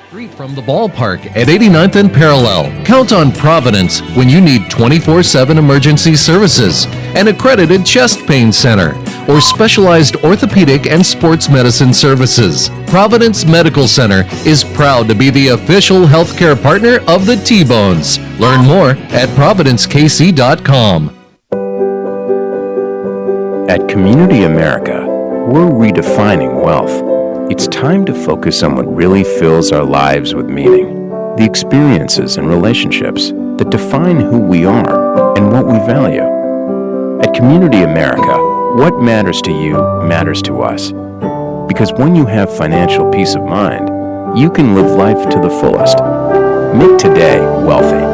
Street from the ballpark at 89th and Parallel. Count on Providence when you need 24/7 emergency services, an accredited chest pain center, or specialized orthopedic and sports medicine services. Providence Medical Center is proud to be the official healthcare partner of the T-Bones. Learn more at providencekc.com. At Community America, we're redefining wealth. It's time to focus on what really fills our lives with meaning, the experiences and relationships that define who we are and what we value. At Community America, what matters to you matters to us. Because when you have financial peace of mind, you can live life to the fullest. Make today wealthy.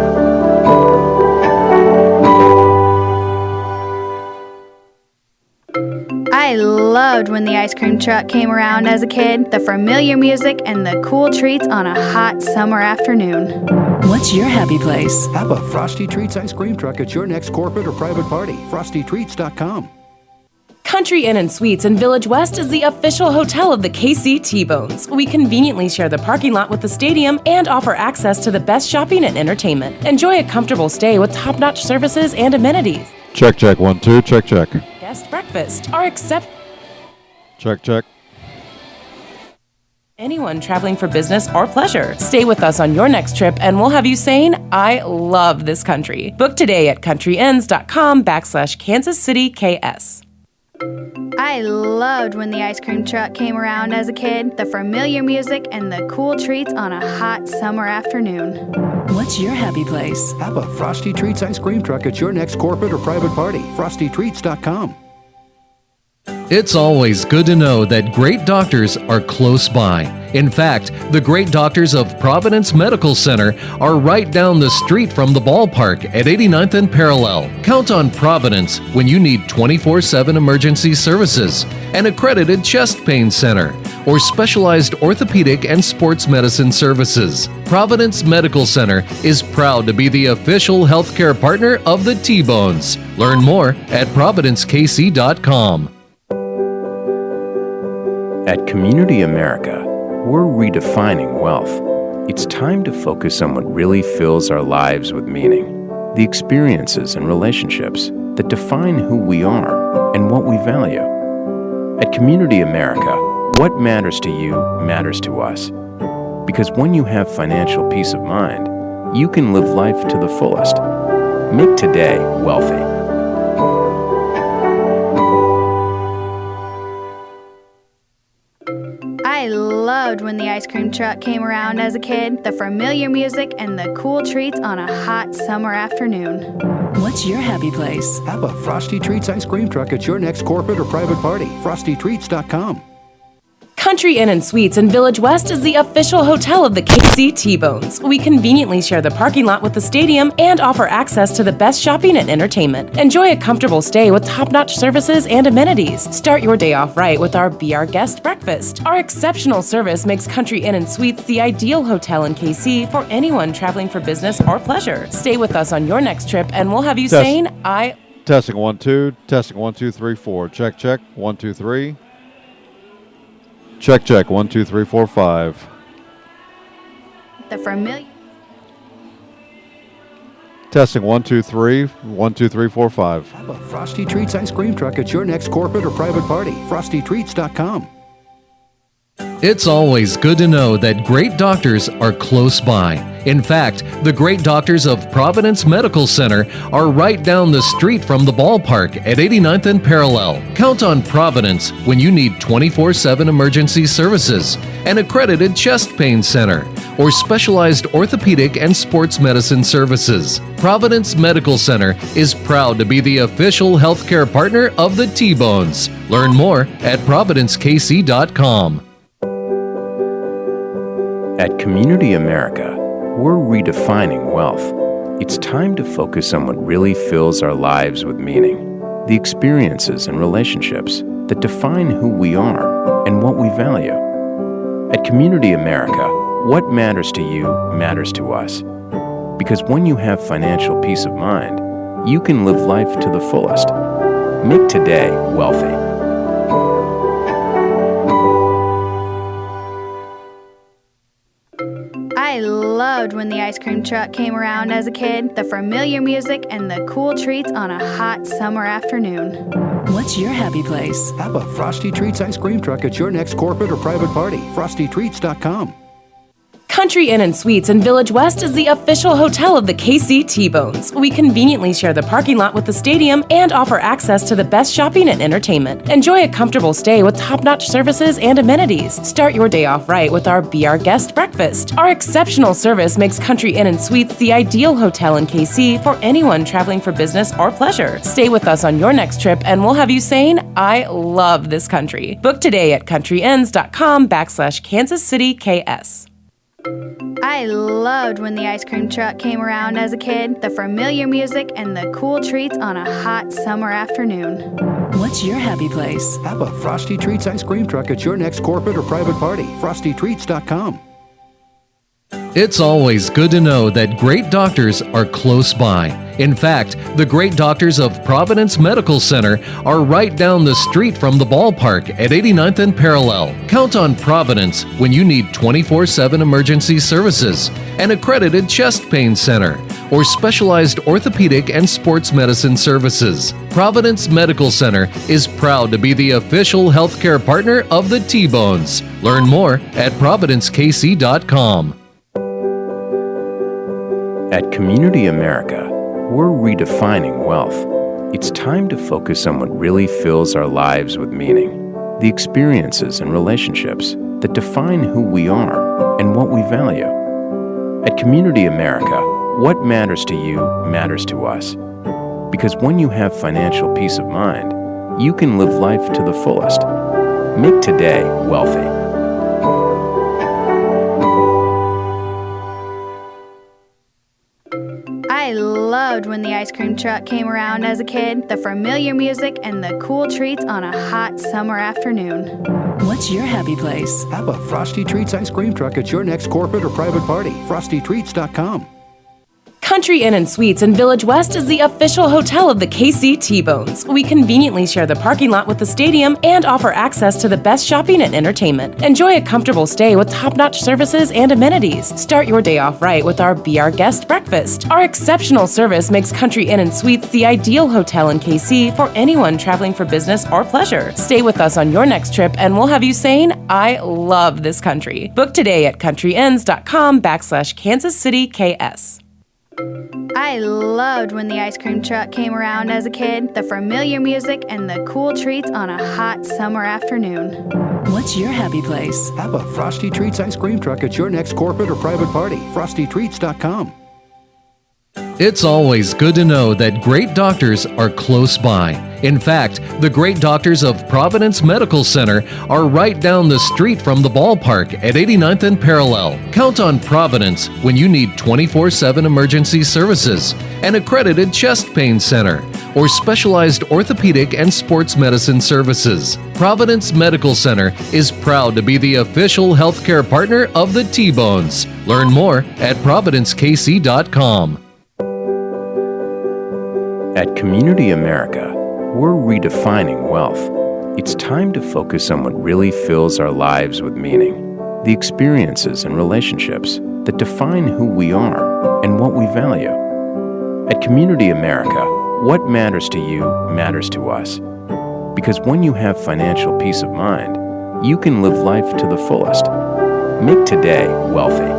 I loved when the ice cream truck came around as a kid, the familiar music and the cool treats on a hot summer afternoon. What's your happy place? Have a Frosty Treats ice cream truck at your next corporate or private party. FrostyTreats.com. Country Inn & Suites in Village West is the official hotel of the KC T-Bones. We conveniently share the parking lot with the stadium and offer access to the best shopping and entertainment. Enjoy a comfortable stay with top-notch services and amenities. Check, 1, 2, check. Guest breakfast are Check. anyone traveling for business or pleasure. Stay with us on your next trip and we'll have you saying, I love this country. Book today at countryinns.com/Kansas City KS. I loved when the ice cream truck came around as a kid, the familiar music and the cool treats on a hot summer afternoon. What's your happy place? Have a Frosty Treats ice cream truck at your next corporate or private party. FrostyTreats.com. It's always good to know that great doctors are close by. In fact, the great doctors of Providence Medical Center are right down the street from the ballpark at 89th and Parallel. Count on Providence when you need 24/7 emergency services, an accredited chest pain center, or specialized orthopedic and sports medicine services. Providence Medical Center is proud to be the official healthcare partner of the T-Bones. Learn more at providencekc.com. At Community America, we're redefining wealth. It's time to focus on what really fills our lives with meaning, the experiences and relationships that define who we are and what we value. At Community America, what matters to you matters to us. Because when you have financial peace of mind, you can live life to the fullest. Make today wealthy. I loved when the ice cream truck came around as a kid, the familiar music and the cool treats on a hot summer afternoon. What's your happy place? Have a Frosty Treats ice cream truck at your next corporate or private party. FrostyTreats.com. Country Inn & Suites in Village West is the official hotel of the KC T-Bones. We conveniently share the parking lot with the stadium and offer access to the best shopping and entertainment. Enjoy a comfortable stay with top-notch services and amenities. Start your day off right with our Be Our Guest breakfast. Our exceptional service makes Country Inn & Suites the ideal hotel in KC for anyone traveling for business or pleasure. Stay with us on your next trip and we'll have you saying, Testing 1, 2, testing 1, 2, 3, 4. Check, 1, 2, 3. Check, 1, 2, 3, 4, 5. The familiar. Testing 1, 2, 3. 1, 2, 3, 4, 5. Have a Frosty Treats ice cream truck at your next corporate or private party. FrostyTreats.com. It's always good to know that great doctors are close by. In fact, the great doctors of Providence Medical Center are right down the street from the ballpark at 89th and Parallel. Count on Providence when you need 24/7 emergency services, an accredited chest pain center, or specialized orthopedic and sports medicine services. Providence Medical Center is proud to be the official healthcare partner of the T-Bones. Learn more at providencekc.com. At Community America, we're redefining wealth. It's time to focus on what really fills our lives with meaning, the experiences and relationships that define who we are and what we value. At Community America, what matters to you matters to us. Because when you have financial peace of mind, you can live life to the fullest. Make today wealthy. loved when the ice cream truck came around as a kid, the familiar music and the cool treats on a hot summer afternoon. What's your happy place? Have a Frosty Treats ice cream truck at your next corporate or private party. FrostyTreats.com. Country Inn & Suites in Village West is the official hotel of the KC T-Bones. We conveniently share the parking lot with the stadium and offer access to the best shopping and entertainment. Enjoy a comfortable stay with top-notch services and amenities. Start your day off right with our Be Our Guest breakfast. Our exceptional service makes Country Inn & Suites the ideal hotel in KC for anyone traveling for business or pleasure. Stay with us on your next trip and we'll have you saying, I love this country. Book today at countryinns.com/Kansas City KS. I loved when the ice cream truck came around as a kid, the familiar music and the cool treats on a hot summer afternoon. What's your happy place? Have a Frosty Treats ice cream truck at your next corporate or private party. FrostyTreats.com. It's always good to know that great doctors are close by. In fact, the great doctors of Providence Medical Center are right down the street from the ballpark at 89th and Parallel. Count on Providence when you need 24/7 emergency services, an accredited chest pain center, or specialized orthopedic and sports medicine services. Providence Medical Center is proud to be the official healthcare partner of the T-Bones. Learn more at providencekc.com. At Community America, we're redefining wealth. It's time to focus on what really fills our lives with meaning, the experiences and relationships that define who we are and what we value. At Community America, what matters to you matters to us. Because when you have financial peace of mind, you can live life to the fullest. Make today wealthy. I loved when the ice cream truck came around as a kid, the familiar music and the cool treats on a hot summer afternoon. What's your happy place? Have a Frosty Treats ice cream truck at your next corporate or private party. FrostyTreats.com. Country Inn & Suites in Village West is the official hotel of the KC T-Bones. We conveniently share the parking lot with the stadium and offer access to the best shopping and entertainment. Enjoy a comfortable stay with top-notch services and amenities. Start your day off right with our Be Our Guest breakfast. Our exceptional service makes Country Inn & Suites the ideal hotel in KC for anyone traveling for business or pleasure. Stay with us on your next trip and we'll have you saying, I love this country. Book today at countryinns.com/Kansas City KS. I loved when the ice cream truck came around as a kid, the familiar music and the cool treats on a hot summer afternoon. What's your happy place? Have a Frosty Treats ice cream truck at your next corporate or private party. FrostyTreats.com. It's always good to know that great doctors are close by. In fact, the great doctors of Providence Medical Center are right down the street from the ballpark at 89th and Parallel. Count on Providence when you need 24/7 emergency services, an accredited chest pain center, or specialized orthopedic and sports medicine services. Providence Medical Center is proud to be the official healthcare partner of the T-Bones. Learn more at providencekc.com. At Community America, we're redefining wealth. It's time to focus on what really fills our lives with meaning, the experiences and relationships that define who we are and what we value. At Community America, what matters to you matters to us. Because when you have financial peace of mind, you can live life to the fullest. Make today wealthy.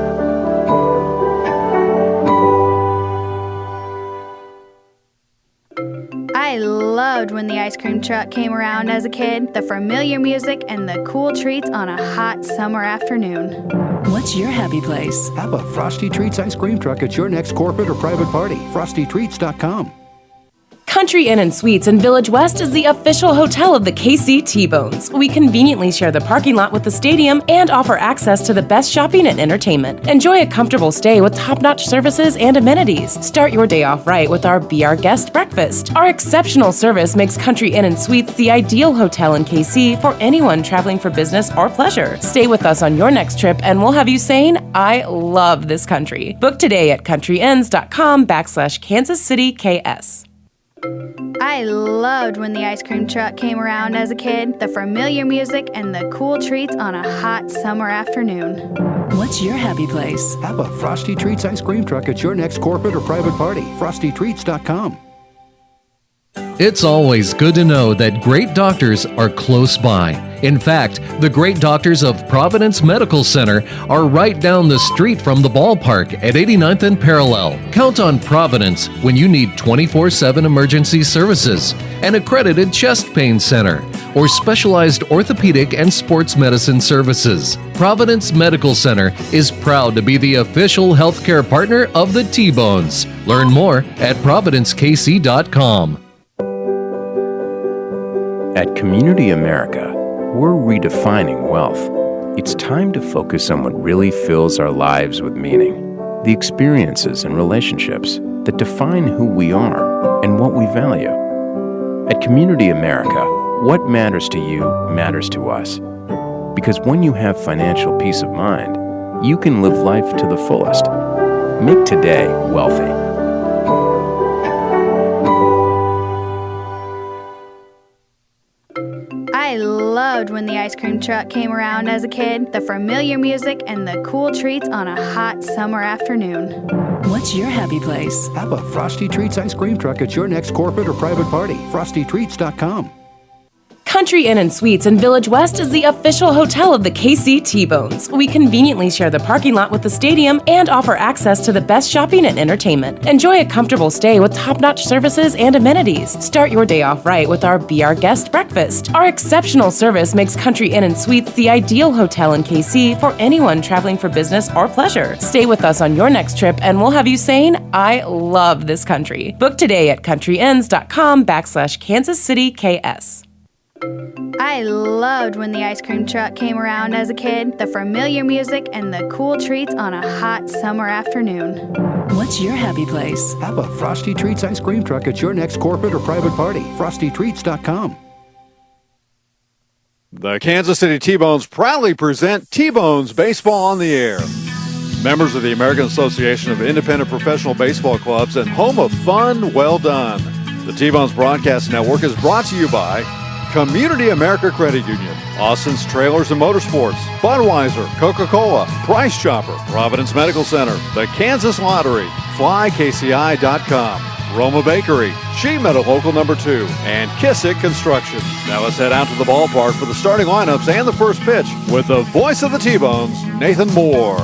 I loved when the ice cream truck came around as a kid, the familiar music and the cool treats on a hot summer afternoon. What's your happy place? Have a Frosty Treats ice cream truck at your next corporate or private party. FrostyTreats.com. Country Inn & Suites in Village West is the official hotel of the KC T-Bones. We conveniently share the parking lot with the stadium and offer access to the best shopping and entertainment. Enjoy a comfortable stay with top-notch services and amenities. Start your day off right with our Be Our Guest breakfast. Our exceptional service makes Country Inn & Suites the ideal hotel in KC for anyone traveling for business or pleasure. Stay with us on your next trip and we'll have you saying, I love this country. Book today at countryinns.com/Kansas City KS. I loved when the ice cream truck came around as a kid, the familiar music and the cool treats on a hot summer afternoon. What's your happy place? Have a Frosty Treats ice cream truck at your next corporate or private party. FrostyTreats.com. It's always good to know that great doctors are close by. In fact, the great doctors of Providence Medical Center are right down the street from the ballpark at 89th and Parallel. Count on Providence when you need 24/7 emergency services, an accredited chest pain center, or specialized orthopedic and sports medicine services. Providence Medical Center is proud to be the official healthcare partner of the T-Bones. Learn more at providencekc.com. At Community America, we're redefining wealth. It's time to focus on what really fills our lives with meaning. The experiences and relationships that define who we are and what we value. At Community America, what matters to you matters to us. Because when you have financial peace of mind, you can live life to the fullest. Make today wealthy. I loved when the ice cream truck came around as a kid, the familiar music and the cool treats on a hot summer afternoon. What's your happy place? Have a Frosty Treats ice cream truck at your next corporate or private party. FrostyTreats.com. Country Inn & Suites in Village West is the official hotel of the KC T-Bones. We conveniently share the parking lot with the stadium and offer access to the best shopping and entertainment. Enjoy a comfortable stay with top-notch services and amenities. Start your day off right with our Be Our Guest breakfast. Our exceptional service makes Country Inn & Suites the ideal hotel in KC for anyone traveling for business or pleasure. Stay with us on your next trip and we'll have you saying, I love this country. Book today at countryinns.com/Kansas City KS. I loved when the ice cream truck came around as a kid, the familiar music and the cool treats on a hot summer afternoon. What's your happy place? Have a Frosty Treats ice cream truck at your next corporate or private party. FrostyTreats.com. The Kansas City T-Bones proudly present T-Bones Baseball on the Air. Members of the American Association of Independent Professional Baseball Clubs and home of fun well done. The T-Bones Broadcast Network is brought to you by Community America Credit Union, Austin's Trailers and Motorsports, Budweiser, Coca-Cola, Price Chopper, Providence Medical Center, the Kansas Lottery, FlyKCI.com, Roma Bakery, Sheet Metal Local Number 2, and Kissick Construction. Now let's head out to the ballpark for the starting lineups and the first pitch with the voice of the T-Bones, Nathan Moore.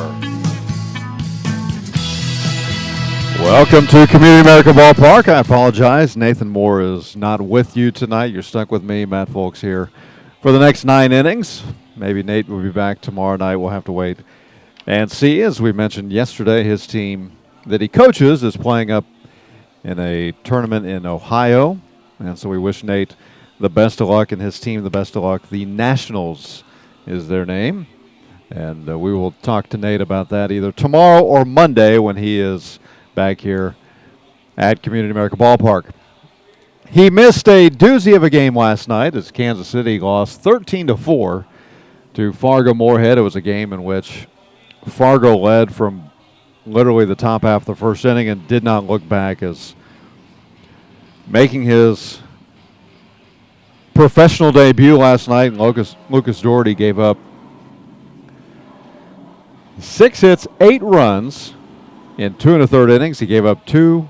Welcome to Community America Ballpark. I apologize. Nathan Moore is not with you tonight. You're stuck with me, Matt Folks, here for the next 9 innings. Maybe Nate will be back tomorrow night. We'll have to wait and see. As we mentioned yesterday, his team that he coaches is playing up in a tournament in Ohio. And so we wish Nate the best of luck and his team the best of luck. The Nationals is their name. And we will talk to Nate about that either tomorrow or Monday when he is back here at Community America Ballpark. He missed a doozy of a game last night as Kansas City lost 13-4 to Fargo-Moorhead. It was a game in which Fargo led from literally the top half of the first inning and did not look back, as making his professional debut last night. Lucas Doherty gave up 6 hits, 8 runs in 2 1/3 innings. He gave up two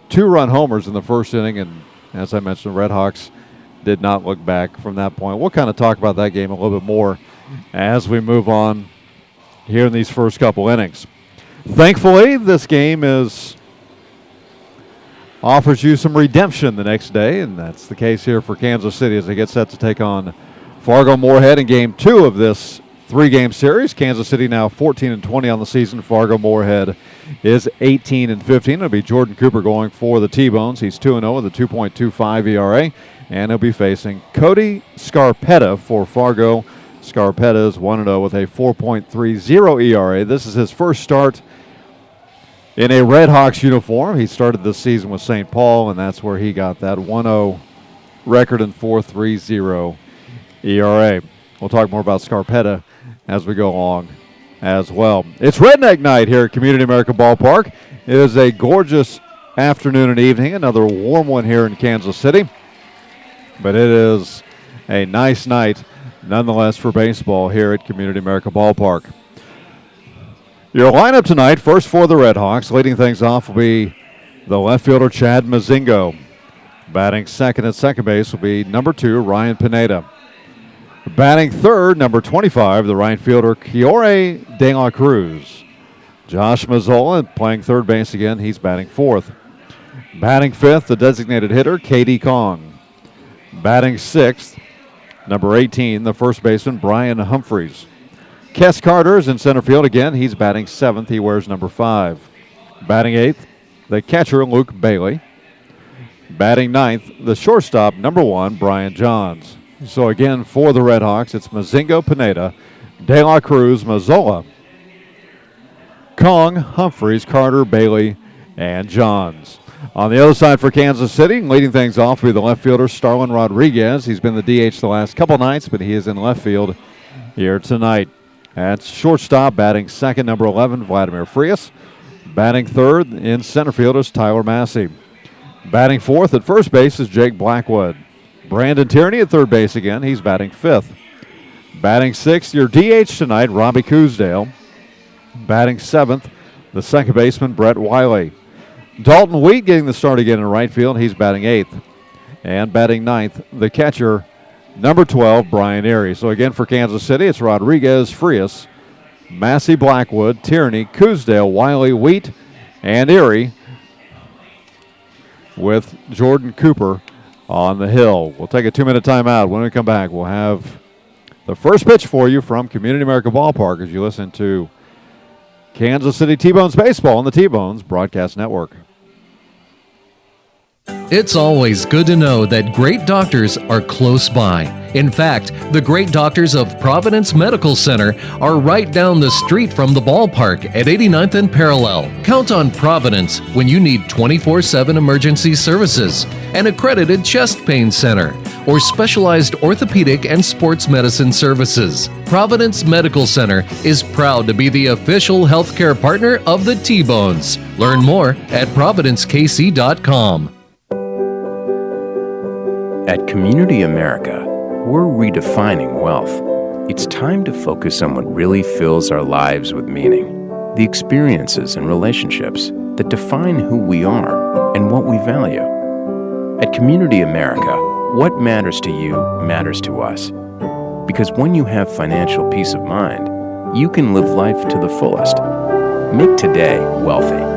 two-run homers in the first inning, and as I mentioned, the Red Hawks did not look back from that point. We'll kind of talk about that game a little bit more as we move on here in these first couple innings. Thankfully, this game offers you some redemption the next day, and that's the case here for Kansas City as they get set to take on Fargo-Moorhead in Game 2 of this 3-game series. Kansas City now 14-20 on the season. Fargo-Moorhead is 18-15. It'll be Jordan Cooper going for the T-Bones. He's 2-0 with a 2.25 ERA, and he'll be facing Cody Scarpetta for Fargo. Scarpetta is 1-0 with a 4.30 ERA. This is his first start in a Red Hawks uniform. He started this season with St. Paul, and that's where he got that 1-0 record and 4.30 ERA. We'll talk more about Scarpetta as we go along as well. It's Redneck Night here at Community America Ballpark. It is a gorgeous afternoon and evening. Another warm one here in Kansas City. But it is a nice night, nonetheless, for baseball here at Community America Ballpark. Your lineup tonight, first for the Red Hawks, leading things off will be the left fielder, Chad Mazingo. Batting second at second base will be number 2, Ryan Pineda. Batting third, number 25, the right fielder, Kiore De La Cruz. Josh Mazzola playing third base again. He's batting fourth. Batting fifth, the designated hitter, Katie Kong. Batting sixth, number 18, the first baseman, Brian Humphreys. Kes Carter is in center field again. He's batting seventh. He wears number 5. Batting eighth, the catcher, Luke Bailey. Batting ninth, the shortstop, number 1, Brian Johns. So again, for the Red Hawks, it's Mazingo, Pineda, De La Cruz, Mazzola, Kong, Humphreys, Carter, Bailey, and Johns. On the other side for Kansas City, leading things off will be the left fielder, Starlin Rodriguez. He's been the DH the last couple nights, but he is in left field here tonight. At shortstop, batting second, number 11, Vladimir Frias. Batting third in center field is Tyler Massey. Batting fourth at first base is Jake Blackwood. Brandon Tierney at third base again. He's batting fifth. Batting sixth, your DH tonight, Robbie Coosdale. Batting seventh, the second baseman, Brett Wiley. Dalton Wheat getting the start again in right field. He's batting eighth. And batting ninth, the catcher, number 12, Brian Erie. So again for Kansas City, it's Rodriguez, Frias, Massey, Blackwood, Tierney, Coosdale, Wiley, Wheat, and Erie, with Jordan Cooper on the hill. We'll take a 2-minute timeout. When we come back, we'll have the first pitch for you from Community America Ballpark as you listen to Kansas City T-Bones Baseball on the T-Bones Broadcast Network. It's always good to know that great doctors are close by. In fact, the great doctors of Providence Medical Center are right down the street from the ballpark at 89th and Parallel. Count on Providence when you need 24/7 emergency services, an accredited chest pain center, or specialized orthopedic and sports medicine services. Providence Medical Center is proud to be the official healthcare partner of the T-Bones. Learn more at providencekc.com. At Community America, we're redefining wealth. It's time to focus on what really fills our lives with meaning. The experiences and relationships that define who we are and what we value. At Community America, what matters to you matters to us. Because when you have financial peace of mind, you can live life to the fullest. Make today wealthy.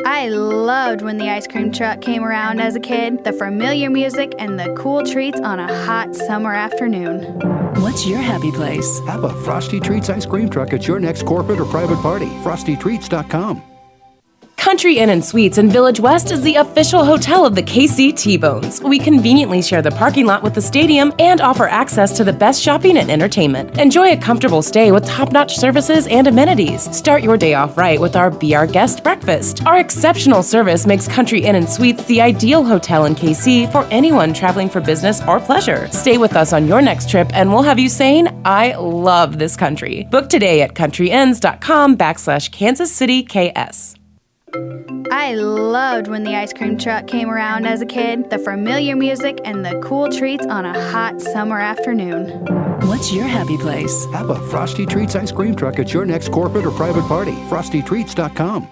I loved when the ice cream truck came around as a kid. The familiar music and the cool treats on a hot summer afternoon. What's your happy place? Have a Frosty Treats ice cream truck at your next corporate or private party. FrostyTreats.com. Country Inn & Suites in Village West is the official hotel of the KC T-Bones. We conveniently share the parking lot with the stadium and offer access to the best shopping and entertainment. Enjoy a comfortable stay with top-notch services and amenities. Start your day off right with our Be Our Guest breakfast. Our exceptional service makes Country Inn & Suites the ideal hotel in KC for anyone traveling for business or pleasure. Stay with us on your next trip and we'll have you saying, I love this country. Book today at countryinns.com/Kansas City KS. I loved when the ice cream truck came around as a kid. The familiar music and the cool treats on a hot summer afternoon. What's your happy place? Have a Frosty Treats ice cream truck at your next corporate or private party. FrostyTreats.com.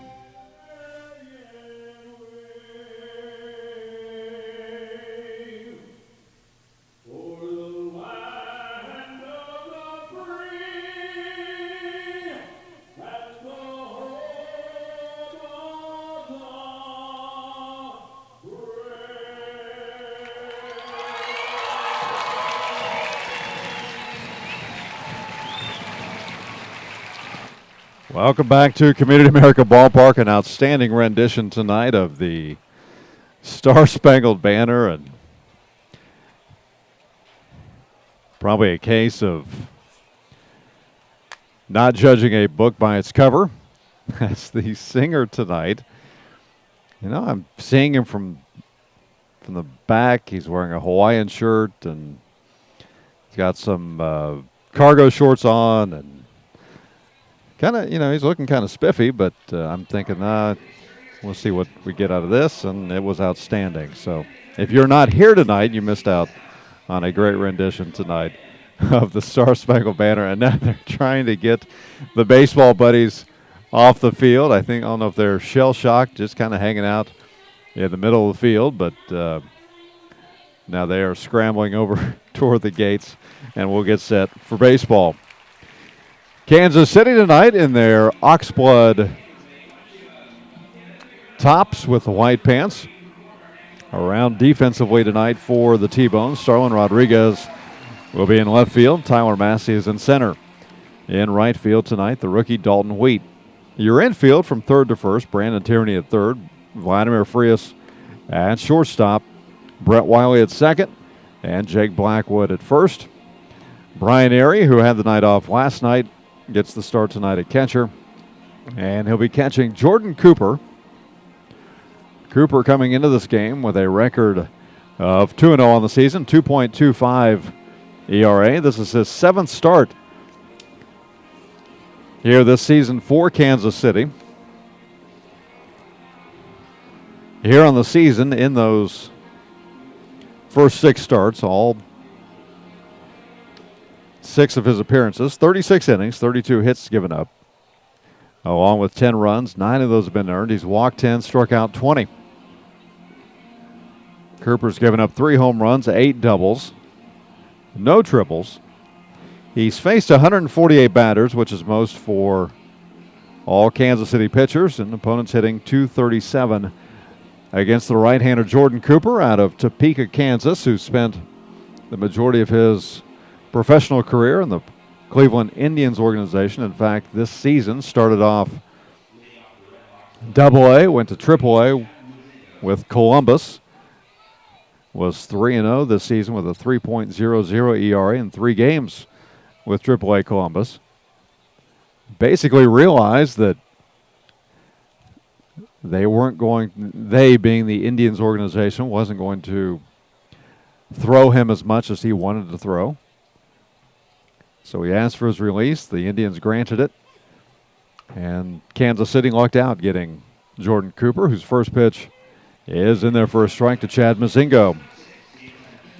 Welcome back to Community America Ballpark. An outstanding rendition tonight of the Star-Spangled Banner, and probably a case of not judging a book by its cover. That's the singer tonight. You know, I'm seeing him from the back. He's wearing a Hawaiian shirt, and he's got some cargo shorts on, and kind of, he's looking kind of spiffy, but I'm thinking, we'll see what we get out of this, and it was outstanding. So if you're not here tonight, you missed out on a great rendition tonight of the Star Spangled Banner, and now they're trying to get the baseball buddies off the field. I don't know if they're shell-shocked, just kind of hanging out in the middle of the field, but now they are scrambling over toward the gates, and we'll get set for baseball. Kansas City tonight in their oxblood tops with the white pants. Around defensively tonight for the T-Bones, Starlin Rodriguez will be in left field. Tyler Massey is in center. In right field tonight, the rookie Dalton Wheat. Your infield from third to first, Brandon Tierney at third, Vladimir Frias at shortstop, Brett Wiley at second, and Jake Blackwood at first. Brian Airy, who had the night off last night, gets the start tonight at catcher, and he'll be catching Jordan Cooper. Cooper coming into this game with a record of 2-0 on the season, 2.25 ERA. This is his 7th start here this season for Kansas City. Here on the season, in those first 6 starts, all 6 of his appearances, 36 innings, 32 hits given up, along with 10 runs. 9 of those have been earned. He's walked 10, struck out 20. Cooper's given up 3 home runs, 8 doubles, no triples. He's faced 148 batters, which is most for all Kansas City pitchers, and opponents hitting .237 against the right-hander Jordan Cooper out of Topeka, Kansas, who spent the majority of his professional career in the Cleveland Indians organization. In fact, this season started off Double-A, went to Triple-A with Columbus, was 3-0 this season with a 3.00 ERA in 3 games with Triple-A Columbus. Basically realized that they being the Indians organization, wasn't going to throw him as much as he wanted to throw. So he asked for his release. The Indians granted it. And Kansas City lucked out getting Jordan Cooper, whose first pitch is in there for a strike to Chad Mazingo.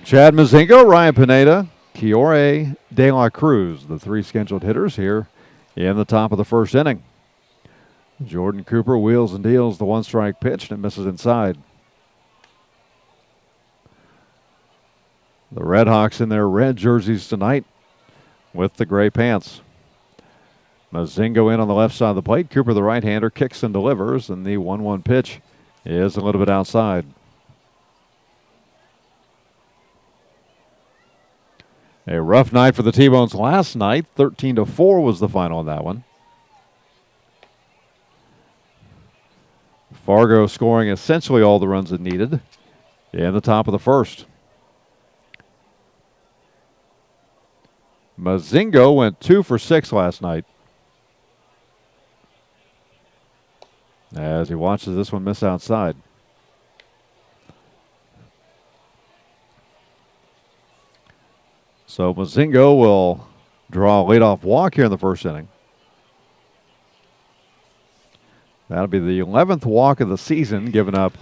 Chad Mazingo, Ryan Pineda, Kiore De La Cruz, the 3 scheduled hitters here in the top of the first inning. Jordan Cooper wheels and deals the 1-strike pitch, and it misses inside. The Red Hawks in their red jerseys tonight with the gray pants. Mazingo in on the left side of the plate. Cooper, the right-hander, kicks and delivers, and the 1-1 pitch is a little bit outside. A rough night for the T-Bones last night. 13-4 was the final on that one. Fargo scoring essentially all the runs it needed in the top of the first. Mazingo went 2 for 6 last night, as he watches this one miss outside. So Mazingo will draw a leadoff walk here in the first inning. That'll be the 11th walk of the season given up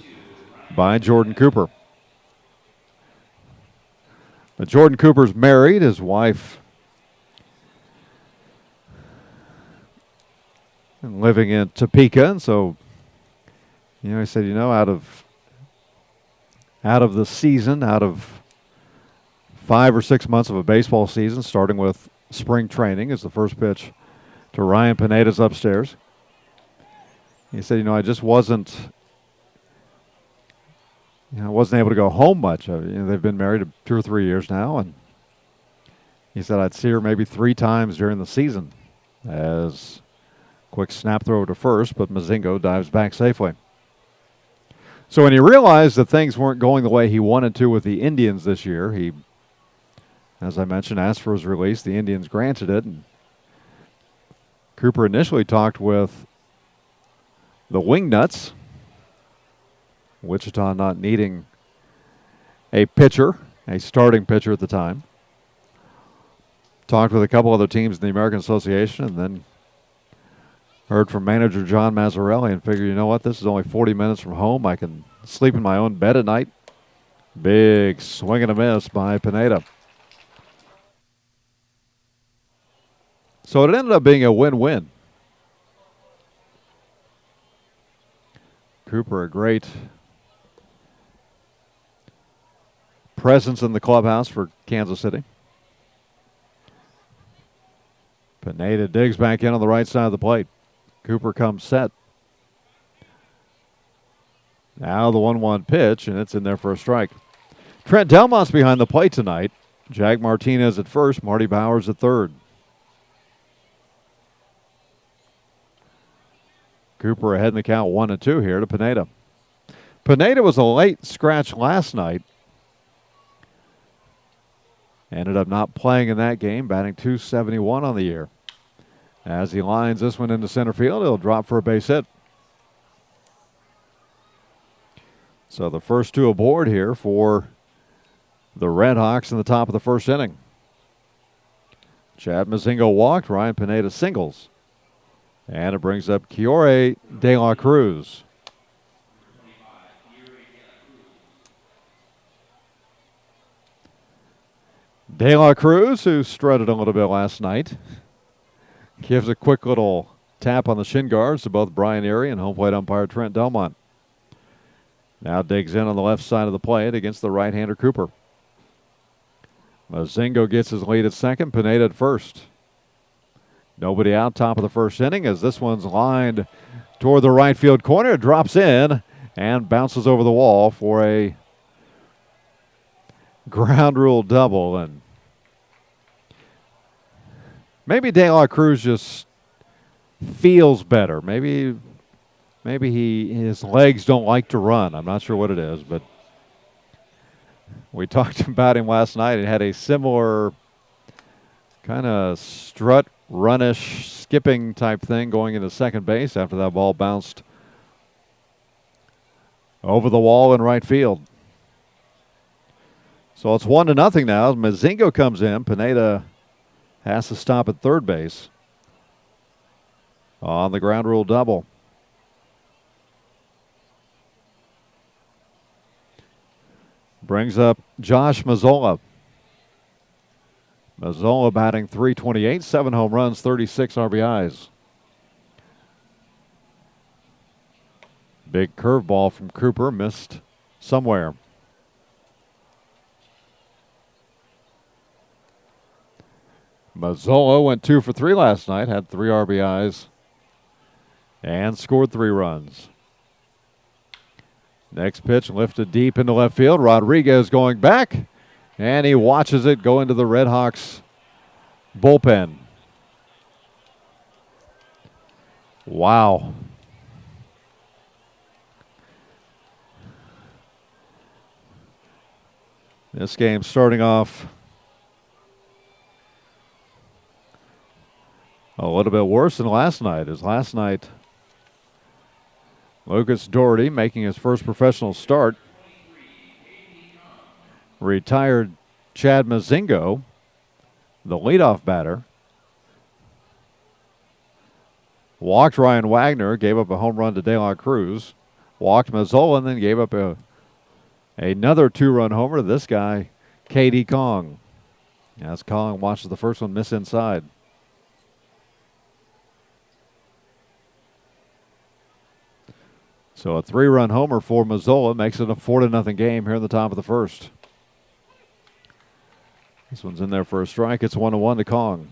by Jordan Cooper. But Jordan Cooper's married. His wife and living in Topeka, and so he said, out of the season, out of 5 or 6 months of a baseball season, starting with spring training, is the first pitch to Ryan Pineda's upstairs. He said, I just wasn't able to go home much. They've been married 2 or 3 years now, and he said I'd see her maybe 3 times during the season. As quick snap throw to first, but Mazingo dives back safely. So when he realized that things weren't going the way he wanted to with the Indians this year, he, as I mentioned, asked for his release. The Indians granted it, and Cooper initially talked with the Wingnuts, Wichita not needing a pitcher, a starting pitcher at the time. Talked with a couple other teams in the American Association, and then Heard from manager John Mazzarelli and figured, you know what, this is only 40 minutes from home. I can sleep in my own bed at night. Big swing and a miss by Pineda. So it ended up being a win-win. Cooper, a great presence in the clubhouse for Kansas City. Pineda digs back in on the right side of the plate. Cooper comes set. Now the 1-1 pitch, and it's in there for a strike. Trent Delmont's behind the plate tonight. Jack Martinez at first, Marty Bowers at third. Cooper ahead in the count 1-2 here to Pineda. Pineda was a late scratch last night. Ended up not playing in that game, batting .271 on the year. As he lines this one into center field, he'll drop for a base hit. So the first two aboard here for the Red Hawks in the top of the first inning. Chad Mazingo walked, Ryan Pineda singles. And it brings up Kiore De La Cruz. De La Cruz, who strutted a little bit last night, gives a quick little tap on the shin guards to both Brian Erie and home plate umpire Trent Delmont. Now digs in on the left side of the plate against the right-hander Cooper. Mazingo gets his lead at second, Pineda at first. Nobody out, top of the first inning, as this one's lined toward the right field corner. It drops in and bounces over the wall for a ground rule double. And maybe De La Cruz just feels better. Maybe his legs don't like to run. I'm not sure what it is, but we talked about him last night and had a similar kind of strut, runish, skipping type thing going into second base after that ball bounced over the wall in right field. So it's 1-0 now. Mazingo comes in. Pineda has to stop at third base on the ground rule double. Brings up Josh Mazzola. Mazzola batting .328, 7 home runs, 36 RBIs. Big curveball from Cooper, missed somewhere. Mazzola went 2 for 3 last night, had 3 RBIs, and scored 3 runs. Next pitch lifted deep into left field. Rodriguez going back, and he watches it go into the Red Hawks bullpen. Wow. This game starting off a little bit worse than last night. As last night, Lucas Doherty, making his first professional start, retired Chad Mazingo, the leadoff batter. Walked Ryan Wagner, gave up a home run to De La Cruz. Walked Mazzola, and then gave up another 2-run homer to this guy, K.D. Kong. As Kong watches the first one miss inside. So a 3-run homer for Mazzola makes it a 4-0 game here in the top of the first. This one's in there for a strike. It's 1-1 to Kong.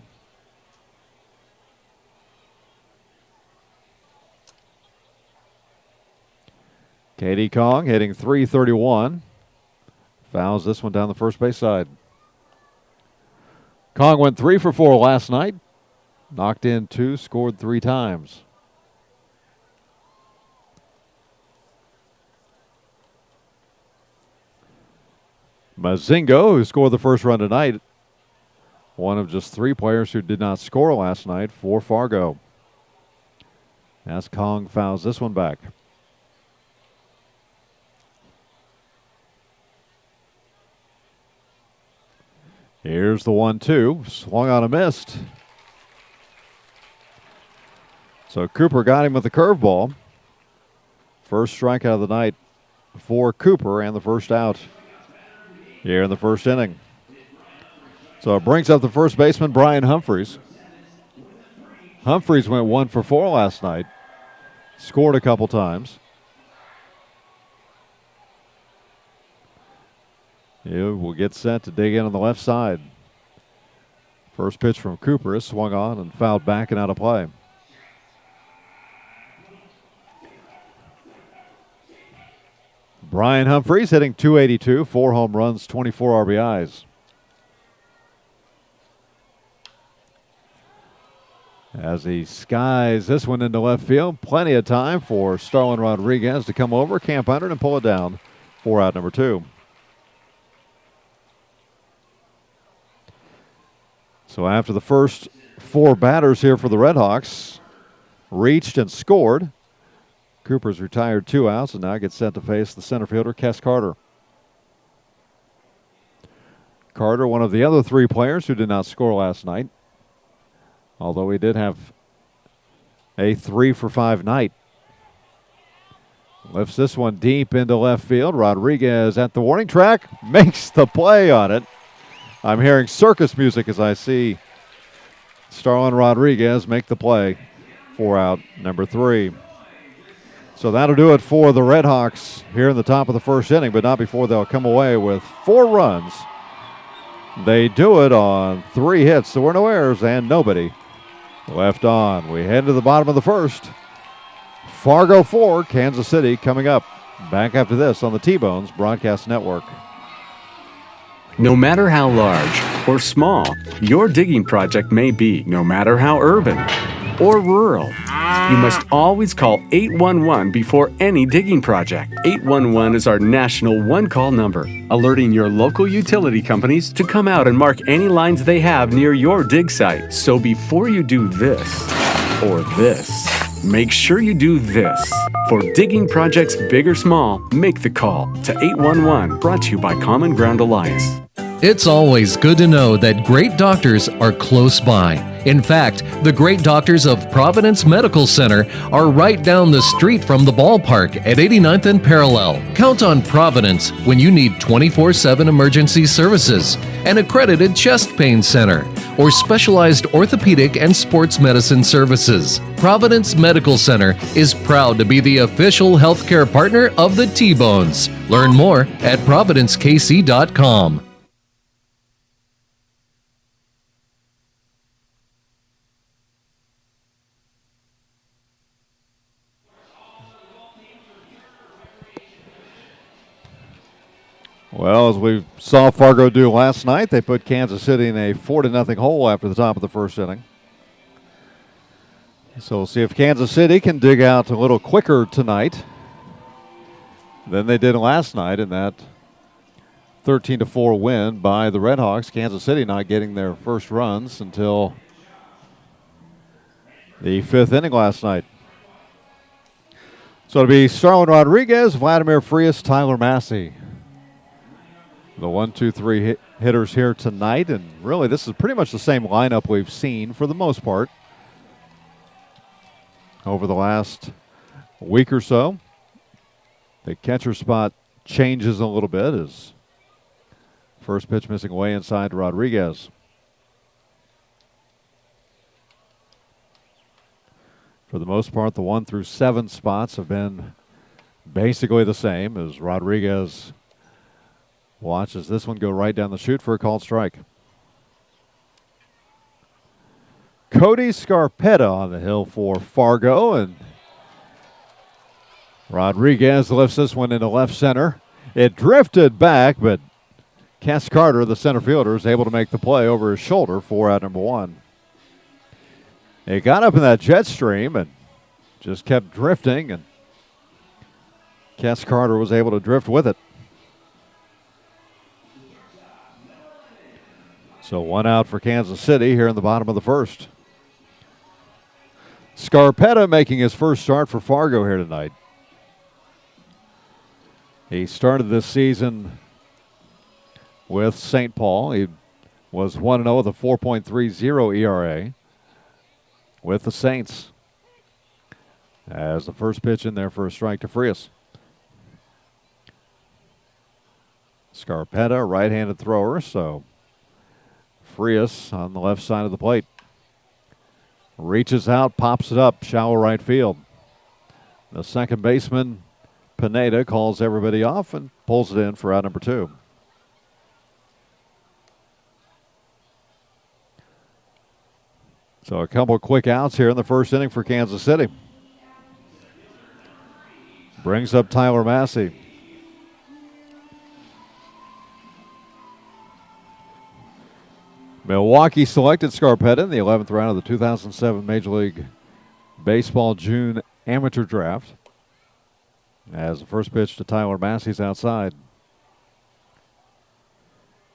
K.D. Kong hitting .331. Fouls this one down the first base side. Kong went 3 for 4 last night. Knocked in 2, scored 3 times. Mazingo, who scored the first run tonight, one of just 3 players who did not score last night for Fargo. As Kong fouls this one back. Here's the 1-2, swung on a missed. So Cooper got him with the curveball. First strikeout of the night for Cooper and the first out here in the first inning. So it brings up the first baseman, Brian Humphreys. Humphreys went 1 for 4 last night. Scored a couple times. He will get set to dig in on the left side. First pitch from Cooper is swung on and fouled back and out of play. Brian Humphreys hitting .282, 4 home runs, 24 RBIs. As he skies this one into left field, plenty of time for Starlin Rodriguez to come over, camp under it, and pull it down for out number 2. So after the first 4 batters here for the Red Hawks reached and scored, Cooper's retired 2 outs and now gets set to face the center fielder, Kes Carter. Carter, one of the other 3 players who did not score last night, although he did have a 3 for 5 night. Lifts this one deep into left field. Rodriguez at the warning track, makes the play on it. I'm hearing circus music as I see Starlin Rodriguez make the play for out number 3. So that'll do it for the Red Hawks here in the top of the first inning, but not before they'll come away with 4 runs. They do it on 3 hits. There were no errors and nobody left on. We head to the bottom of the first. Fargo 4, Kansas City coming up. Back after this on the T-Bones Broadcast Network. No matter how large or small your digging project may be, no matter how urban or rural, you must always call 811 before any digging project. 811 is our national one-call number, alerting your local utility companies to come out and mark any lines they have near your dig site. So before you do this or this, make sure you do this. For digging projects big or small, make the call to 811, brought to you by Common Ground Alliance. It's always good to know that great doctors are close by. In fact, the great doctors of Providence Medical Center are right down the street from the ballpark at 89th and Parallel. Count on Providence when you need 24/7 emergency services, an accredited chest pain center, or specialized orthopedic and sports medicine services. Providence Medical Center is proud to be the official healthcare partner of the T-Bones. Learn more at providencekc.com. Well, as we saw Fargo do last night, they put Kansas City in a 4-0 hole after the top of the first inning. So we'll see if Kansas City can dig out a little quicker tonight than they did last night in that 13-4 win by the Red Hawks. Kansas City not getting their first runs until the 5th inning last night. So it'll be Starlin Rodriguez, Vladimir Frias, Tyler Massey. The 1-2-3 hitters here tonight, and really this is pretty much the same lineup we've seen for the most part over the last week or so. The catcher spot changes a little bit as first pitch missing way inside Rodriguez. For the most part, the 1 through 7 spots have been basically the same as Rodriguez watches this one go right down the chute for a called strike. Cody Scarpetta on the hill for Fargo, and Rodriguez lifts this one into left center. It drifted back, but Kes Carter, the center fielder, is able to make the play over his shoulder for out number 1. It got up in that jet stream and just kept drifting, and Kes Carter was able to drift with it. So 1 out for Kansas City here in the bottom of the first. Scarpetta making his first start for Fargo here tonight. He started this season with St. Paul. He was 1-0 with a 4.30 ERA with the Saints. As the first pitch in there for a strike to Frias. Scarpetta, right-handed thrower, so Frias on the left side of the plate. Reaches out, pops it up, shallow right field. The second baseman, Pineda, calls everybody off and pulls it in for out number 2. So a couple of quick outs here in the first inning for Kansas City. Brings up Tyler Massey. Milwaukee selected Scarpetta in the 11th round of the 2007 Major League Baseball June Amateur Draft. As the first pitch to Tyler Massey's outside.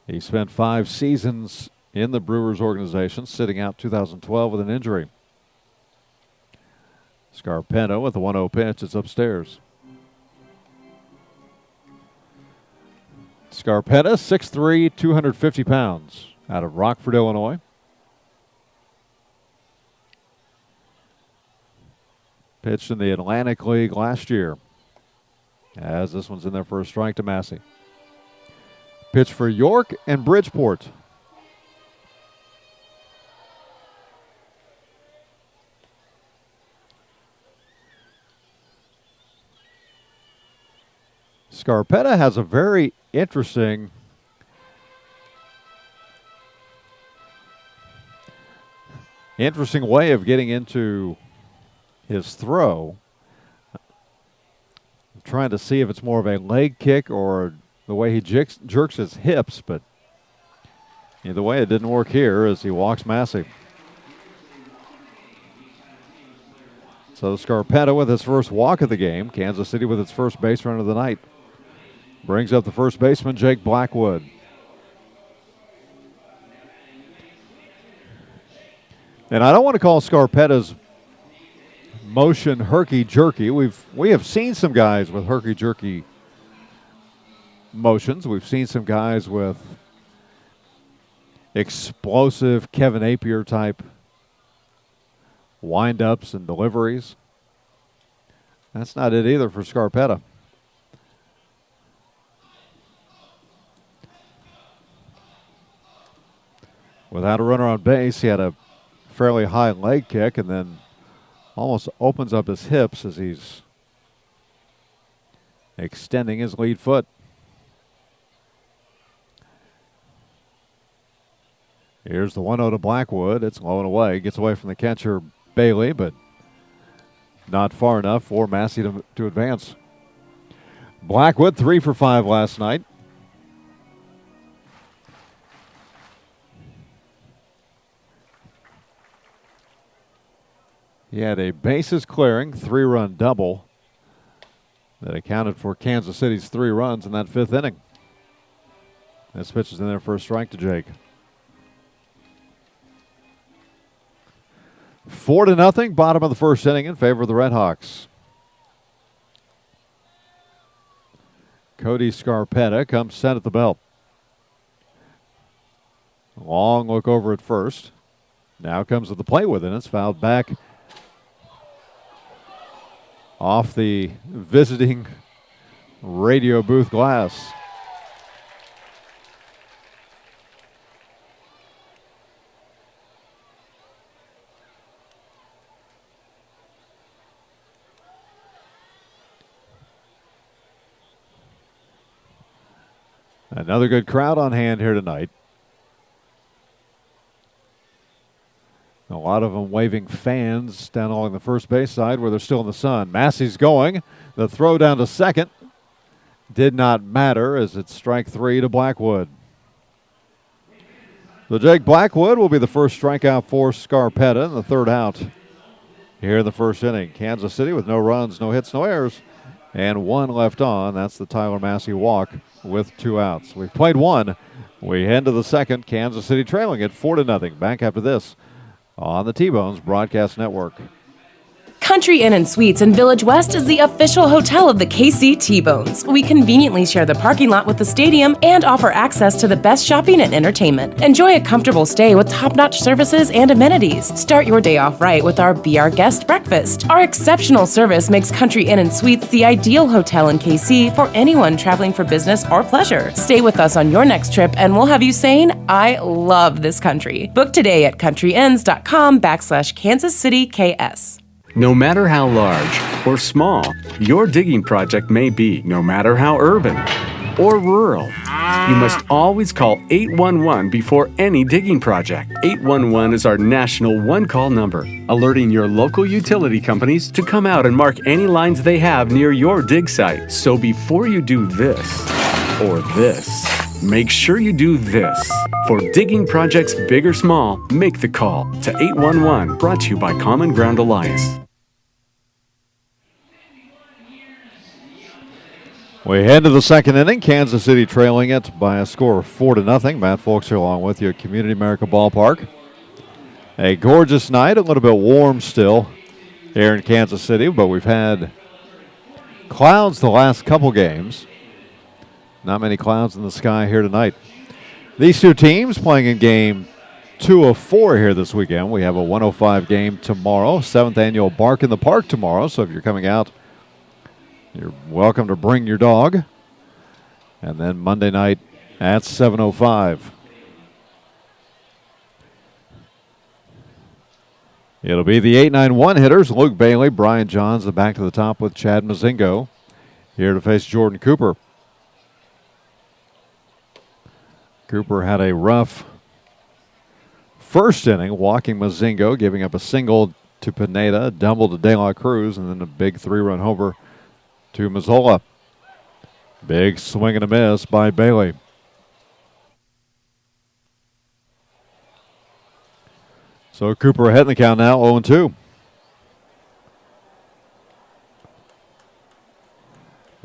He spent 5 seasons in the Brewers organization, sitting out 2012 with an injury. Scarpetta with the 1-0 pitch. It's upstairs. Scarpetta, 6'3", 250 pounds, out of Rockford, Illinois. Pitched in the Atlantic League last year. As this one's in there for a strike to Massey. Pitch for York and Bridgeport. Scarpetta has a very interesting way of getting into his throw. I'm trying to see if it's more of a leg kick or the way he jerks his hips, but either way, it didn't work here as he walks Massey. So Scarpetta with his first walk of the game. Kansas City with its first base run of the night. Brings up the first baseman, Jake Blackwood. And I don't want to call Scarpetta's motion herky-jerky. We have seen some guys with herky-jerky motions. We've seen some guys with explosive Kevin Appier type wind-ups and deliveries. That's not it either for Scarpetta. Without a runner on base, he had a fairly high leg kick and then almost opens up his hips as he's extending his lead foot. Here's the 1-0 to Blackwood. It's low and away. Gets away from the catcher, Bailey, but not far enough for Massey to advance. Blackwood 3 for 5 last night. He had a bases clearing 3-run double that accounted for Kansas City's 3 runs in that 5th inning. This pitch is in there for a strike to Jake. 4-0, bottom of the first inning in favor of the Red Hawks. Cody Scarpetta comes set at the belt. Long look over at first. Now comes to the plate with it. It's fouled back off the visiting radio booth glass. Another good crowd on hand here tonight. A lot of them waving fans down along the first base side where they're still in the sun. Massey's going. The throw down to second did not matter as it's strike 3 to Blackwood. So Jake Blackwood will be the first strikeout for Scarpetta in the 3rd out here in the first inning. Kansas City with no runs, no hits, no errors, and 1 left on. That's the Tyler Massey walk with 2 outs. We've played 1. We head to the 2nd. Kansas City trailing it 4-0. Back after this on the T-Bones Broadcast Network. Country Inn & Suites in Village West is the official hotel of the KC T-Bones. We conveniently share the parking lot with the stadium and offer access to the best shopping and entertainment. Enjoy a comfortable stay with top-notch services and amenities. Start your day off right with our Be Our Guest breakfast. Our exceptional service makes Country Inn & Suites the ideal hotel in KC for anyone traveling for business or pleasure. Stay with us on your next trip and we'll have you saying, I love this country. Book today at countryinns.com/Kansas City KS. No matter how large or small your digging project may be, no matter how urban or rural, you must always call 811 before any digging project. 811 is our national one-call number, alerting your local utility companies to come out and mark any lines they have near your dig site. So before you do this or this, make sure you do this. For digging projects big or small, make the call to 811, brought to you by Common Ground Alliance. We head to the second inning. Kansas City trailing it by a score of 4-0. Matt Folks here along with you at Community America Ballpark. A gorgeous night, a little bit warm still here in Kansas City, but we've had clouds the last couple games. Not many clouds in the sky here tonight. These two teams playing in game 2 of 4 here this weekend. We have a 105 game tomorrow, 7th annual Bark in the Park tomorrow, so if you're coming out, you're welcome to bring your dog. And then Monday night at 7:05. It'll be the 8-9-1 hitters, Luke Bailey, Brian Johns, the back to the top with Chad Mazingo, here to face Jordan Cooper. Cooper had a rough first inning, walking Mazingo, giving up a single to Pineda, a double to De La Cruz, and then a big 3-run homer to Mazzola. Big swing and a miss by Bailey. So Cooper ahead in the count now, 0-2.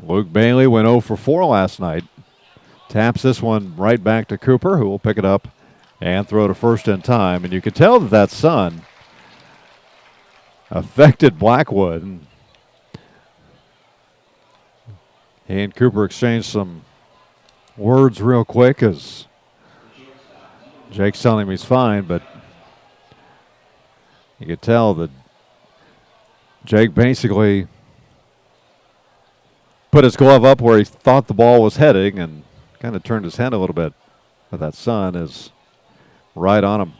Luke Bailey went 0 for 4 last night. Taps this one right back to Cooper, who will pick it up and throw to first in time. And you can tell that sun affected Blackwood. He and Cooper exchanged some words real quick as Jake's telling him he's fine, but you could tell that Jake basically put his glove up where he thought the ball was heading and kind of turned his head a little bit. But that sun is right on him.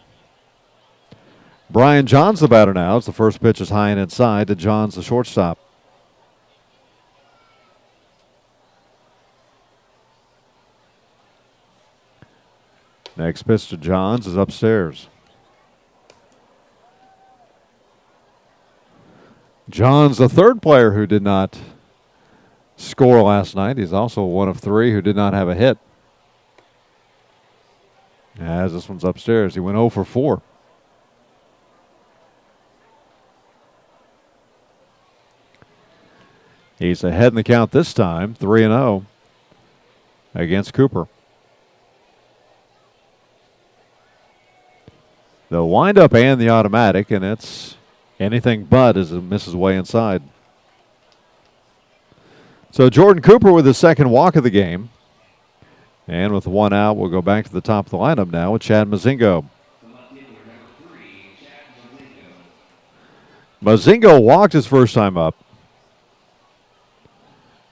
Brian Johns the batter now. As the first pitch is high and inside to Johns, the shortstop. Next pitch to Johns is upstairs. Johns, the third player who did not score last night. He's also one of 3 who did not have a hit. As this one's upstairs, he went 0 for 4. He's ahead in the count this time, 3-0 against Cooper. The windup and the automatic, and it's anything but as it misses way inside. So Jordan Cooper with his second walk of the game. And with 1 out, we'll go back to the top of the lineup now with Chad Mazingo. Mazingo walked his first time up.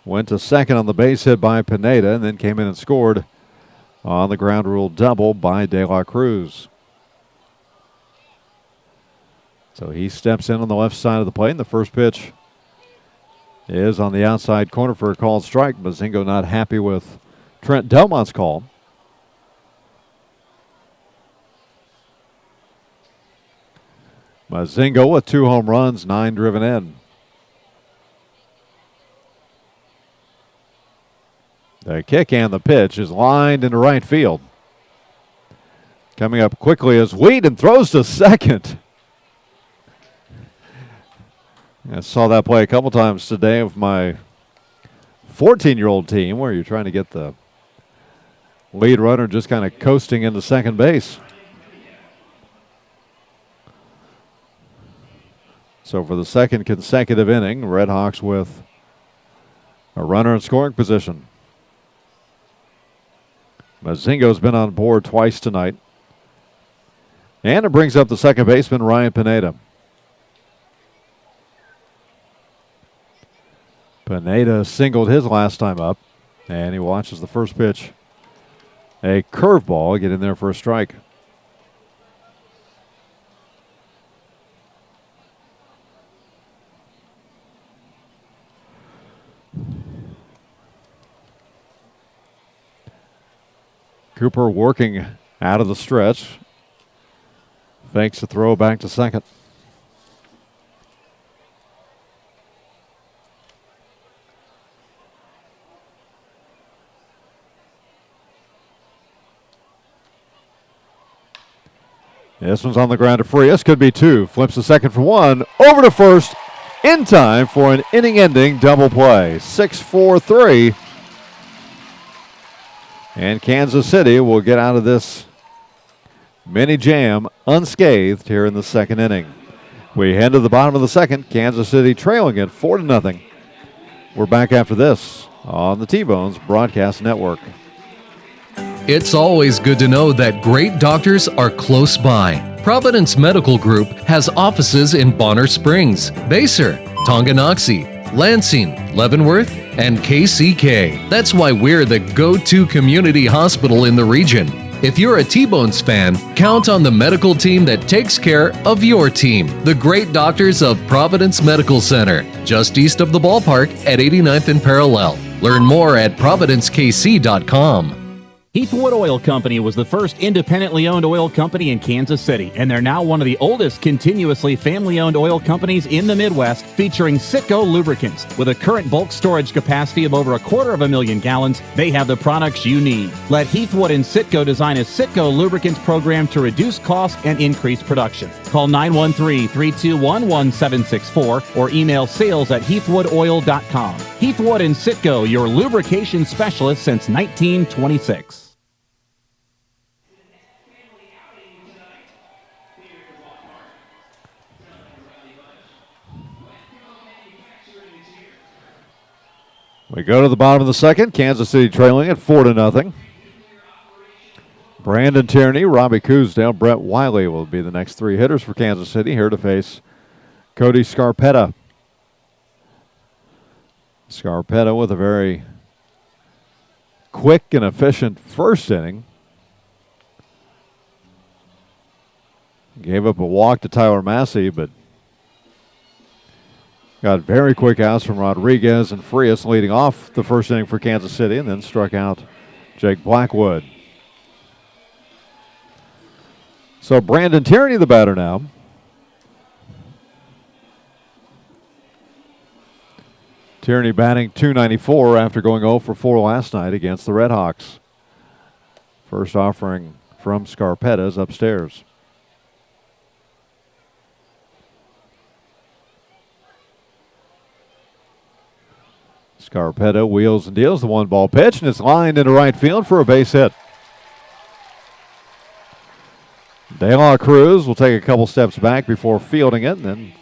Went to second on the base hit by Pineda, and then came in and scored on the ground rule double by De La Cruz. So he steps in on the left side of the plate, and the first pitch is on the outside corner for a called strike. Mazingo not happy with Trent Delmont's call. Mazingo with 2 home runs, 9 driven in. The kick and the pitch is lined into right field. Coming up quickly is Wheaton, throws to second. I saw that play a couple times today with my 14-year-old team where you're trying to get the lead runner just kind of coasting into second base. So for the second consecutive inning, Redhawks with a runner in scoring position. Mazingo's been on board twice tonight. And it brings up the second baseman, Ryan Pineda. Pineda singled his last time up, and he watches the first pitch. A curveball get in there for a strike. Cooper working out of the stretch. Fakes a throw back to second. This one's on the ground to free. This could be two. Flips the second for one. Over to first in time for an inning-ending double play. 6-4-3. And Kansas City will get out of this mini jam unscathed here in the second inning. We head to the bottom of the second. Kansas City trailing it 4-0. We're back after this on the T-Bones Broadcast Network. It's always good to know that great doctors are close by. Providence Medical Group has offices in Bonner Springs, Basehor, Tonganoxie, Lansing, Leavenworth, and KCK. That's why we're the go-to community hospital in the region. If you're a T-Bones fan, count on the medical team that takes care of your team. The great doctors of Providence Medical Center, just east of the ballpark at 89th and Parallel. Learn more at providencekc.com. Heathwood Oil Company was the first independently owned oil company in Kansas City, and they're now one of the oldest continuously family-owned oil companies in the Midwest, featuring Citgo lubricants. With a current bulk storage capacity of over 250,000 gallons, they have the products you need. Let Heathwood and Citgo design a Citgo lubricants program to reduce costs and increase production. Call 913-321-1764 or email sales@heathwoodoil.com. Heathwood and Citgo, your lubrication specialist since 1926. We go to the bottom of the second. Kansas City trailing at 4-0. Brandon Tierney, Robbie Coosdale, Brett Wiley will be the next three hitters for Kansas City, here to face Cody Scarpetta. Scarpetta with a very quick and efficient first inning. Gave up a walk to Tyler Massey, but got very quick outs from Rodriguez and Frias leading off the first inning for Kansas City, and then struck out Jake Blackwood. So Brandon Tierney, the batter now. Tierney batting .294 after going 0 for 4 last night against the Redhawks. First offering from Scarpetta is upstairs. Scarpetta wheels and deals the 1-ball pitch, and it's lined into right field for a base hit. De La Cruz will take a couple steps back before fielding it and then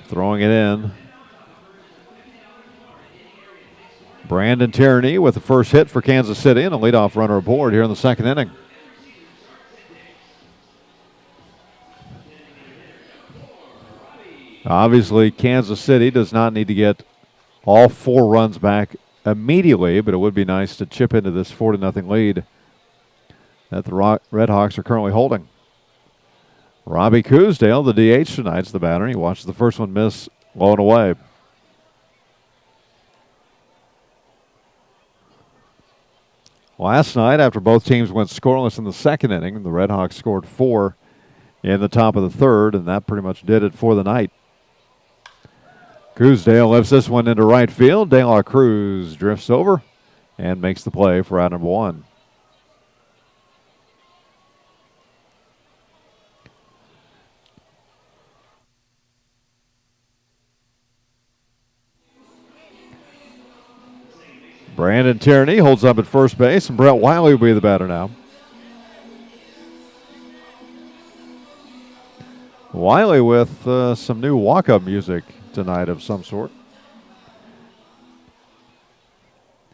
throwing it in. Brandon Tierney with the first hit for Kansas City and a leadoff runner aboard here in the second inning. Obviously, Kansas City does not need to get all 4 runs back immediately, but it would be nice to chip into this 4-0 lead that the Redhawks are currently holding. Robbie Coosdale, the DH tonight's the batter. He watches the first one miss low and away. Last night, after both teams went scoreless in the second inning, the Redhawks scored 4 in the top of the third, and that pretty much did it for the night. Coosdale lifts this one into right field. De La Cruz drifts over and makes the play for out number 1. Brandon Tierney holds up at first base, and Brett Wiley will be the batter now. Wiley with some new walk-up music tonight of some sort.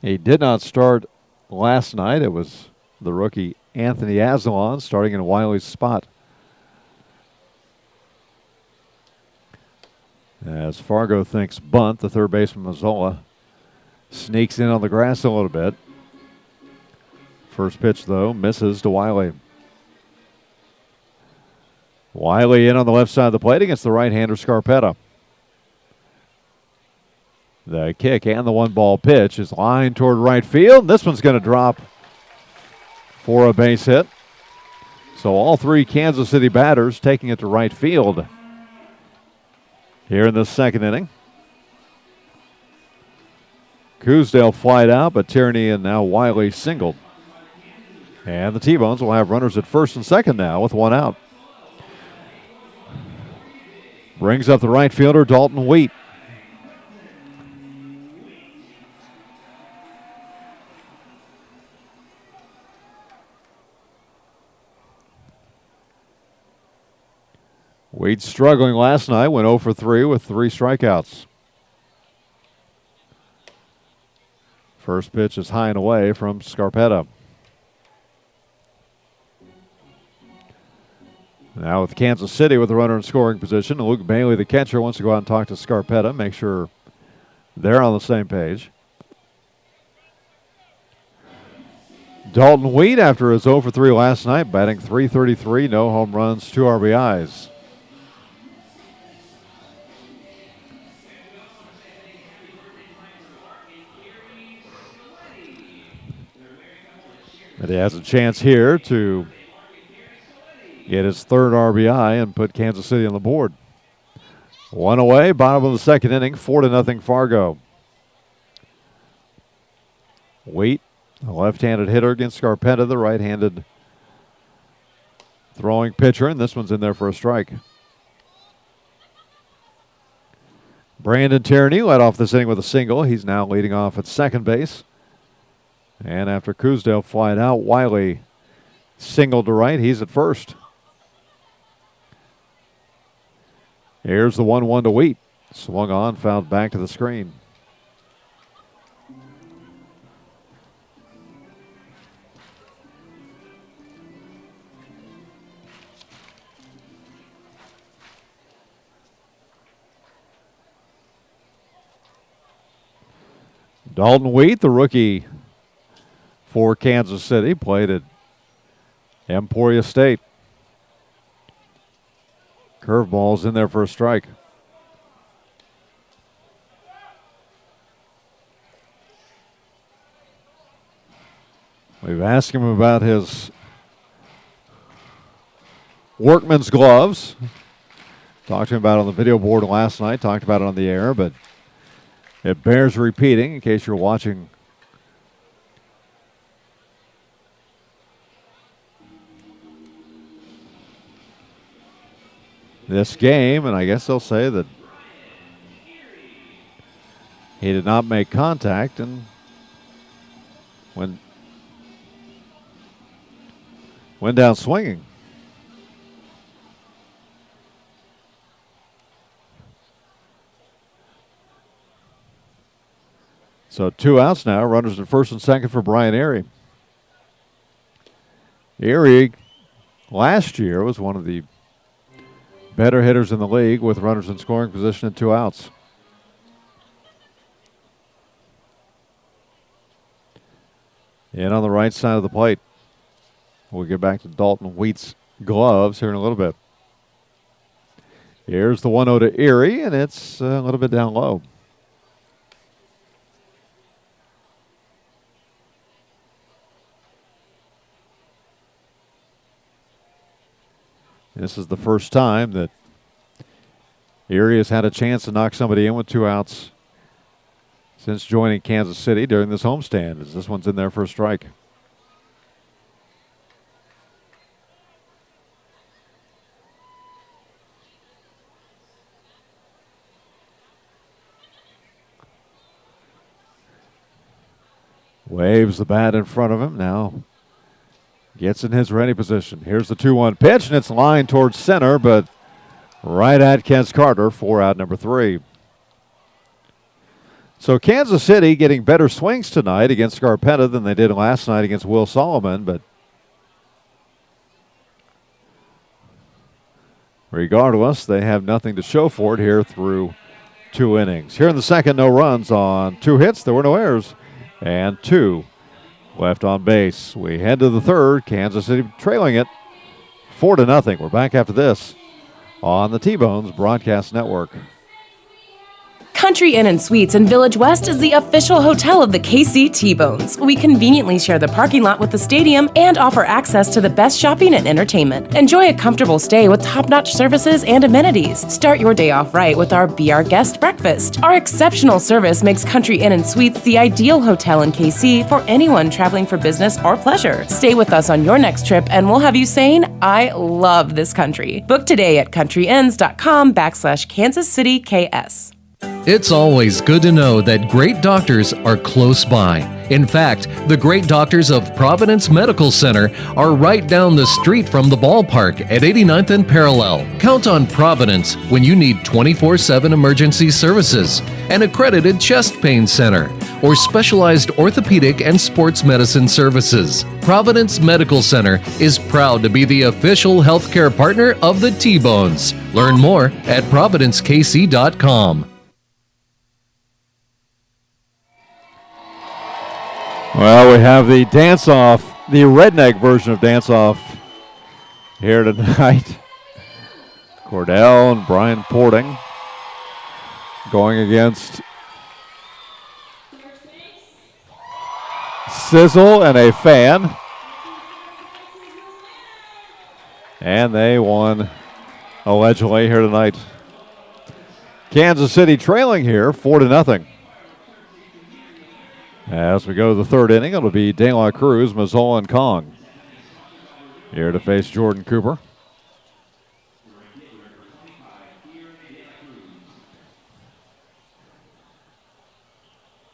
He did not start last night. It was the rookie Anthony Aslan starting in Wiley's spot. As Fargo thinks bunt, the third baseman Mazzola sneaks in on the grass a little bit. First pitch, though, misses to Wiley. Wiley in on the left side of the plate against the right-hander Scarpetta. The kick and the one-ball pitch is lined toward right field. This one's going to drop for a base hit. So all three Kansas City batters taking it to right field here in the second inning. Coosdale flied out, but Tierney and now Wiley singled. And the T-Bones will have runners at first and second now with one out. Brings up the right fielder, Dalton Wheat. Wheat struggling last night, went 0 for 3 with 3 strikeouts. First pitch is high and away from Scarpetta. Now with Kansas City with the runner in scoring position, Luke Bailey, the catcher, wants to go out and talk to Scarpetta, make sure they're on the same page. Dalton Wheat, after his 0 for 3 last night, batting .333, no home runs, 2 RBIs. But he has a chance here to get his third RBI and put Kansas City on the board. One away, bottom of the second inning, 4-0 Fargo. Wheat, a left-handed hitter against Scarpetta, the right-handed throwing pitcher, and this one's in there for a strike. Brandon Tierney led off this inning with a single. He's now leading off at second base. And after Coosdale flied out, Wiley singled to right. He's at first. Here's the 1-1 to Wheat. Swung on, fouled back to the screen. Dalton Wheat, the rookie for Kansas City, played at Emporia State. Curveball's in there for a strike. We've asked him about his workman's gloves. Talked to him about it on the video board last night, talked about it on the air, but it bears repeating in case you're watching this game, and I guess they'll say that he did not make contact and went down swinging. So 2 outs now, runners at first and second for Brian Erie. Erie last year was one of the better hitters in the league with runners in scoring position and 2 outs. In on the right side of the plate. We'll get back to Dalton Wheat's gloves here in a little bit. Here's the 1-0 to Erie, and it's a little bit down low. This is the first time that Erie has had a chance to knock somebody in with 2 outs since joining Kansas City during this homestand, as this one's in there for a strike. Waves the bat in front of him now. Gets in his ready position. Here's the 2-1 pitch, and it's lined towards center, but right at Kent Carter for out number 3. So Kansas City getting better swings tonight against Scarpetta than they did last night against Will Solomon, but regardless, they have nothing to show for it here through 2 innings. Here in the second, no runs on 2 hits. There were no errors, and 2 left on base. We head to the third. Kansas City trailing it 4-0. We're back after this on the T-Bones Broadcast Network. Country Inn and Suites in Village West is the official hotel of the KC T-Bones. We conveniently share the parking lot with the stadium and offer access to the best shopping and entertainment. Enjoy a comfortable stay with top-notch services and amenities. Start your day off right with our Be Our Guest breakfast. Our exceptional service makes Country Inn and Suites the ideal hotel in KC for anyone traveling for business or pleasure. Stay with us on your next trip and we'll have you saying, I love this country. Book today at countryinns.com/Kansas City KS. It's always good to know that great doctors are close by. In fact, the great doctors of Providence Medical Center are right down the street from the ballpark at 89th and Parallel. Count on Providence when you need 24/7 emergency services, an accredited chest pain center, or specialized orthopedic and sports medicine services. Providence Medical Center is proud to be the official healthcare partner of the T-Bones. Learn more at providencekc.com. Well, we have the dance-off, the redneck version of dance-off here tonight. Cordell and Brian Porting going against Sizzle and a fan. And they won allegedly here tonight. Kansas City trailing here 4-0. As we go to the third inning, it'll be De La Cruz, Mazzola, and Kong here to face Jordan Cooper.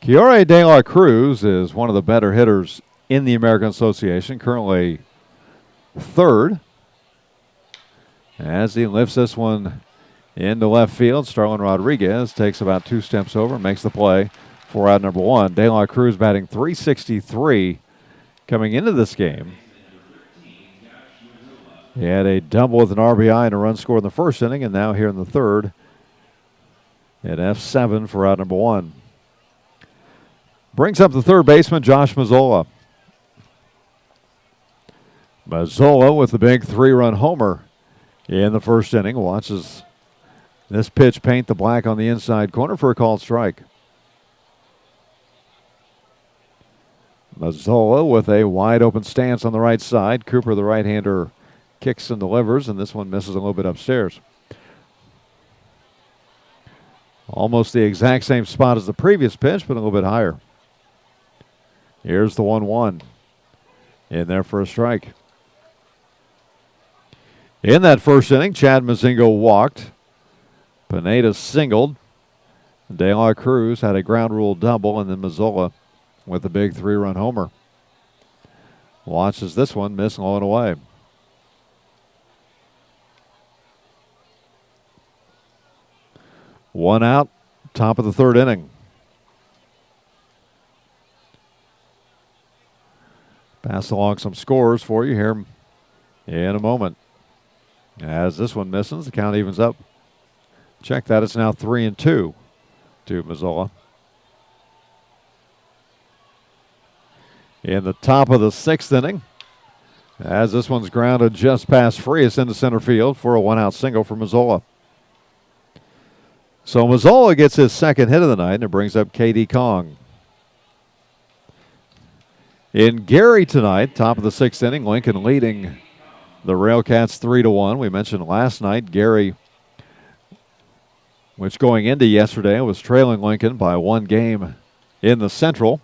Kiore De La Cruz is one of the better hitters in the American Association, currently third. As he lifts this one into left field, Starlin Rodriguez takes about 2 steps over, makes the play for out number 1. De La Cruz batting .363 coming into this game. He had a double with an RBI and a run scored in the first inning, and now here in the third at F7 for out number 1. Brings up the third baseman, Josh Mazzola. Mazzola with the big 3-run homer in the first inning. Watches this pitch paint the black on the inside corner for a called strike. Mazzola with a wide open stance on the right side. Cooper, the right-hander, kicks and delivers, and this one misses a little bit upstairs. Almost the exact same spot as the previous pitch, but a little bit higher. Here's the 1-1 in there for a strike. In that first inning, Chad Mazingo walked. Pineda singled. De La Cruz had a ground rule double, and then Mazzola with a big 3-run homer. Watches this one miss low and away. One out, top of the third inning. Pass along some scores for you here in a moment. As this one misses, the count evens up. Check that, it's now 3-2 to Mazzola. In the top of the sixth inning, as this one's grounded just past Frias into center field for a 1-out single for Mazzola. So Mazzola gets his second hit of the night, and it brings up K.D. Kong. In Gary tonight, top of the sixth inning, Lincoln leading the Railcats 3-1. We mentioned last night, Gary, which going into yesterday was trailing Lincoln by 1 game in the Central,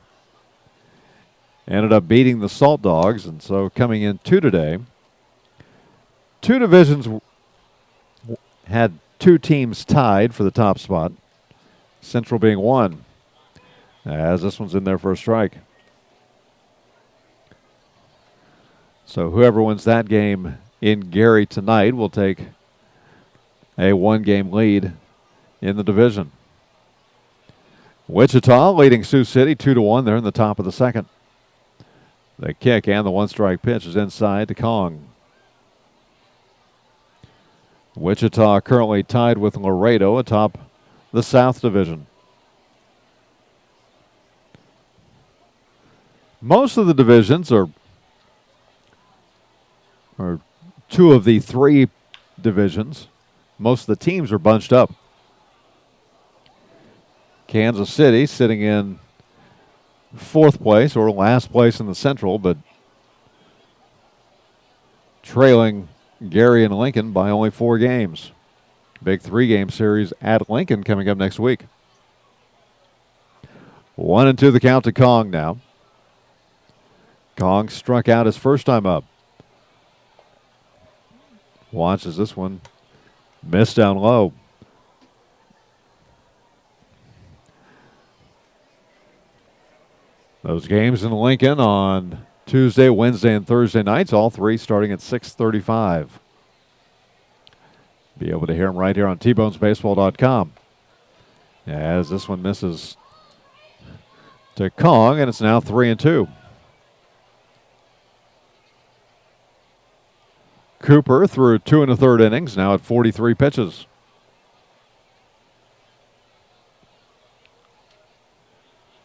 ended up beating the Salt Dogs, and so coming into today, 2 divisions had 2 teams tied for the top spot, Central being 1, as this one's in there for a strike. So whoever wins that game in Gary tonight will take a one-game lead in the division. Wichita leading Sioux City 2-1. They're in the top of the second. The kick and the one-strike pitch is inside to Kong. Wichita currently tied with Laredo atop the South Division. Most of the divisions are two of the three divisions. Most of the teams are bunched up. Kansas City sitting in fourth place or last place in the Central, but trailing Gary and Lincoln by only 4 games. Big 3-game series at Lincoln coming up next week. 1-2 the count to Kong now. Kong struck out his first time up. Watches this one. Missed down low. Those games in Lincoln on Tuesday, Wednesday, and Thursday nights, all 3 starting at 6:35. Be able to hear them right here on tbonesbaseball.com. As this one misses to Kong, and it's now 3-2. Cooper threw 2 1/3 innings, now at 43 pitches.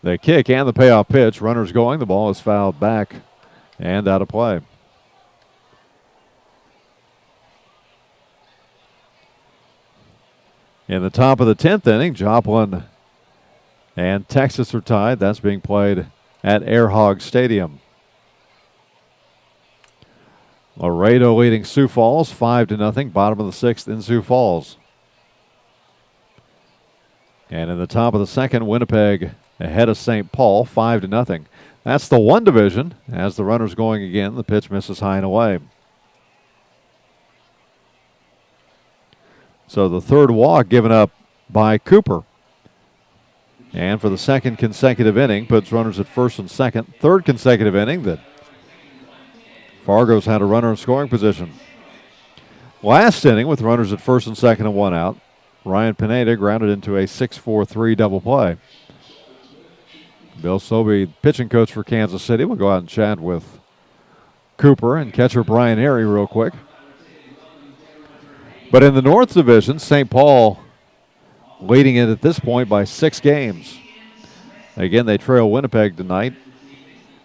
The kick and the payoff pitch. Runners going. The ball is fouled back and out of play. In the top of the 10th inning, Joplin and Texas are tied. That's being played at Air Hog Stadium. Laredo leading Sioux Falls 5-0. Bottom of the 6th in Sioux Falls. And in the top of the 2nd, Winnipeg ahead of St. Paul 5-0. That's the one division. As the runner's going again, the pitch misses high and away. So the third walk given up by Cooper. And for the second consecutive inning, puts runners at first and second. Third consecutive inning that Fargo's had a runner in scoring position. Last inning with runners at first and second and 1 out, Ryan Pineda grounded into a 6-4-3 double play. Bill Sobey, pitching coach for Kansas City, will go out and chat with Cooper and catcher Brian Airy real quick. But in the North Division, St. Paul leading it at this point by 6 games. Again, they trail Winnipeg tonight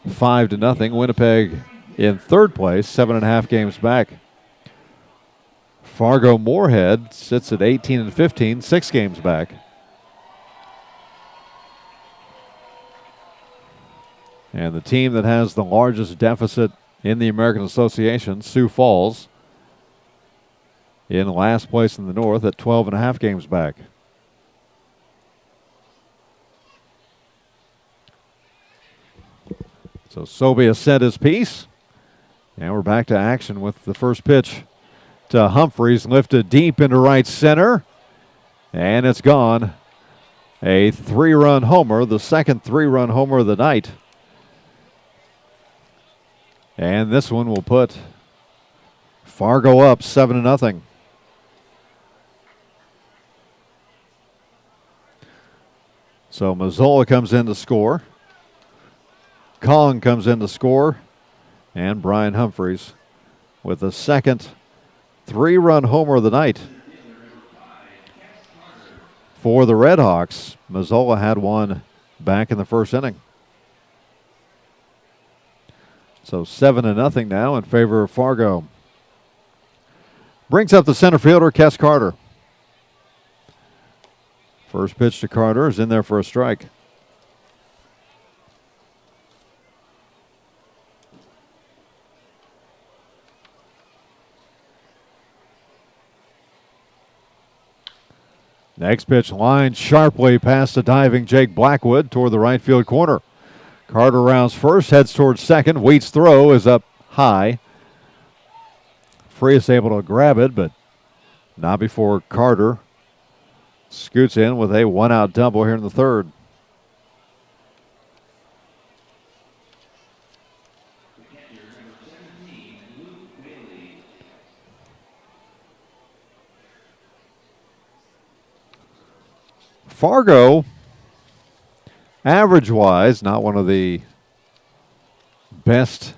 5-0. Winnipeg in third place, 7.5 games back. Fargo-Moorhead sits at 18-15, 6 games back. And the team that has the largest deficit in the American Association, Sioux Falls, in last place in the North at 12.5 games back. So Sobey has said his piece. And we're back to action with the first pitch to Humphreys, lifted deep into right center. And it's gone. A 3-run homer, the second 3-run homer of the night. And this one will put Fargo up 7-0. So Mazzola comes in to score. Kong comes in to score. And Brian Humphreys with the second 3-run homer of the night. For the Redhawks, Mazzola had one back in the first inning. So 7-0 now in favor of Fargo. Brings up the center fielder, Kes Carter. First pitch to Carter is in there for a strike. Next pitch lined sharply past the diving Jake Blackwood toward the right field corner. Carter rounds first, heads towards second. Wheat's throw is up high. Frias able to grab it, but not before Carter scoots in with a 1-out double here in the third. Fargo, average-wise, not one of the best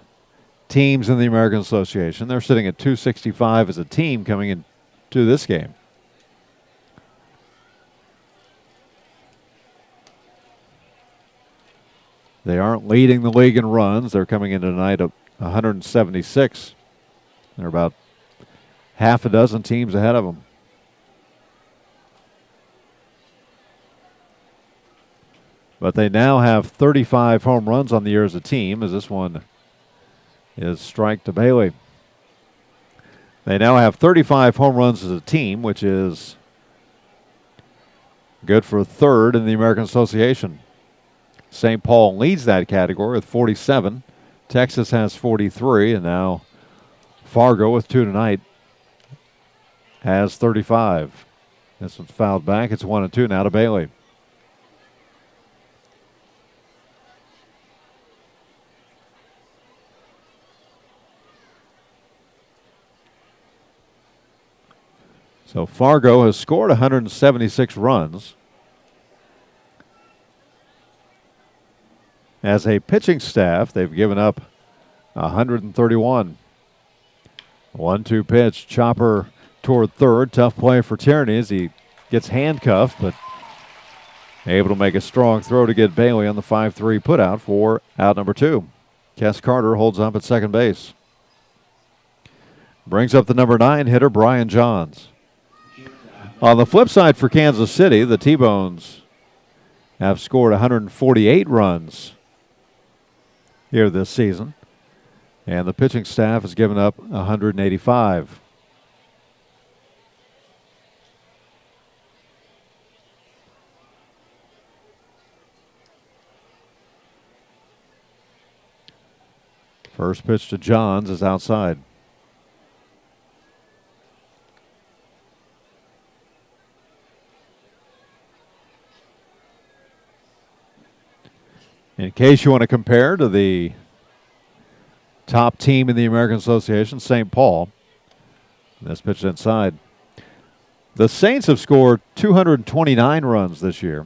teams in the American Association. They're sitting at 265 as a team coming into this game. They aren't leading the league in runs. They're coming in tonight at 176. They're about half a dozen teams ahead of them. But they now have 35 home runs on the year as a team, as this one is strike to Bailey. They now have 35 home runs as a team, which is good for third in the American Association. St. Paul leads that category with 47. Texas has 43, and now Fargo with 2 tonight has 35. This one's fouled back. It's 1-2 now to Bailey. So Fargo has scored 176 runs. As a pitching staff, they've given up 131. 1-2 pitch. Chopper toward third. Tough play for Tierney as he gets handcuffed, but able to make a strong throw to get Bailey on the 5-3 putout for out number 2. Kes Carter holds up at second base. Brings up the number 9 hitter, Brian Johns. On the flip side for Kansas City, the T-Bones have scored 148 runs here this season, and the pitching staff has given up 185. First pitch to Johns is outside. In case you want to compare to the top team in the American Association, St. Paul, this pitch inside. The Saints have scored 229 runs this year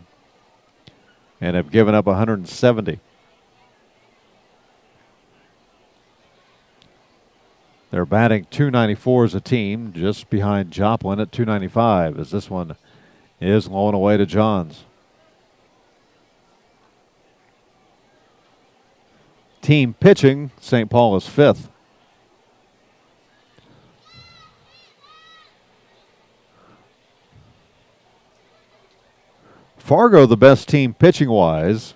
and have given up 170. They're batting .294 as a team, just behind Joplin at .295, as this one is low and away to Johns. Team pitching, St. Paul is 5th. Fargo, the best team pitching-wise,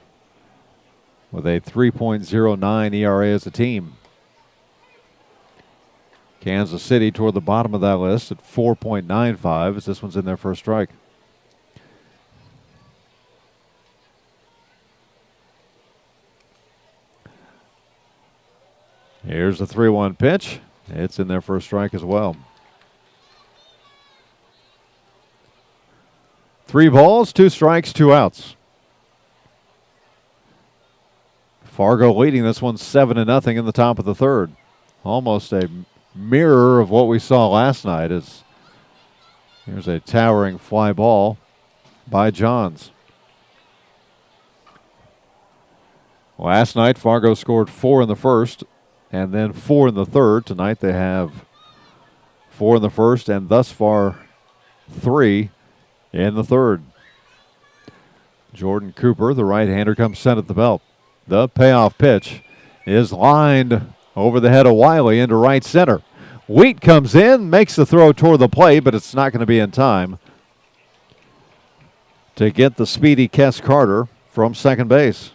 with a 3.09 ERA as a team. Kansas City toward the bottom of that list at 4.95 as this one's in there for a strike. Here's the 3-1 pitch. It's in there for a strike as well. 3 balls, 2 strikes, 2 outs. Fargo leading this one 7-0 in the top of the third. Almost a mirror of what we saw last night. As here's a towering fly ball by Johns. Last night, Fargo scored 4 in the first and then 4 in the third. Tonight they have 4 in the first and thus far 3 in the third. Jordan Cooper, the right-hander, comes set at the belt. The payoff pitch is lined over the head of Wiley into right center. Wheat comes in, makes the throw toward the plate, but it's not going to be in time to get the speedy Kes Carter from second base.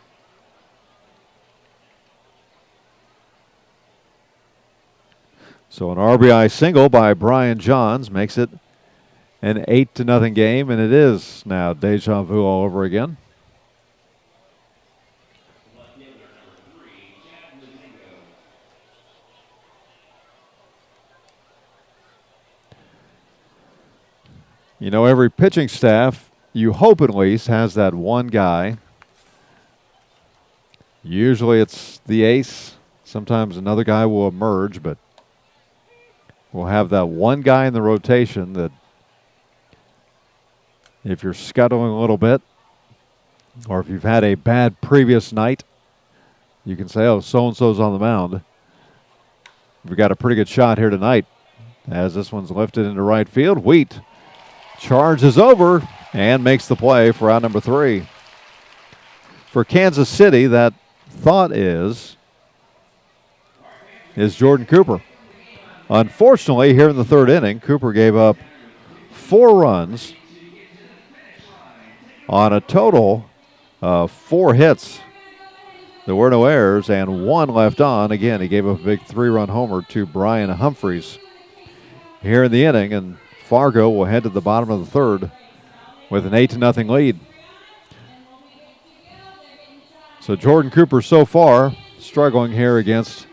So an RBI single by Brian Johns makes it an 8-0 game, and it is now deja vu all over again. You know, every pitching staff, you hope at least, has that one guy. Usually it's the ace. Sometimes another guy will emerge, but we'll have that one guy in the rotation that If you're scuttling a little bit, or if you've had a bad previous night, you can say, oh, so-and-so's on the mound. We've got a pretty good shot here tonight as this one's lifted into right field. Wheat charges over and makes the play for out number 3. For Kansas City, that thought is Jordan Cooper. Unfortunately, here in the third inning, Cooper gave up 4 runs on a total of 4 hits. There were no errors and 1 left on. Again, he gave up a big 3-run homer to Brian Humphreys here in the inning, and Fargo will head to the bottom of the third with an 8-0 lead. So Jordan Cooper so far struggling here against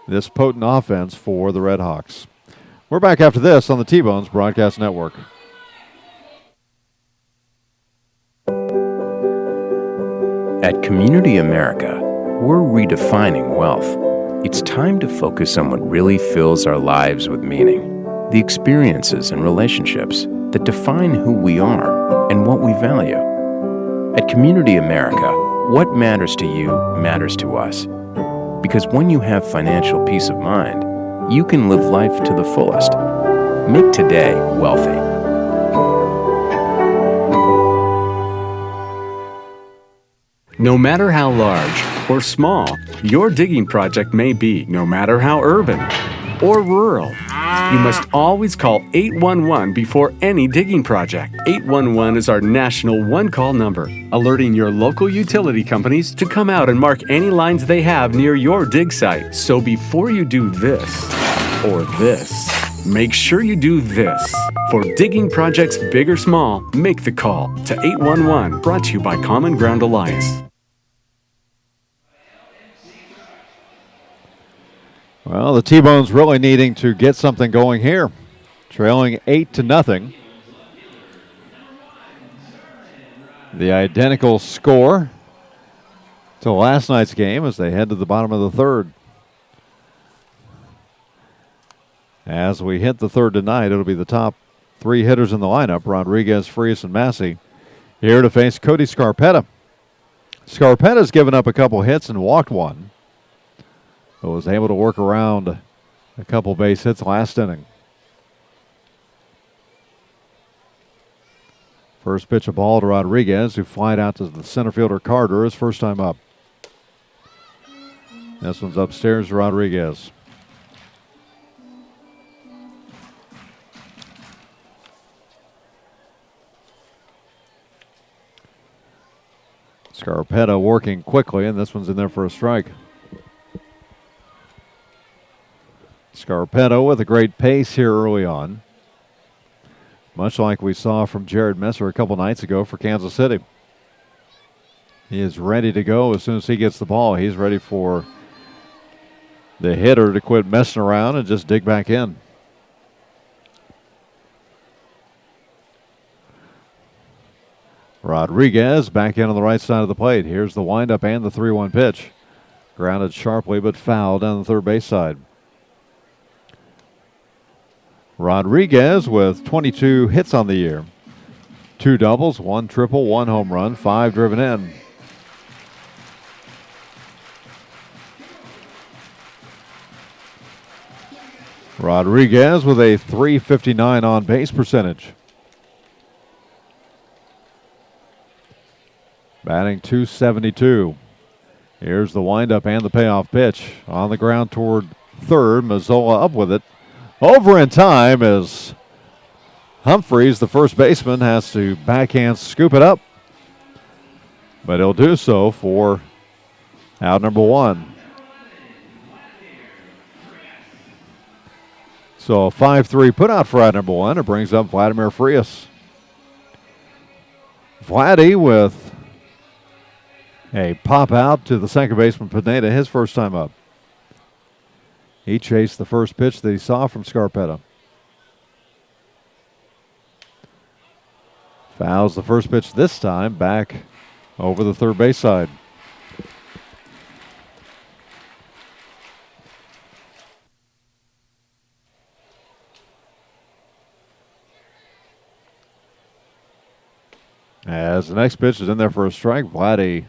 this potent offense for the Red Hawks. We're back after this on the T-Bones Broadcast Network. At Community America, we're redefining wealth. It's time to focus on what really fills our lives with meaning. The experiences and relationships that define who we are and what we value. At Community America, what matters to you matters to us. Because when you have financial peace of mind, you can live life to the fullest. Make today wealthy. No matter how large or small your digging project may be, no matter how urban or rural, you must always call 811 before any digging project. 811 is our national one-call number, alerting your local utility companies to come out and mark any lines they have near your dig site. So before you do this or this, make sure you do this. For digging projects big or small, make the call to 811, brought to you by Common Ground Alliance. Well, the T-Bones really needing to get something going here. Trailing 8-0. The identical score to last night's game as they head to the bottom of the third. As we hit the third tonight, it'll be the top 3 hitters in the lineup, Rodriguez, Frias, and Massey, here to face Cody Scarpetta. Scarpetta's given up a couple hits and walked 1, but was able to work around a couple base hits last inning. First pitch, a ball to Rodriguez, who flied out to the center fielder Carter, his first time up. This one's upstairs to Rodriguez. Scarpetta working quickly, and this one's in there for a strike. Scarpetta with a great pace here early on, much like we saw from Jared Messer a couple nights ago for Kansas City. He is ready to go as soon as he gets the ball. He's ready for the hitter to quit messing around and just dig back in. Rodriguez back in on the right side of the plate. Here's the windup and the 3-1 pitch. Grounded sharply but foul down the third base side. Rodriguez with 22 hits on the year. 2 doubles, 1 triple, 1 home run, 5 driven in. Rodriguez with a .359 on base percentage. Batting .272. Here's the windup and the payoff pitch. On the ground toward third. Mazzola up with it. Over in time as Humphreys, the first baseman, has to backhand scoop it up. But he'll do so for out number 1. So a 5-3 putout for out number 1. It brings up Vladimir Frias. Vladdy with a pop out to the second baseman Pineda, his first time up. He chased the first pitch that he saw from Scarpetta. Fouls the first pitch this time back over the third base side. As the next pitch is in there for a strike, Vladdy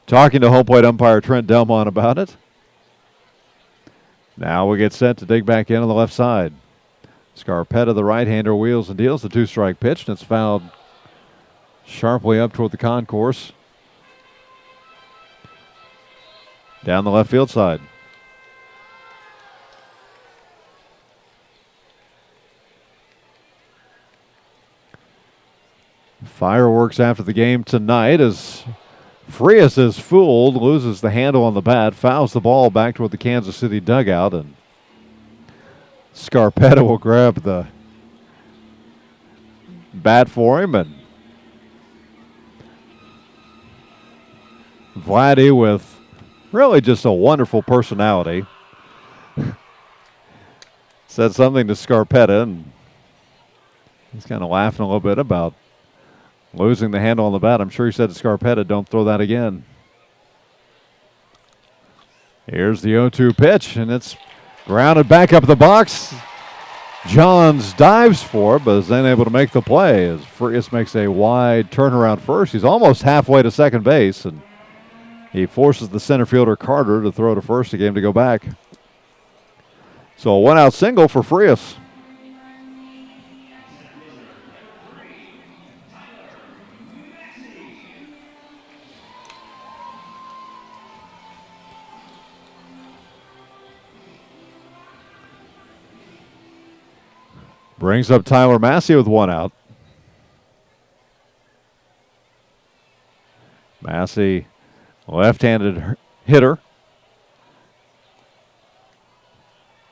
talking to home plate umpire Trent Delmont about it. Now we get set to dig back in on the left side. Scarpetta, the right-hander, wheels and deals the 2-strike pitch, and it's fouled sharply up toward the concourse. Down the left field side. Fireworks after the game tonight as Frias is fooled, loses the handle on the bat, fouls the ball back toward the Kansas City dugout, and Scarpetta will grab the bat for him, and Vladdy with really just a wonderful personality said something to Scarpetta, and he's kind of laughing a little bit about losing the handle on the bat. I'm sure he said to Scarpetta, don't throw that again. Here's the 0-2 pitch, and it's grounded back up the box. Johns dives for it, but is then able to make the play as Frias makes a wide turnaround first. He's almost halfway to second base, and he forces the center fielder Carter to throw to first to get him to go back. So a one-out single for Frias. Brings up Tyler Massey with one out. Massey, left-handed hitter,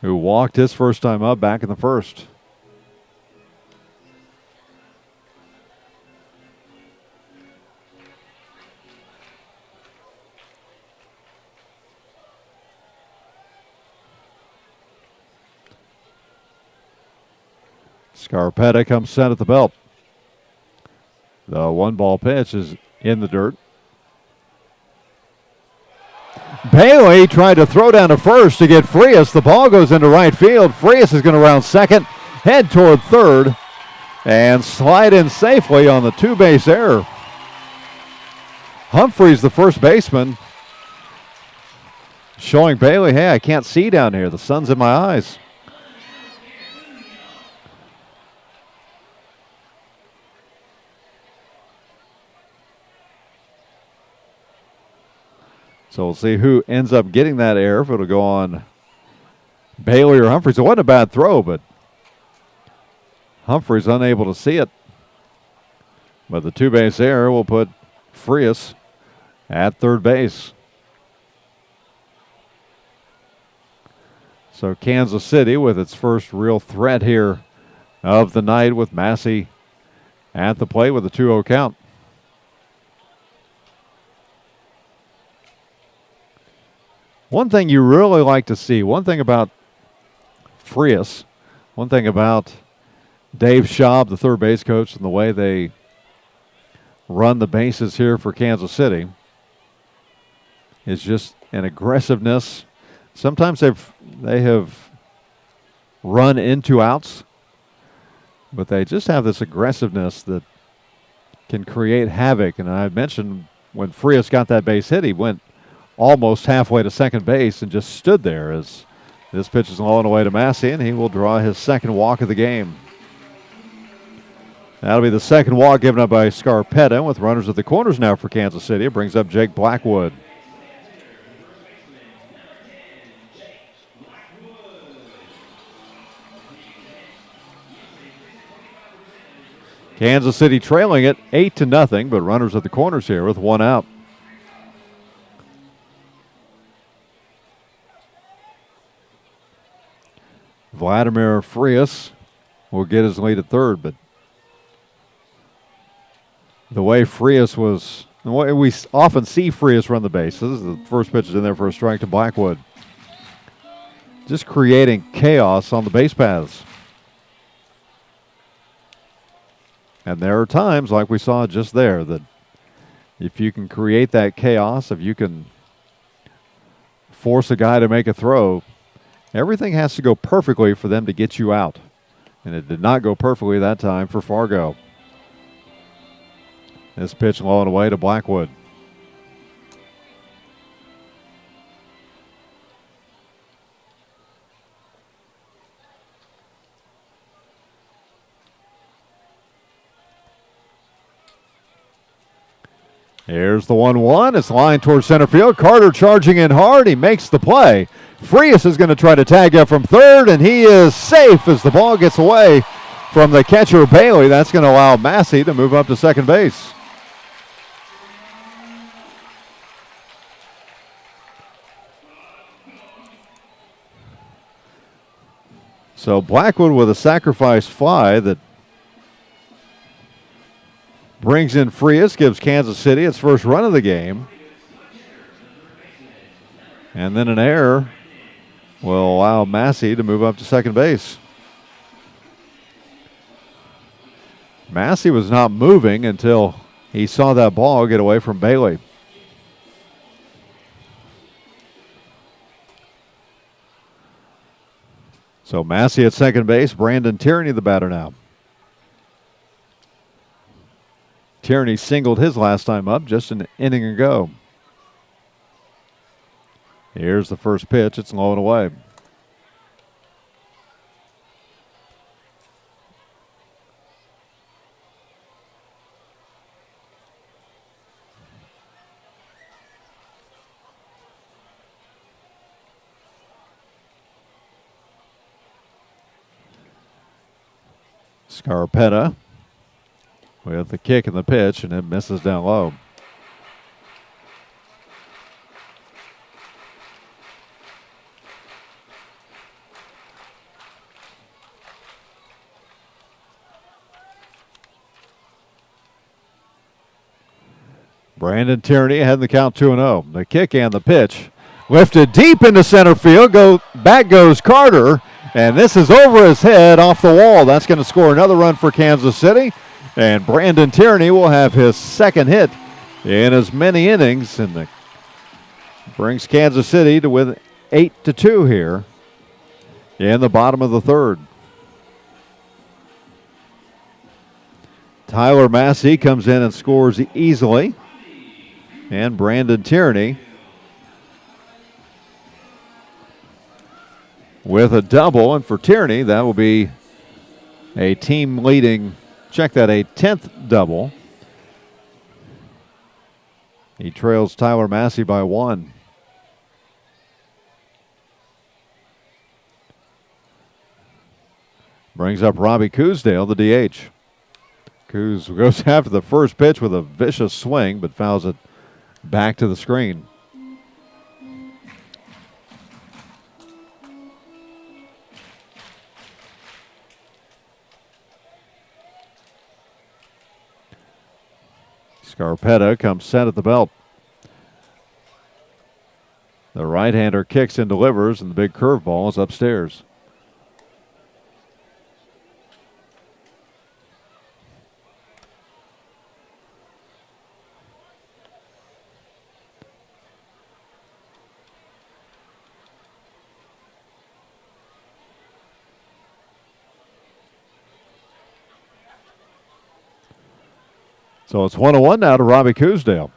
who walked his first time up back in the first. Scarpetta comes set at the belt. The 1-ball pitch is in the dirt. Bailey tried to throw down to first to get Frias. The ball goes into right field. Frias is going to round second, head toward third, and slide in safely on the 2-base error. Humphreys, the first baseman, showing Bailey, hey, I can't see down here. The sun's in my eyes. So we'll see who ends up getting that error, if it'll go on Bailey or Humphreys. It wasn't a bad throw, but Humphreys unable to see it. But the 2-base error will put Frias at third base. So Kansas City with its first real threat here of the night, with Massey at the plate with a 2-0 count. One thing you really like to see, one thing about Frias, one thing about Dave Schaub, the third base coach, and the way they run the bases here for Kansas City, is just an aggressiveness. Sometimes they have run into outs, but they just have this aggressiveness that can create havoc. And I mentioned when Frias got that base hit, he went almost halfway to second base and just stood there as this pitch is low and away to Massey, and he will draw his second walk of the game. That'll be the second walk given up by Scarpetta, with runners at the corners now for Kansas City. It brings up Jake Blackwood. Kansas City trailing it 8-0, but runners at the corners here with one out. Vladimir Frias will get his lead at third, but the way Frias was, the way we often see Frias run the bases, the first pitch is in there for a strike to Blackwood. Just creating chaos on the base paths. And there are times, like we saw just there, that if you can create that chaos, if you can force a guy to make a throw, everything has to go perfectly for them to get you out. And it did not go perfectly that time for Fargo. This pitch low and away to Blackwood. Here's the 1-1. It's lined towards center field. Carter charging in hard. He makes the play. Frias is going to try to tag up from third, and he is safe as the ball gets away from the catcher, Bailey. That's going to allow Massey to move up to second base. So Blackwood with a sacrifice fly that brings in Frias, gives Kansas City its first run of the game. And then an error will allow Massey to move up to second base. Massey was not moving until he saw that ball get away from Bailey. So Massey at second base, Brandon Tierney the batter now. Tierney singled his last time up just an inning ago. Here's the first pitch. It's low and away. Scarpetta with the kick and the pitch, and it misses down low. Brandon Tierney had the count 2-0. The kick and the pitch lifted deep into center field. Back goes Carter, and this is over his head off the wall. That's going to score another run for Kansas City. And Brandon Tierney will have his second hit in as many innings, and brings Kansas City to win 8-2 here in the bottom of the third. Tyler Massey comes in and scores easily, and Brandon Tierney with a double, and for Tierney that will be a team leading, check that, a 10th double. He trails Tyler Massey by 1. Brings up Robbie Coosdale, the DH. Coos goes after the first pitch with a vicious swing, but fouls it back to the screen. Scarpetta comes set at the belt. The right-hander kicks and delivers, and the big curveball is upstairs. So it's 1-1 now to Robbie Coosdale.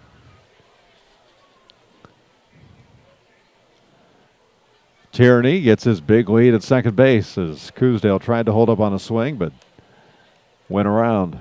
Tierney gets his big lead at second base as Coosdale tried to hold up on a swing, but went around.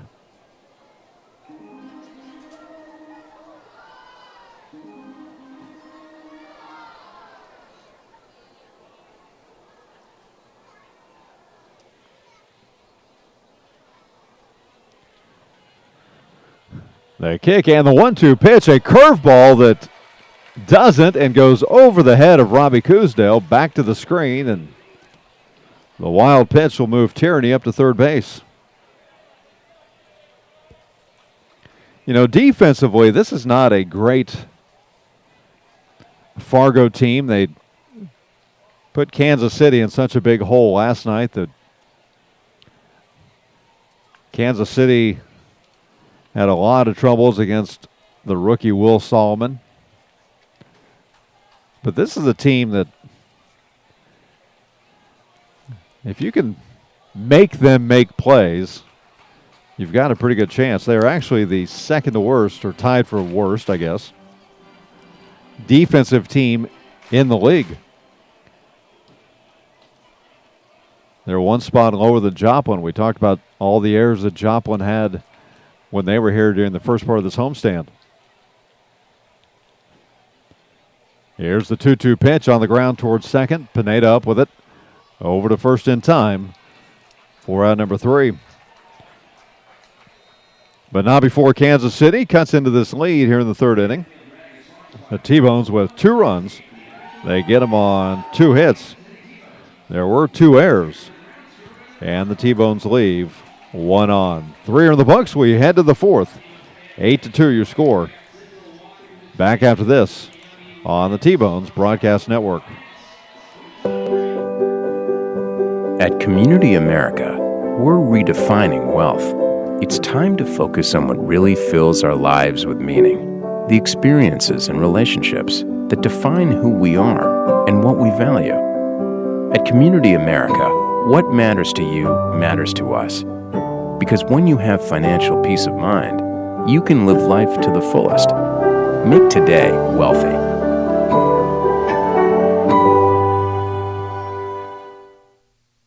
The kick and the 1-2 pitch, a curveball that doesn't and goes over the head of Robbie Coosdale back to the screen, and the wild pitch will move Tierney up to third base. You know, defensively, this is not a great Fargo team. They put Kansas City in such a big hole last night that Kansas City had a lot of troubles against the rookie Will Solomon. But this is a team that, if you can make them make plays, you've got a pretty good chance. They're actually the second to worst, or tied for worst, I guess, defensive team in the league. They're one spot lower than Joplin. We talked about all the errors that Joplin had when they were here during the first part of this homestand. Here's the 2-2 pitch on the ground towards second. Pineda up with it. Over to first in time for out number 3. But not before Kansas City cuts into this lead here in the third inning. The T-Bones with 2 runs. They get them on 2 hits. There were 2 errors. And the T-Bones leave 1 on. 3 are in the books. We head to the 4th. 8-2 your score. Back after this on the T-Bones Broadcast Network. At Community America, we're redefining wealth. It's time to focus on what really fills our lives with meaning. The experiences and relationships that define who we are and what we value. At Community America, what matters to you matters to us. Because when you have financial peace of mind, you can live life to the fullest. Make today wealthy.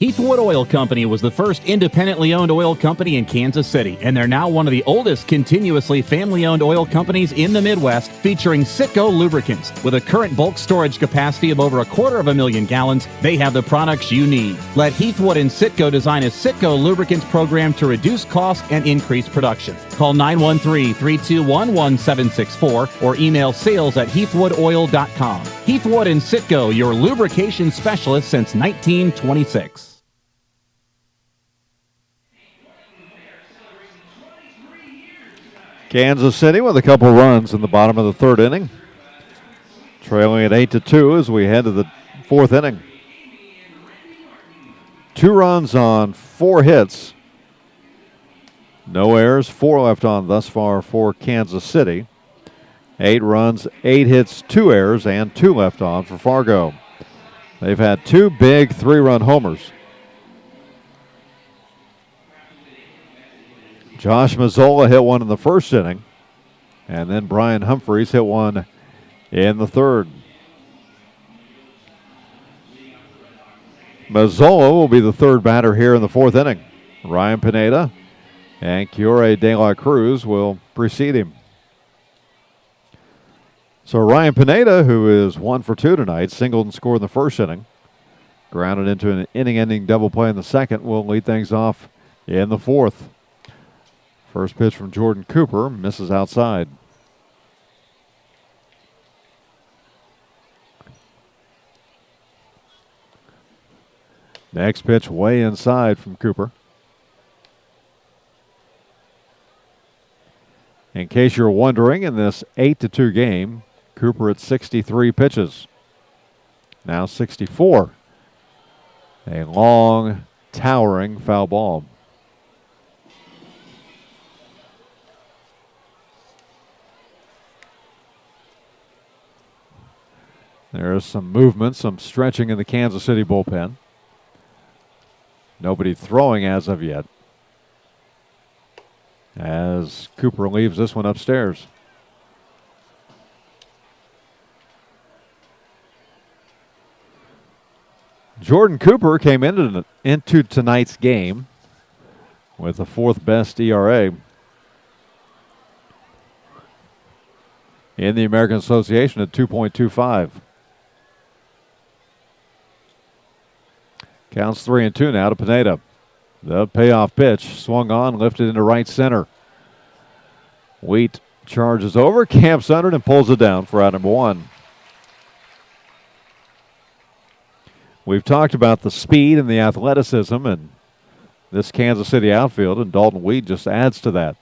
Heathwood Oil Company was the first independently owned oil company in Kansas City, and they're now one of the oldest continuously family-owned oil companies in the Midwest, featuring Citgo lubricants. With a current bulk storage capacity of over 250,000 gallons, they have the products you need. Let Heathwood and Citgo design a Citgo lubricants program to reduce cost and increase production. Call 913-321-1764 or email sales@heathwoodoil.com. Heathwood and Citgo, your lubrication specialist since 1926. Kansas City with a couple runs in the bottom of the third inning. Trailing at 8-2 as we head to the 4th inning. 2 runs on 4 hits. No errors, 4 left on thus far for Kansas City. 8 runs, 8 hits, 2 errors, and 2 left on for Fargo. They've had 2 big 3-run homers. Josh Mazzola hit one in the first inning, and then Brian Humphreys hit one in the third. Mazzola will be the third batter here in the 4th inning. Ryan Pineda and Kiore De La Cruz will precede him. So Ryan Pineda, who is 1 for 2 tonight, singled and scored in the first inning, grounded into an inning-ending double play in the second, will lead things off in the 4th. First pitch from Jordan Cooper, misses outside. Next pitch way inside from Cooper. In case you're wondering, in this 8-2 game, Cooper at 63 pitches. Now 64. A long, towering foul ball. There's some movement, some stretching in the Kansas City bullpen. Nobody throwing as of yet, as Cooper leaves this one upstairs. Jordan Cooper came into tonight's game with the 4th best ERA in the American Association at 2.25. Counts 3-2 now to Pineda. The payoff pitch swung on, lifted into right center. Wheat charges over, camps under it, and pulls it down for out number 1. We've talked about the speed and the athleticism in this Kansas City outfield, and Dalton Wheat just adds to that.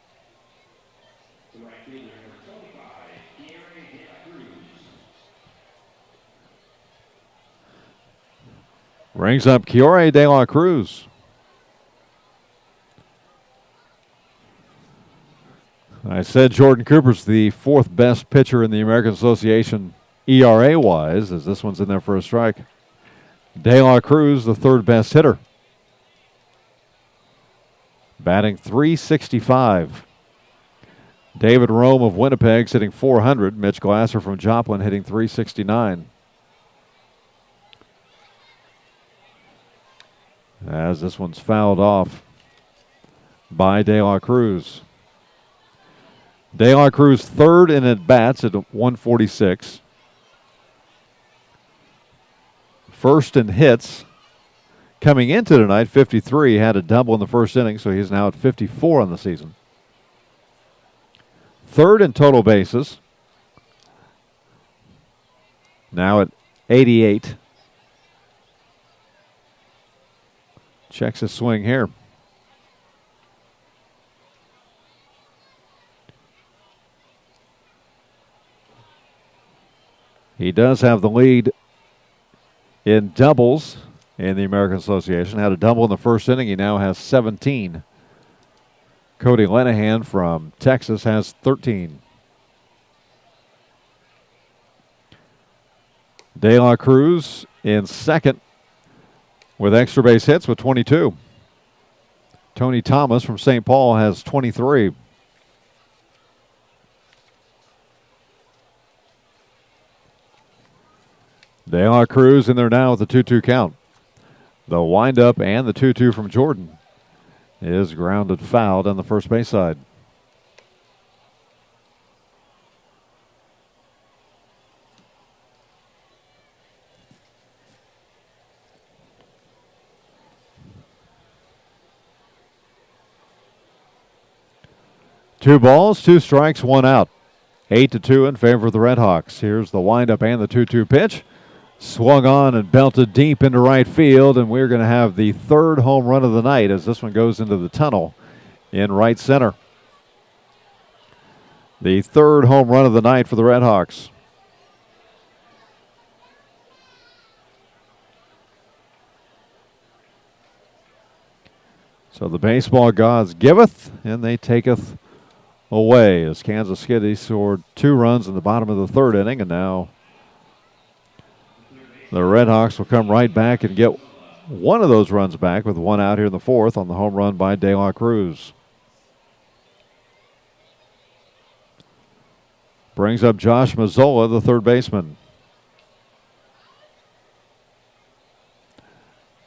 Brings up Kiore De La Cruz. I said Jordan Cooper's the 4th best pitcher in the American Association ERA-wise, as this one's in there for a strike. De La Cruz, the 3rd best hitter. batting .365. David Rome of Winnipeg's hitting .400. Mitch Glasser from Joplin hitting .369. As this one's fouled off by De La Cruz. De La Cruz third in at-bats at 146. First in hits. Coming into tonight, 53. Had a double in the first inning, so he's now at 54 on the season. Third in total bases. Now at 88. Checks his swing here. He does have the lead in doubles in the American Association. Had a double in the first inning. He now has 17. Cody Lenahan from Texas has 13. De La Cruz in second with extra base hits with 22. Tony Thomas from St. Paul has 23. De La Cruz in there now with the 2-2 count. The windup and the 2-2 from Jordan is grounded fouled on the first base side. Two balls, 2 strikes, 1 out. 8-2 in favor of the Red Hawks. Here's the windup and the 2-2 pitch. Swung on and belted deep into right field, and we're going to have the third home run of the night as this one goes into the tunnel in right center. The third home run of the night for the Red Hawks. So the baseball gods giveth, and they taketh away as Kansas City scored 2 runs in the bottom of the third inning, and now the Red Hawks will come right back and get one of those runs back with 1 out here in the fourth on the home run by De La Cruz. Brings up Josh Mazzola, the third baseman.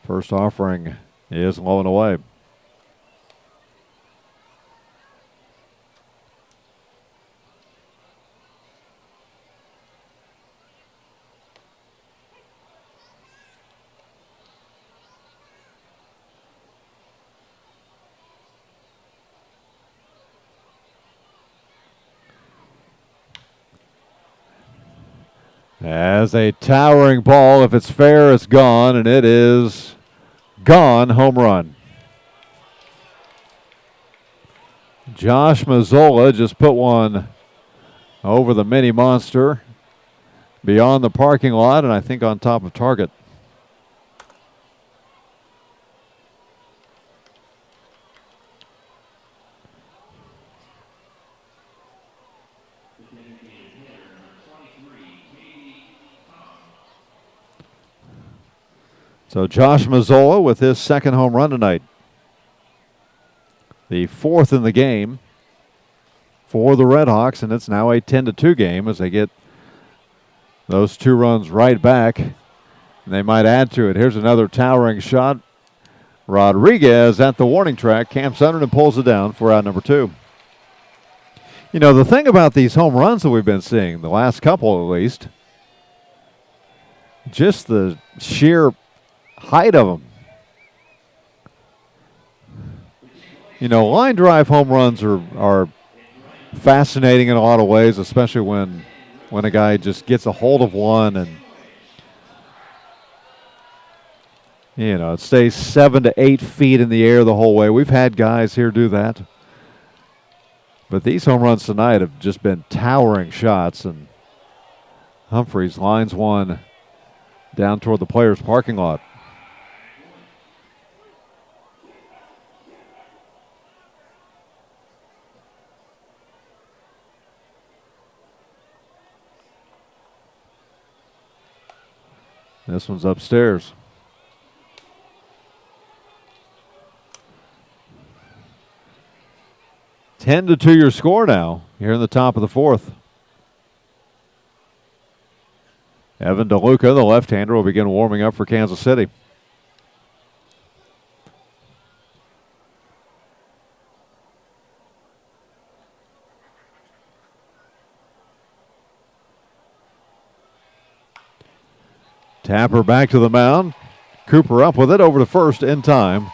First offering is low and away. As a towering ball, if it's fair, it's gone, and it is gone. Home run. Josh Mazzola just put one over the mini monster beyond the parking lot, and I think on top of target. So Josh Mazzola with his second home run tonight. The fourth in the game for the Red Hawks, and it's now a 10-2 game as they get those 2 runs right back. And they might add to it. Here's another towering shot. Rodriguez at the warning track, camps under and pulls it down for out number 2. You know, the thing about these home runs that we've been seeing, the last couple at least, just the sheer height of them. You know, line drive home runs are fascinating in a lot of ways, especially when a guy just gets a hold of one and, you know, it stays 7 to 8 feet in the air the whole way. We've had guys here do that. But these home runs tonight have just been towering shots, and Humphreys lines one down toward the players' parking lot. This one's upstairs. 10-2 your score now here in the top of the fourth. Evan DeLuca, the left-hander, will begin warming up for Kansas City. Tapper back to the mound. Cooper up with it over to first in time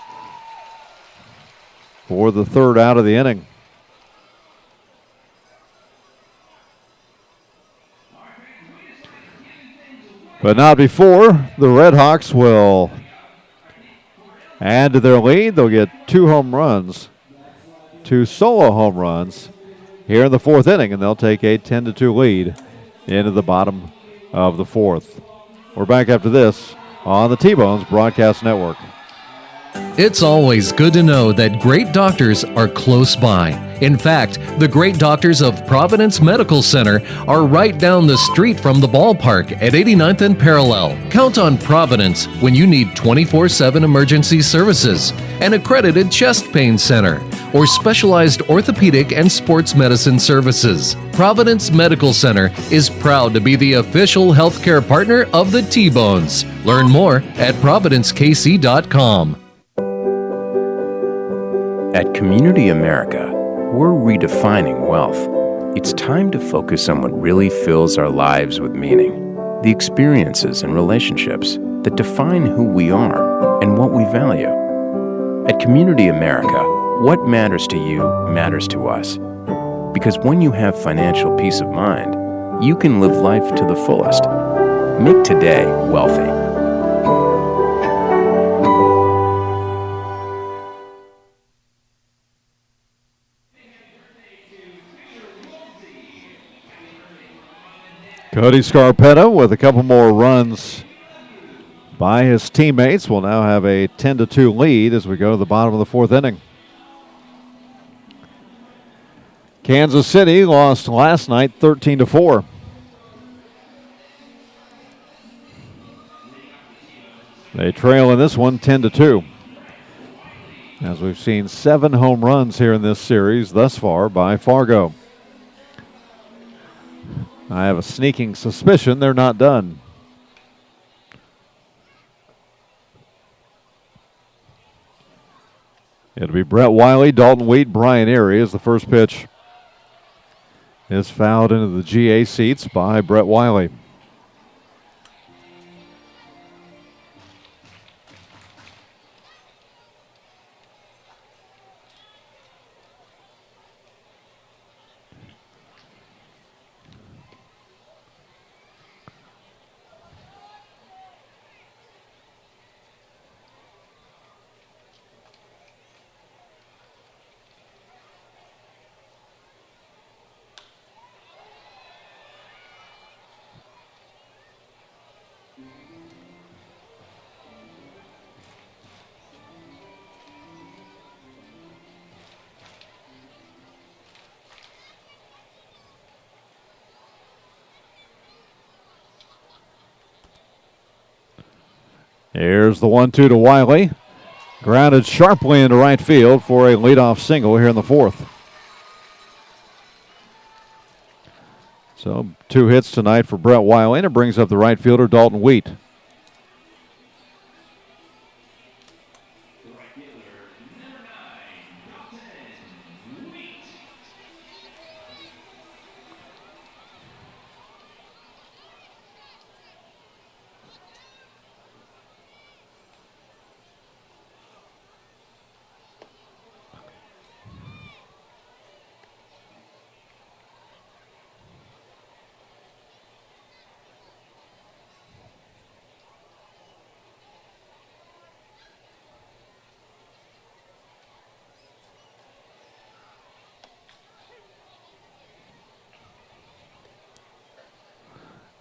for the third out of the inning. But not before. The Redhawks will add to their lead. They'll get 2 home runs, 2 solo home runs here in the fourth inning, and they'll take a 10-2 lead into the bottom of the fourth. We're back after this on the T-Bones Broadcast Network. It's always good to know that great doctors are close by. In fact, the great doctors of Providence Medical Center are right down the street from the ballpark at 89th and Parallel. Count on Providence when you need 24/7 emergency services, an accredited chest pain center, or specialized orthopedic and sports medicine services. Providence Medical Center is proud to be the official healthcare partner of the T-Bones. Learn more at providencekc.com. At Community America, we're redefining wealth. It's time to focus on what really fills our lives with meaning. The experiences and relationships that define who we are and what we value. At Community America, what matters to you matters to us. Because when you have financial peace of mind, you can live life to the fullest. Make today wealthy. Cody Scarpetta with a couple more runs by his teammates will now have a 10-2 lead as we go to the bottom of the fourth inning. Kansas City lost last night 13-4. They trail in this one 10-2. As we've seen 7 home runs here in this series thus far by Fargo. I have a sneaking suspicion they're not done. It'll be Brett Wiley, Dalton Wheat, Brian Erie as the first pitch is fouled into the GA seats by Brett Wiley. Here's the 1-2 to Wiley. Grounded sharply into right field for a leadoff single here in the fourth. So 2 hits tonight for Brett Wiley, and it brings up the right fielder Dalton Wheat.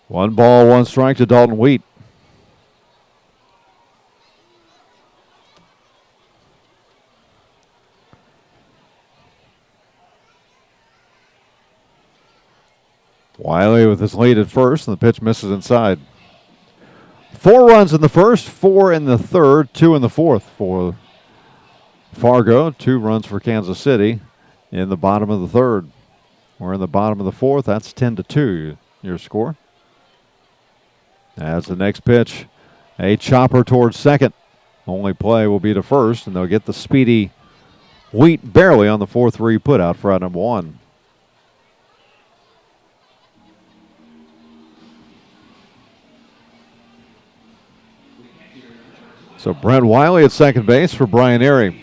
One ball, one strike to Dalton Wheat. Wiley with his lead at first, and the pitch misses inside. 4 runs in the first, 4 in the third, 2 in the fourth for Fargo, 2 runs for Kansas City in the bottom of the third. We're in the bottom of the fourth. That's 10-2, your score. As the next pitch, a chopper towards second. Only play will be to first, and they'll get the speedy Wheat barely on the 4-3 putout for out number one. So Brent Wiley at second base for Brian Airy.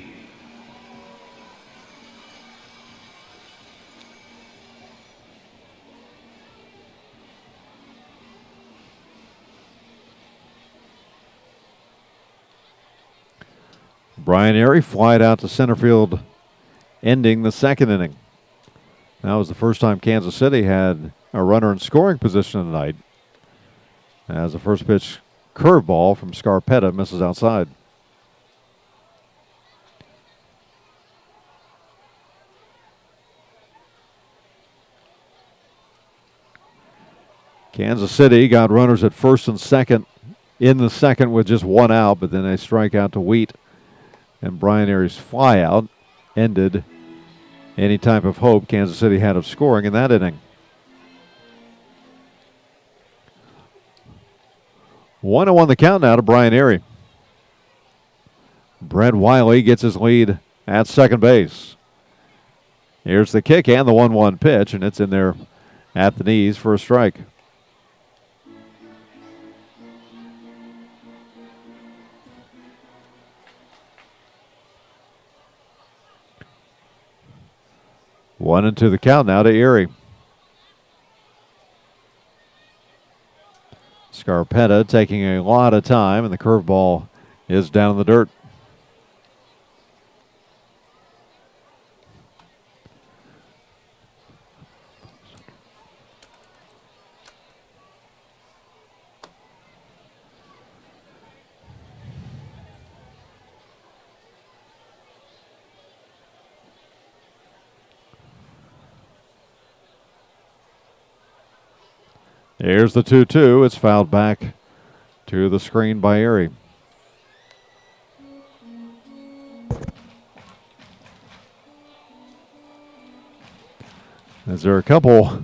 Brian Airy flied out to center field, ending the second inning. That was the first time Kansas City had a runner in scoring position tonight, as the first pitch curveball from Scarpetta misses outside. Kansas City got runners at first and second in the second with just one out, but then they strike out to Wheat. And Brian Airy's flyout ended any type of hope Kansas City had of scoring in that inning. 1-1 the count now to Brian Airy. Brent Wiley gets his lead at second base. Here's the kick and the 1-1 pitch, and it's in there at the knees for a strike. One and two the count now to Erie. Scarpetta taking a lot of time, and the curveball is down in the dirt. Here's the 2-2. It's fouled back to the screen by Erie. As there are a couple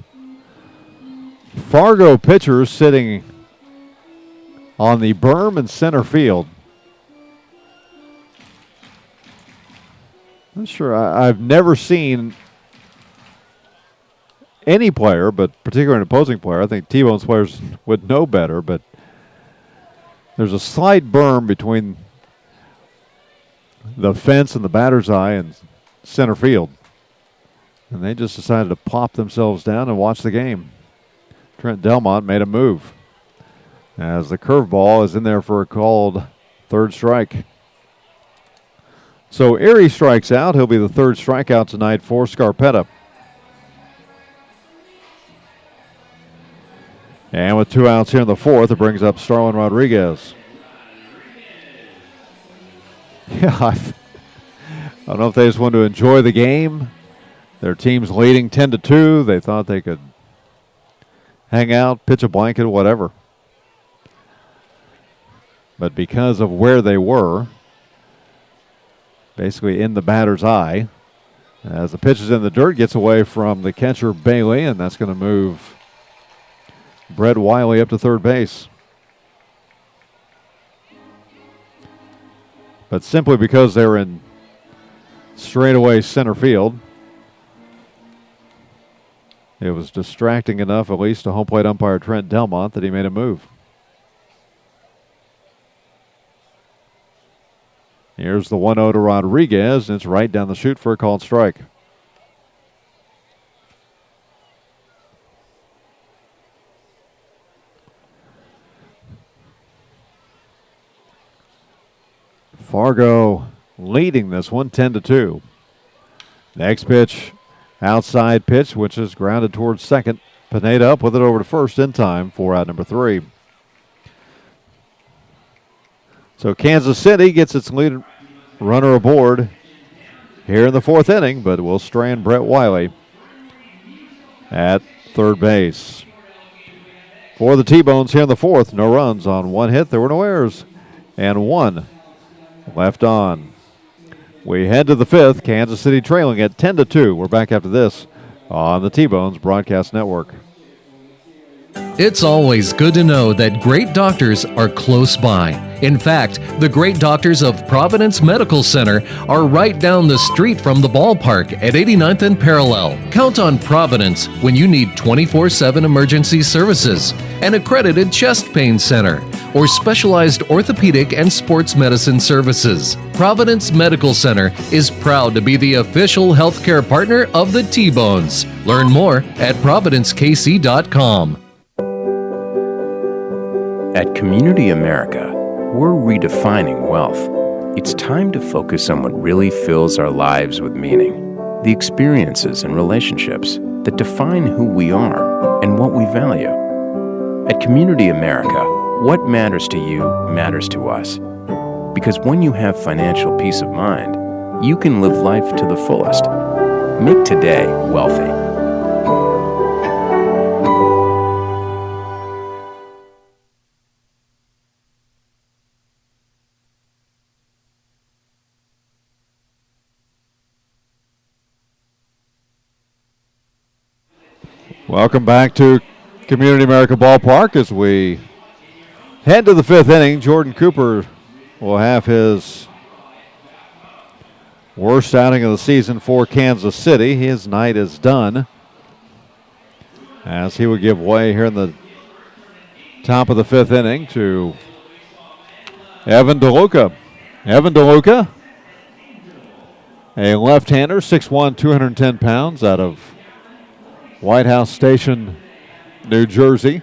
Fargo pitchers sitting on the berm in center field. I'm sure I've never seen any player, but particularly an opposing player. I think T-Bone's players would know better, but there's a slight berm between the fence and the batter's eye and center field. And they just decided to plop themselves down and watch the game. Trent Delmont made a move as the curveball is in there for a called third strike. So Erie strikes out. He'll be the third strikeout tonight for Scarpetta. And with 2 outs here in the fourth, it brings up Starlin Rodriguez. Yeah, I don't know if they just wanted to enjoy the game. Their team's leading 10-2. They thought they could hang out, pitch a blanket, whatever. But because of where they were, basically in the batter's eye, as the pitch is in the dirt, gets away from the catcher Bailey, and that's going to move Brett Wiley up to third base. But simply because they're in straightaway center field, it was distracting enough, at least to home plate umpire Trent Delmont, that he made a move. Here's the 1-0 to Rodriguez, and it's right down the chute for a called strike. Fargo leading this one 10-2. Next pitch, outside pitch, which is grounded towards second. Pineda up with it over to first in time for out number 3. So Kansas City gets its lead runner aboard here in the fourth inning, but will strand Brett Wiley at third base. For the T-Bones here in the fourth, no runs on 1 hit. There were no errors, and 1 left on. We head to the fifth. Kansas City trailing at 10-2. We're back after this on the T-Bones Broadcast Network. It's always good to know that great doctors are close by. In fact, the great doctors of Providence Medical Center are right down the street from the ballpark at 89th and Parallel. Count on Providence when you need 24/7 emergency services, an accredited chest pain center, or specialized orthopedic and sports medicine services. Providence Medical Center is proud to be the official healthcare partner of the T-Bones. Learn more at providencekc.com. At Community America, we're redefining wealth. It's time to focus on what really fills our lives with meaning. The experiences and relationships that define who we are and what we value. At Community America, what matters to you matters to us. Because when you have financial peace of mind, you can live life to the fullest. Make today wealthy. Welcome back to Community America Ballpark as we head to the fifth inning. Jordan Cooper will have his worst outing of the season for Kansas City. His night is done as he would give way here in the top of the fifth inning to Evan DeLuca. Evan DeLuca, a left-hander, 6'1", 210 pounds, out of White House Station, New Jersey.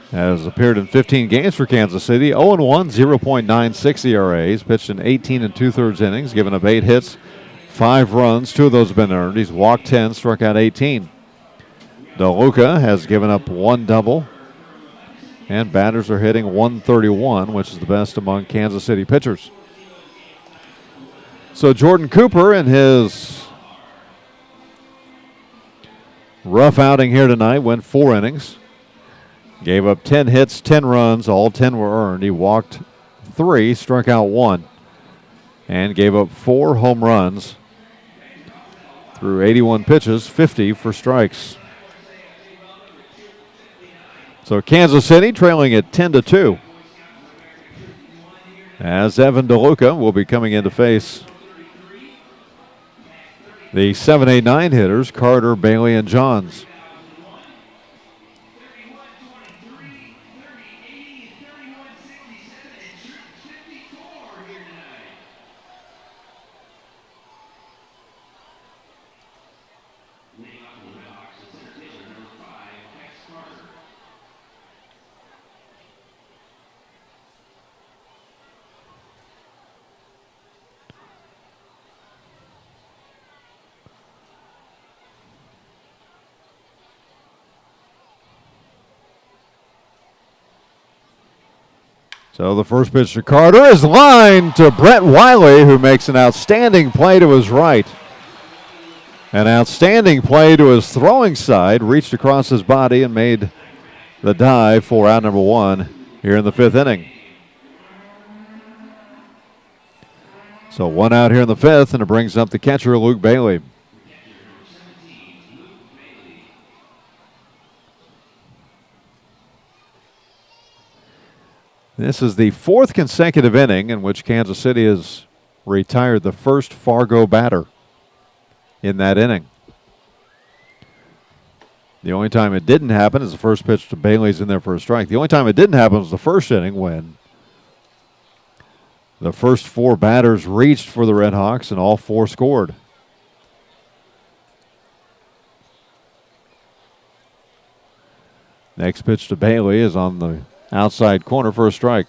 Has appeared in 15 games for Kansas City. 0-1, 0.96 ERA. He's pitched in 18 and 2/3 innings, given up 8 hits, 5 runs. 2 of those have been earned. He's walked 10, struck out 18. DeLuca has given up 1 double, and batters are hitting 131, which is the best among Kansas City pitchers. So Jordan Cooper in his rough outing here tonight went 4 innings. Gave up 10 hits, 10 runs. All 10 were earned. He walked 3, struck out 1, and gave up 4 home runs through 81 pitches, 50 for strikes. So Kansas City trailing at 10-2. As Evan DeLuca will be coming in to face the 7, 8, 9 hitters, Carter, Bailey, and Johns. So the first pitch to Carter is lined to Brett Wiley, who makes an outstanding play to his right. An outstanding play to his throwing side, reached across his body and made the dive for out number 1 here in the 5th inning. So 1 out here in the 5th, and it brings up the catcher, Luke Bailey. This is the 4th consecutive inning in which Kansas City has retired the first Fargo batter in that inning. The only time it didn't happen is the first pitch to Bailey's in there for a strike. The only time it didn't happen was the first inning when the first 4 batters reached for the Redhawks and all 4 scored. Next pitch to Bailey is on the outside corner for a strike.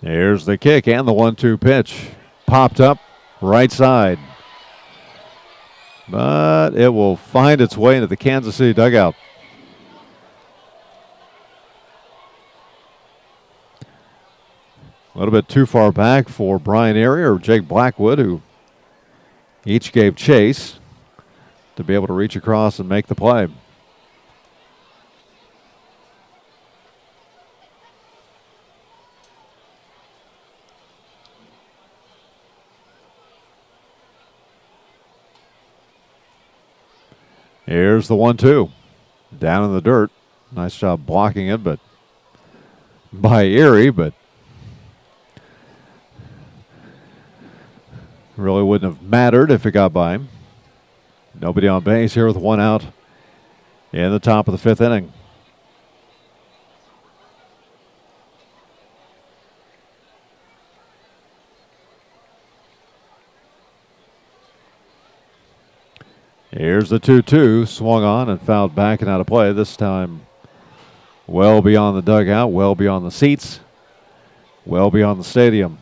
Here's the kick and the 1-2 pitch. Popped up right side. But it will find its way into the Kansas City dugout. A little bit too far back for Brian Erie or Jake Blackwood, who each gave chase to be able to reach across and make the play. Here's the 1-2. Down in the dirt. Nice job blocking it, but by Erie, but really wouldn't have mattered if it got by him. Nobody on base here with one out in the top of the fifth inning. Here's the 2-2, swung on and fouled back and out of play. This time well beyond the dugout, well beyond the seats, well beyond the stadium.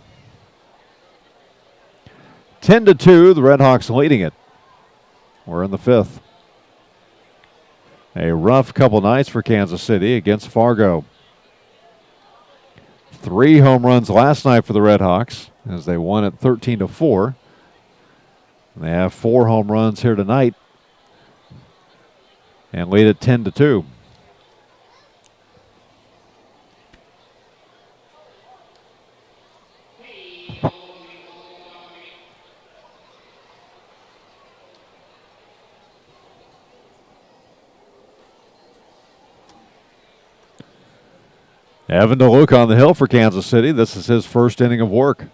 10-2, the Red Hawks leading it. We're in the fifth. A rough couple nights for Kansas City against Fargo. 3 home runs last night for the Red Hawks as they won at 13-4. They have 4 home runs here tonight and lead at 10-2. Evan DeLuca on the hill for Kansas City. This is his first inning of work.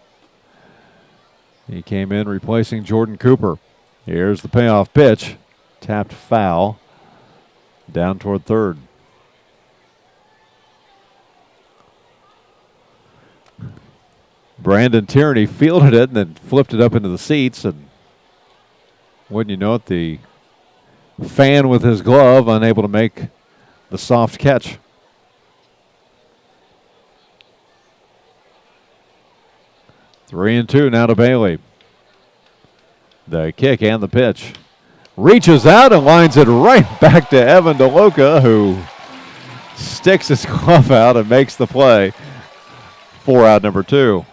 He came in replacing Jordan Cooper. Here's the payoff pitch. Tapped foul. Down toward third. Brandon Tierney fielded it and then flipped it up into the seats. And wouldn't you know it, the fan with his glove unable to make the soft catch. Three and two now to Bailey. The kick and the pitch. Reaches out and lines it right back to Evan DeLuca, who sticks his glove out and makes the play. 4 out number 2.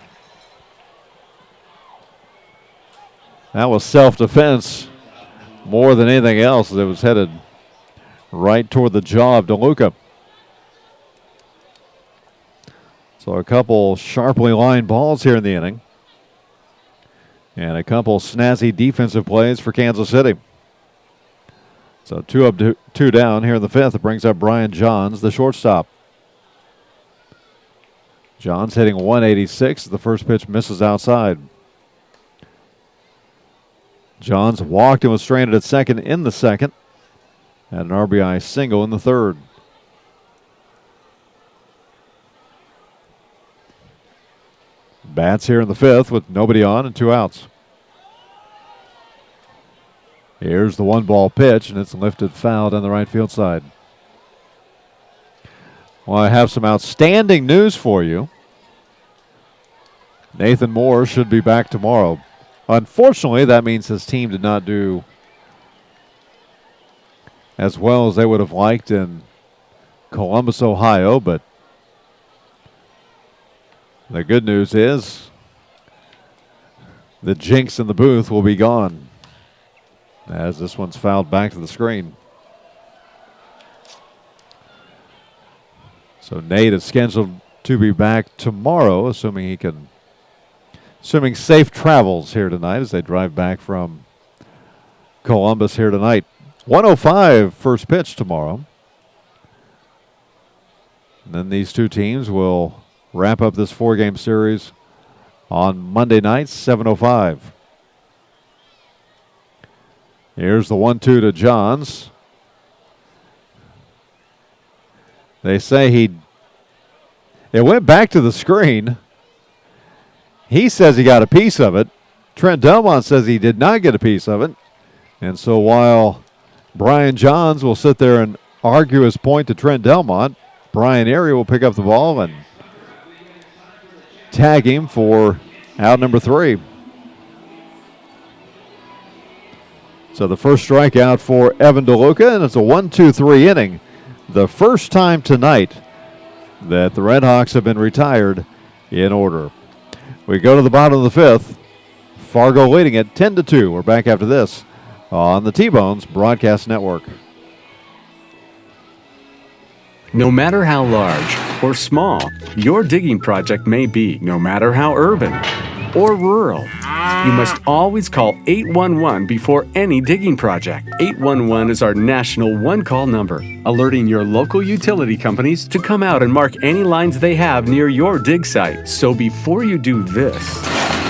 That was self-defense more than anything else. It was headed right toward the jaw of DeLuca. So a couple sharply lined balls here in the inning. And a couple snazzy defensive plays for Kansas City. So 2 up, 2 down here in the fifth. It brings up Brian Johns, the shortstop. Johns hitting 186. The first pitch misses outside. Johns walked and was stranded at second in the second. Had an RBI single in the third. Bats here in the fifth with nobody on and 2 outs. Here's the 1-ball pitch, and it's lifted foul down the right field side. Well, I have some outstanding news for you. Nathan Moore should be back tomorrow. Unfortunately, that means his team did not do as well as they would have liked in Columbus, Ohio, but the good news is the jinx in the booth will be gone as this one's fouled back to the screen. So Nate is scheduled to be back tomorrow, assuming safe travels here tonight as they drive back from Columbus here tonight. 1:05 first pitch tomorrow. And then these two teams will wrap up this 4-game series on Monday night, 7:05. Here's the 1-2 to Johns. They say it went back to the screen. He says he got a piece of it. Trent Delmont says he did not get a piece of it. And so while Brian Johns will sit there and argue his point to Trent Delmont, Brian Erie will pick up the ball and tag him for out number 3. So the first strikeout for Evan DeLuca, and it's a 1-2-3 inning. The first time tonight that the Red Hawks have been retired in order. We go to the bottom of the 5th. Fargo leading it 10-2. We're back after this on the T-Bones Broadcast Network. No matter how large or small your digging project may be, no matter how urban or rural, you must always call 811 before any digging project. 811 is our national one-call number, alerting your local utility companies to come out and mark any lines they have near your dig site. So before you do this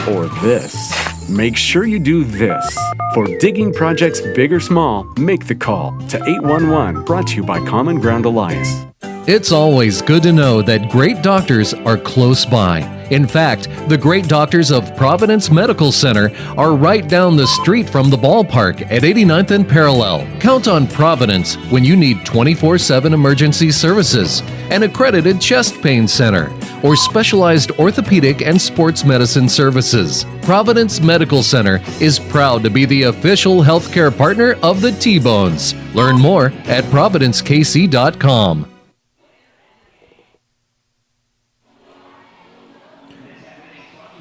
or this, make sure you do this. For digging projects big or small, make the call to 811, brought to you by Common Ground Alliance. It's always good to know that great doctors are close by. In fact, the great doctors of Providence Medical Center are right down the street from the ballpark at 89th and Parallel. Count on Providence when you need 24/7 emergency services, an accredited chest pain center, or specialized orthopedic and sports medicine services. Providence Medical Center is proud to be the official healthcare partner of the T-Bones. Learn more at providencekc.com.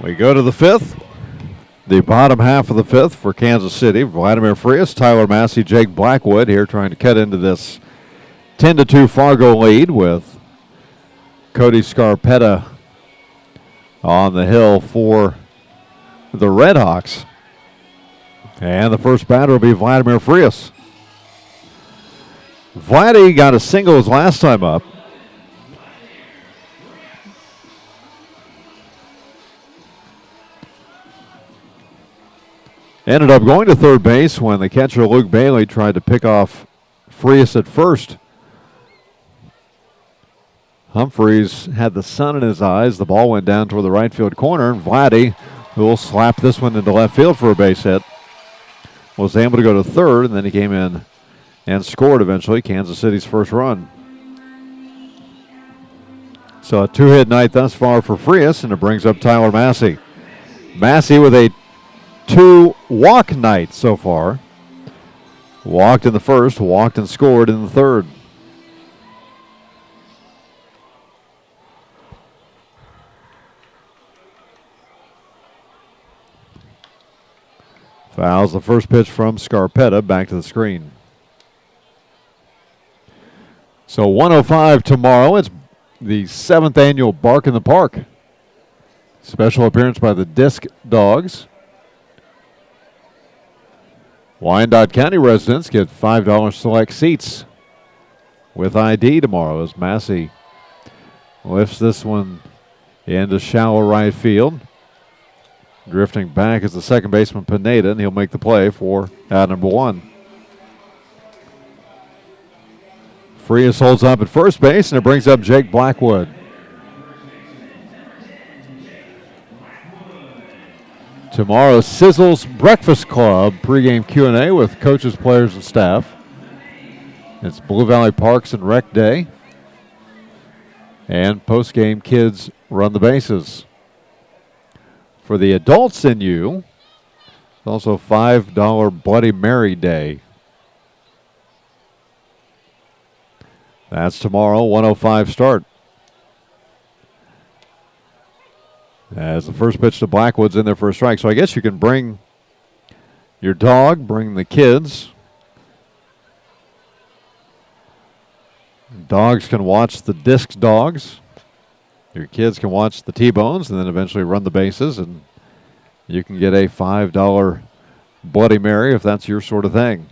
We go to the 5th, the bottom half of the 5th for Kansas City. Vladimir Frias, Tyler Massey, Jake Blackwood here trying to cut into this 10-2 Fargo lead with Cody Scarpetta on the hill for the Red Hawks. And the first batter will be Vladimir Frias. Vladdy got a single his last time up. Ended up going to third base when the catcher Luke Bailey tried to pick off Frias at first. Humphreys had the sun in his eyes. The ball went down toward the right field corner, and Vladdy, who will slap this one into left field for a base hit, was able to go to third, and then he came in and scored eventually Kansas City's first run. So a 2-hit night thus far for Frias, and it brings up Tyler Massey. Massey with a 2-walk night so far. Walked in the first, walked and scored in the third. Fouls the first pitch from Scarpetta back to the screen. So 1:05 tomorrow. It's the 7th annual Bark in the Park. Special appearance by the Disc Dogs. Wyandotte County residents get $5 select seats with ID tomorrow as Massey lifts this one into shallow right field. Drifting back is the second baseman Pineda, and he'll make the play for out number 1. Frias holds up at first base, and it brings up Jake Blackwood. Tomorrow, Sizzle's Breakfast Club pregame Q&A with coaches, players, and staff. It's Blue Valley Parks and Rec Day. And postgame, kids run the bases. For the adults in you, it's also $5 Bloody Mary Day. That's tomorrow, 1:05 start. As the first pitch to Blackwood's in there for a strike. So I guess you can bring your dog, bring the kids. Dogs can watch the Disc Dogs. Your kids can watch the T-Bones and then eventually run the bases. And you can get a $5 Bloody Mary if that's your sort of thing.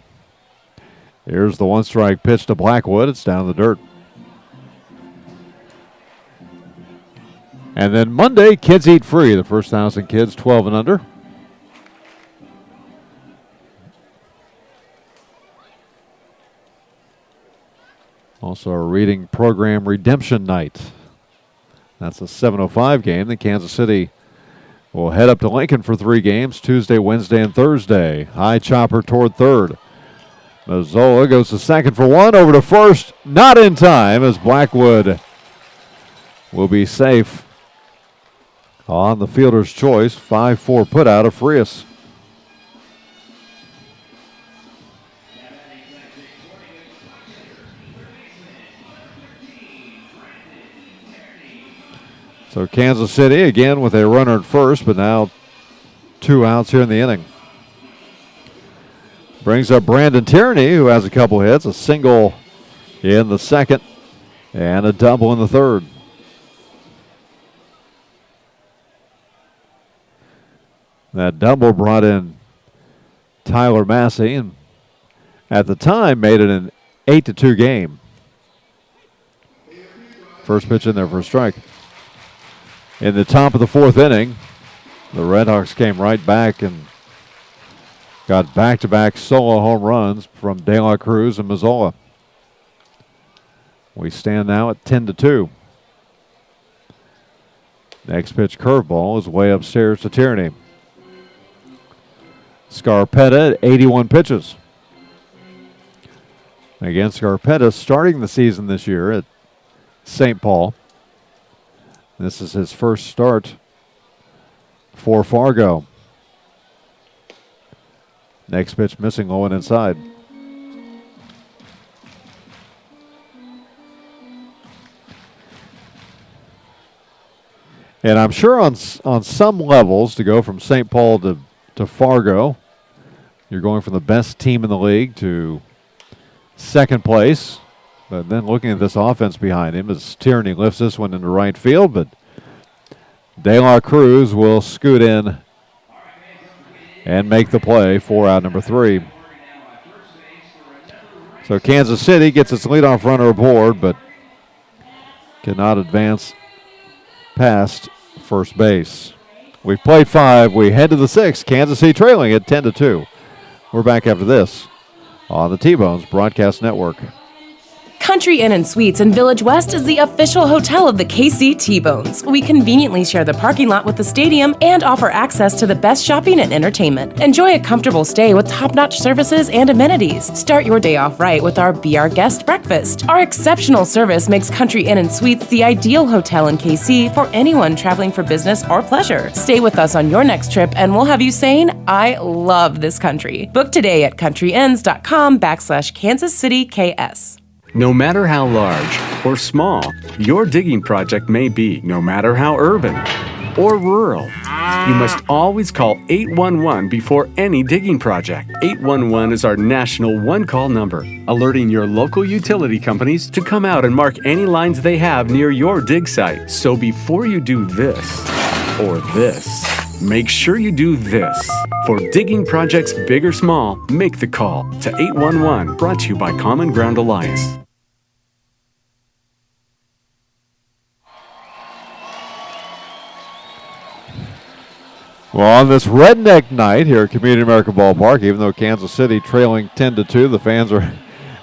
Here's the one-strike pitch to Blackwood. It's down in the dirt. And then Monday, Kids Eat Free. The first 1,000 kids 12 and under. Also a reading program redemption night. That's a 7:05 game. The Kansas City will head up to Lincoln for 3 games, Tuesday, Wednesday, and Thursday. High chopper toward third. Mazzola goes to second for 1, over to first. Not in time as Blackwood will be safe On the fielder's choice, 5-4 put out of Frias. So Kansas City again with a runner at first, but now 2 outs here in the inning. Brings up Brandon Tierney, who has a couple hits, a single in the second and a double in the third. That double brought in Tyler Massey, and at the time made it an 8-2 game. First pitch in there for a strike. In the top of the 4th inning, the Red Hawks came right back and got back-to-back solo home runs from De La Cruz and Mazzola. We stand now at 10-2. Next pitch curveball is way upstairs to Tierney. Scarpetta at 81 pitches. Again, Scarpetta starting the season this year at St. Paul. This is his first start for Fargo. Next pitch missing, low and inside. And I'm sure on some levels, to go from St. Paul to Fargo, you're going from the best team in the league to second place. But then looking at this offense behind him as Tierney lifts this one into right field, but De La Cruz will scoot in and make the play for out number 3. So Kansas City gets its leadoff runner aboard, but cannot advance past first base. We've played 5. We head to the 6th. Kansas City trailing at 10-2. We're back after this on the T-Bones Broadcast Network. Country Inn & Suites in Village West is the official hotel of the KC T-Bones. We conveniently share the parking lot with the stadium and offer access to the best shopping and entertainment. Enjoy a comfortable stay with top-notch services and amenities. Start your day off right with our Be Our Guest breakfast. Our exceptional service makes Country Inn & Suites the ideal hotel in KC for anyone traveling for business or pleasure. Stay with us on your next trip and we'll have you saying, I love this country. Book today at countryinns.com/Kansas City KS. No matter how large or small your digging project may be, no matter how urban or rural, you must always call 811 before any digging project. 811 is our national one-call number, alerting your local utility companies to come out and mark any lines they have near your dig site. So before you do this or this, make sure you do this. For digging projects big or small, make the call to 811, brought to you by Common Ground Alliance. Well, on this redneck night here at Community America Ballpark, even though Kansas City trailing 10-2, the fans are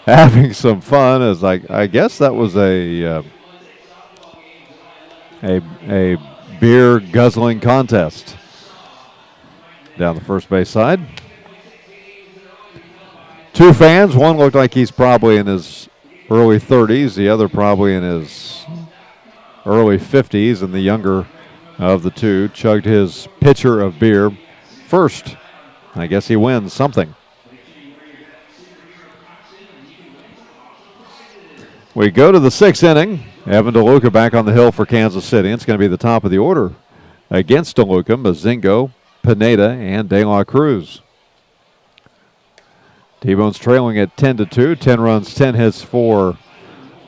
having some fun. As I guess that was a beer guzzling contest down the first base side. 2 fans. One looked like he's probably in his early 30s. The other probably in his early 50s, and the younger of the 2 chugged his pitcher of beer first. I guess he wins something. We go to the 6th inning. Evan DeLuca back on the hill for Kansas City. It's going to be the top of the order against DeLuca, Mazingo, Pineda, and De La Cruz. T-Bones trailing at 10-2. 10 runs, 10 hits for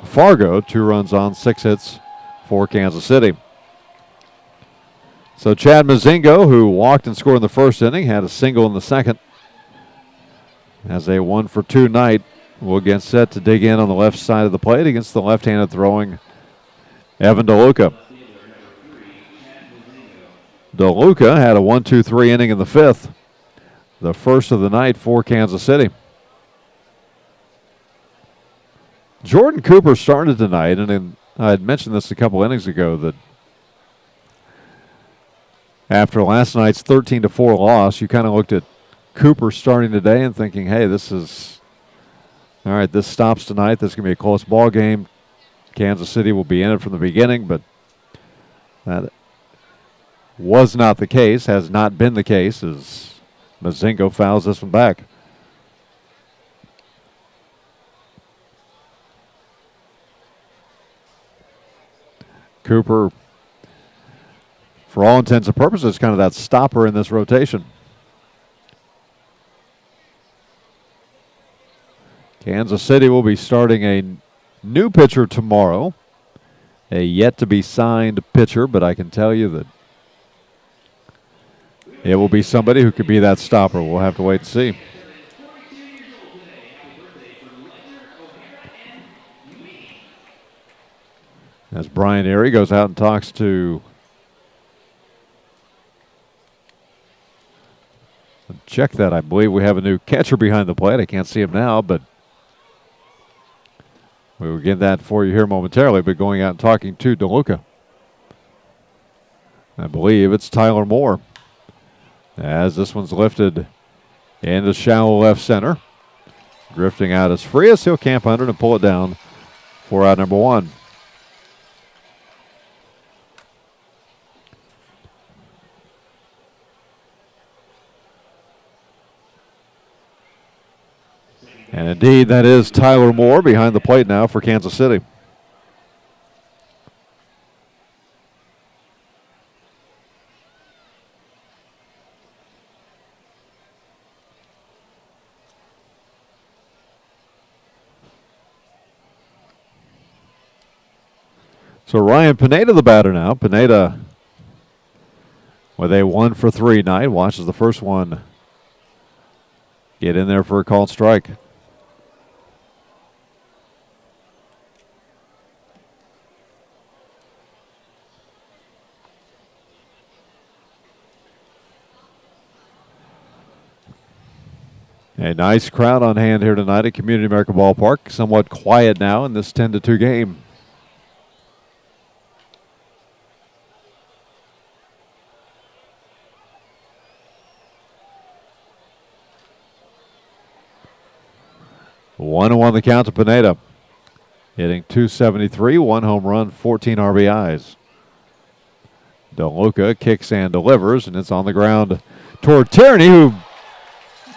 Fargo. 2 runs on, 6 hits for Kansas City. So Chad Mazingo, who walked and scored in the first inning, had a single in the second. Has a 1-for-2 night. Will get set to dig in on the left side of the plate against the left-handed throwing Evan DeLuca. DeLuca had a 1-2-3 inning in the 5th, the first of the night for Kansas City. Jordan Cooper started tonight, and I had mentioned this a couple innings ago that after last night's 13-4 loss, you kind of looked at Cooper starting today and thinking, hey, this stops tonight. This is going to be a close ball game. Kansas City will be in it from the beginning, but that was not the case, has not been the case, as Mazingo fouls this one back. Cooper, for all intents and purposes, kind of that stopper in this rotation. Kansas City will be starting a new pitcher tomorrow, a yet-to-be-signed pitcher, but I can tell you that it will be somebody who could be that stopper. We'll have to wait and see. As Brian Erie goes out and talks to check that. I believe we have a new catcher behind the plate. I can't see him now, but we will get that for you here momentarily. But going out and talking to DeLuca, I believe it's Tyler Moore. As this one's lifted into shallow left center. Drifting out is Frias. He'll camp under it and pull it down for out number one. And indeed, that is Tyler Moore behind the plate now for Kansas City. So Ryan Pineda, the batter now. Pineda with a 1-for-3 night. Watches the first one get in there for a called strike. A nice crowd on hand here tonight at Community America Ballpark. Somewhat quiet now in this 10-2 game. One on the count to Pineda. Hitting .273, 1 home run, 14 RBIs. DeLuca kicks and delivers, and it's on the ground toward Tierney, who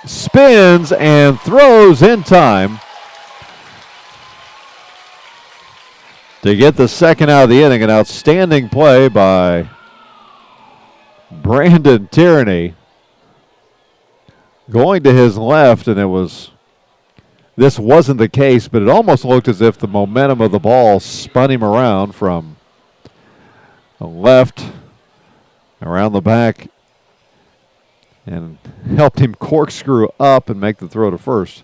spins and throws in time to get the second out of the inning. An outstanding play by Brandon Tierney. Going to his left, and this wasn't the case, but it almost looked as if the momentum of the ball spun him around from the left around the back and helped him corkscrew up and make the throw to first.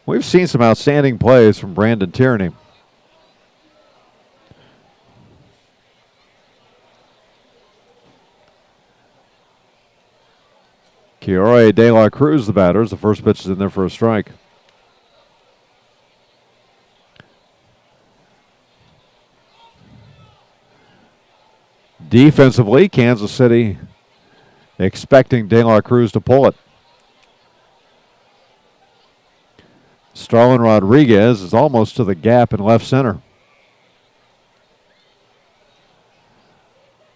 We've seen some outstanding plays from Brandon Tierney. Kiore De La Cruz, the batter, as the first pitch is in there for a strike. Defensively, Kansas City expecting De La Cruz to pull it. Starlin Rodriguez is almost to the gap in left center.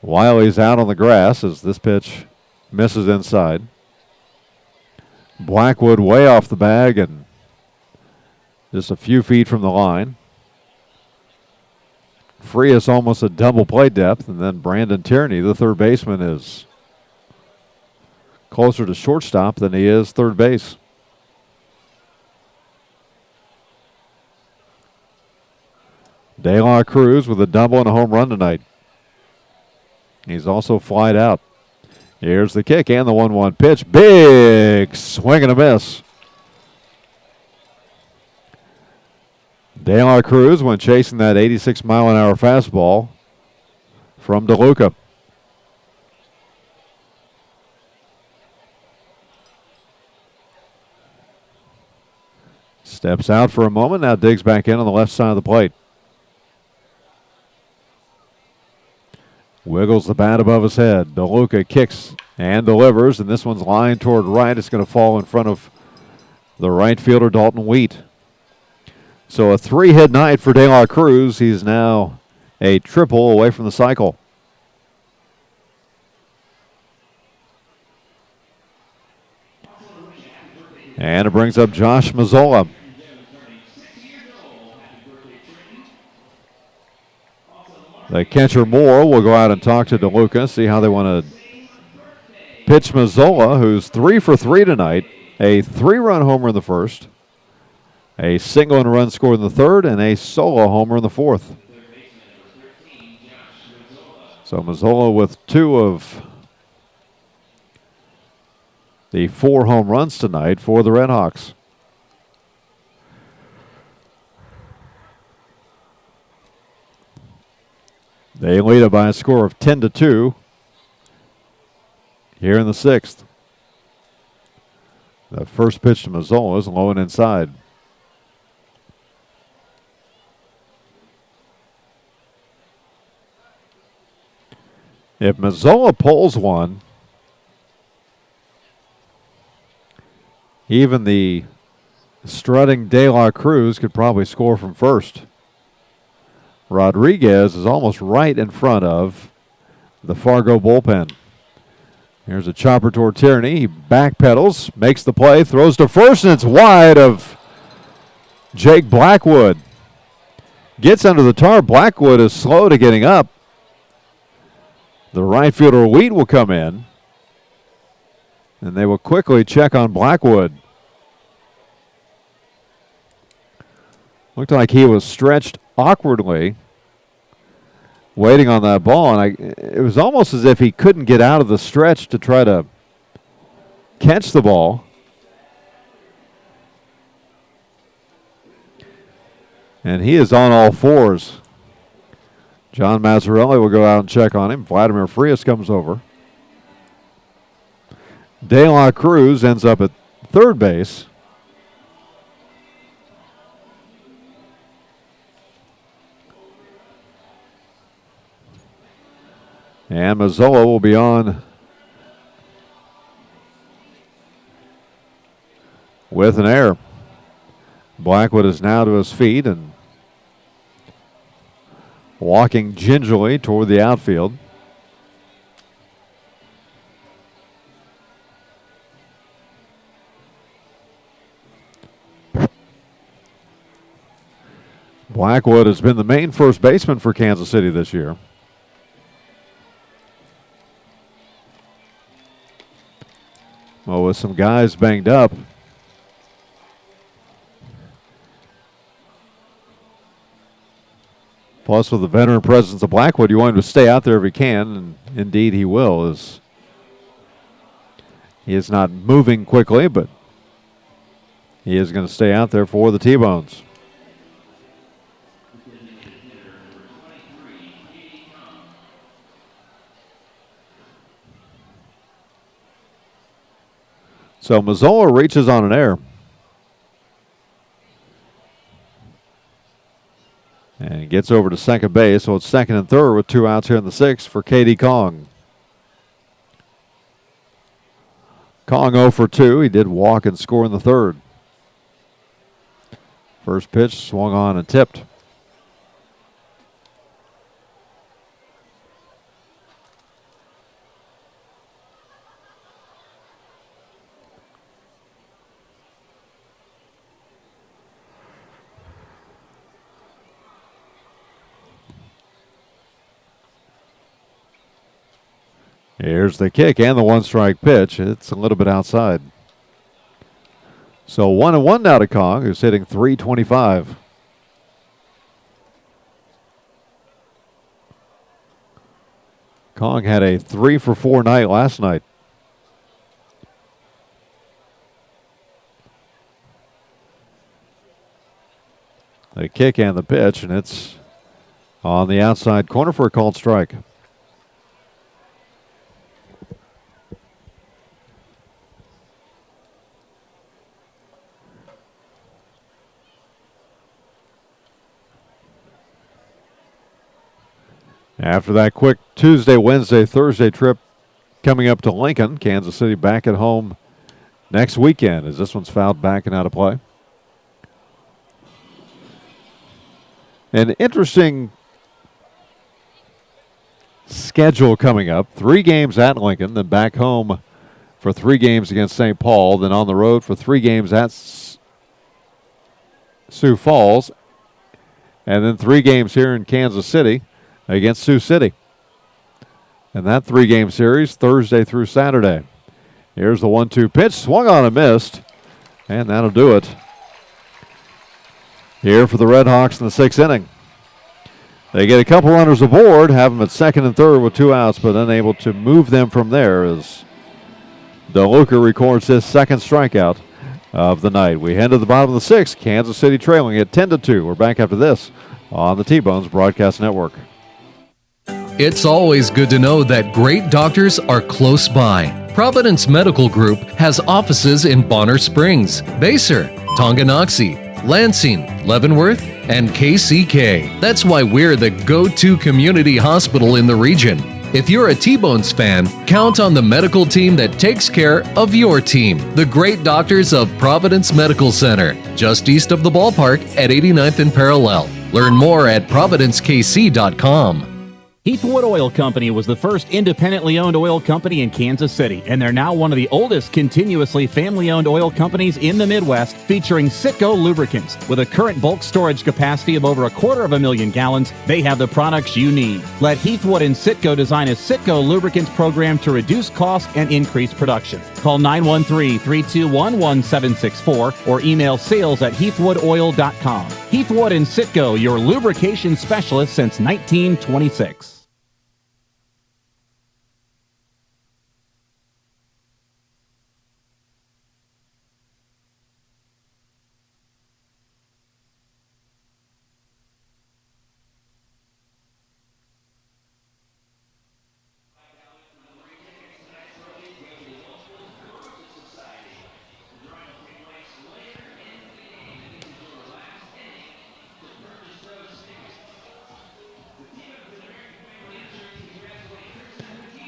Wiley's out on the grass as this pitch misses inside. Blackwood way off the bag and just a few feet from the line. Frias almost a double play depth, and then Brandon Tierney, the third baseman, is closer to shortstop than he is third base. De La Cruz with a double and a home run tonight. He's also flied out. Here's the kick and the 1-1 pitch. Big swing and a miss. De La Cruz when chasing that 86-mile-an-hour fastball from DeLuca. Steps out for a moment, now digs back in on the left side of the plate. Wiggles the bat above his head. DeLuca kicks and delivers, and this one's lined toward right. It's going to fall in front of the right fielder, Dalton Wheat. So a 3-hit night for De La Cruz. He's now a triple away from the cycle. And it brings up Josh Mazzola. The catcher Moore will go out and talk to DeLuca, see how they want to pitch Mazzola, who's 3 for 3 tonight. A 3-run homer in the first, a single and a run scored in the third, and a solo homer in the fourth. So Mazzola with 2 of the 4 home runs tonight for the Redhawks. They lead it by a score of 10-2 here in the 6th. The first pitch to Mazzola is low and inside. If Mazzola pulls one, even the strutting De La Cruz could probably score from first. Rodriguez is almost right in front of the Fargo bullpen. Here's a chopper toward Tierney. He backpedals, makes the play, throws to first, and it's wide of Jake Blackwood. Gets under the tar. Blackwood is slow to getting up. The right fielder Wheat will come in, and they will quickly check on Blackwood. Looked like he was stretched awkwardly, waiting on that ball, and it was almost as if he couldn't get out of the stretch to try to catch the ball. And he is on all fours. John Mazzarelli will go out and check on him. Vladimir Frias comes over. De La Cruz ends up at third base. And Mazzola will be on with an error. Blackwood is now to his feet and walking gingerly toward the outfield. Blackwood has been the main first baseman for Kansas City this year. Well, with some guys banged up, plus with the veteran presence of Blackwood, you want him to stay out there if he can, and indeed he will. He is not moving quickly, but he is going to stay out there for the T-Bones. So Mazzola reaches on an error. And gets over to second base, so it's second and third with 2 outs here in the 6th for K.D. Kong. Kong 0 for 2. He did walk and score in the third. First pitch swung on and tipped. Here's the kick and the 1-strike pitch. It's a little bit outside. So 1-1 now to Kong, who's hitting .325. Kong had a 3 for 4 night last night. The kick and the pitch, and it's on the outside corner for a called strike. After that quick Tuesday, Wednesday, Thursday trip coming up to Lincoln, Kansas City back at home next weekend as this one's fouled back and out of play. An interesting schedule coming up. 3 games at Lincoln, then back home for 3 games against St. Paul, then on the road for 3 games at Sioux Falls, and then 3 games here in Kansas City against Sioux City. And that 3-game series, Thursday through Saturday. Here's the 1-2 pitch, swung on and missed, and that'll do it here for the Red Hawks in the 6th inning. They get a couple runners aboard, have them at second and third with 2 outs, but unable to move them from there as DeLuca records his 2nd strikeout of the night. We head to the bottom of the 6th, Kansas City trailing at 10-2. We're back after this on the T-Bones Broadcast Network. It's always good to know that great doctors are close by. Providence Medical Group has offices in Bonner Springs, Basehor, Tonganoxie, Lansing, Leavenworth, and KCK. That's why we're the go-to community hospital in the region. If you're a T-Bones fan, count on the medical team that takes care of your team. The great doctors of Providence Medical Center, just east of the ballpark at 89th and Parallel. Learn more at providencekc.com. Heathwood Oil Company was the first independently owned oil company in Kansas City, and they're now one of the oldest continuously family-owned oil companies in the Midwest, featuring Citgo lubricants. With a current bulk storage capacity of over 250,000 gallons, they have the products you need. Let Heathwood and Citgo design a Citgo lubricants program to reduce costs and increase production. Call 913-321-1764 or email sales@heathwoodoil.com. Heathwood and Citgo, your lubrication specialist since 1926.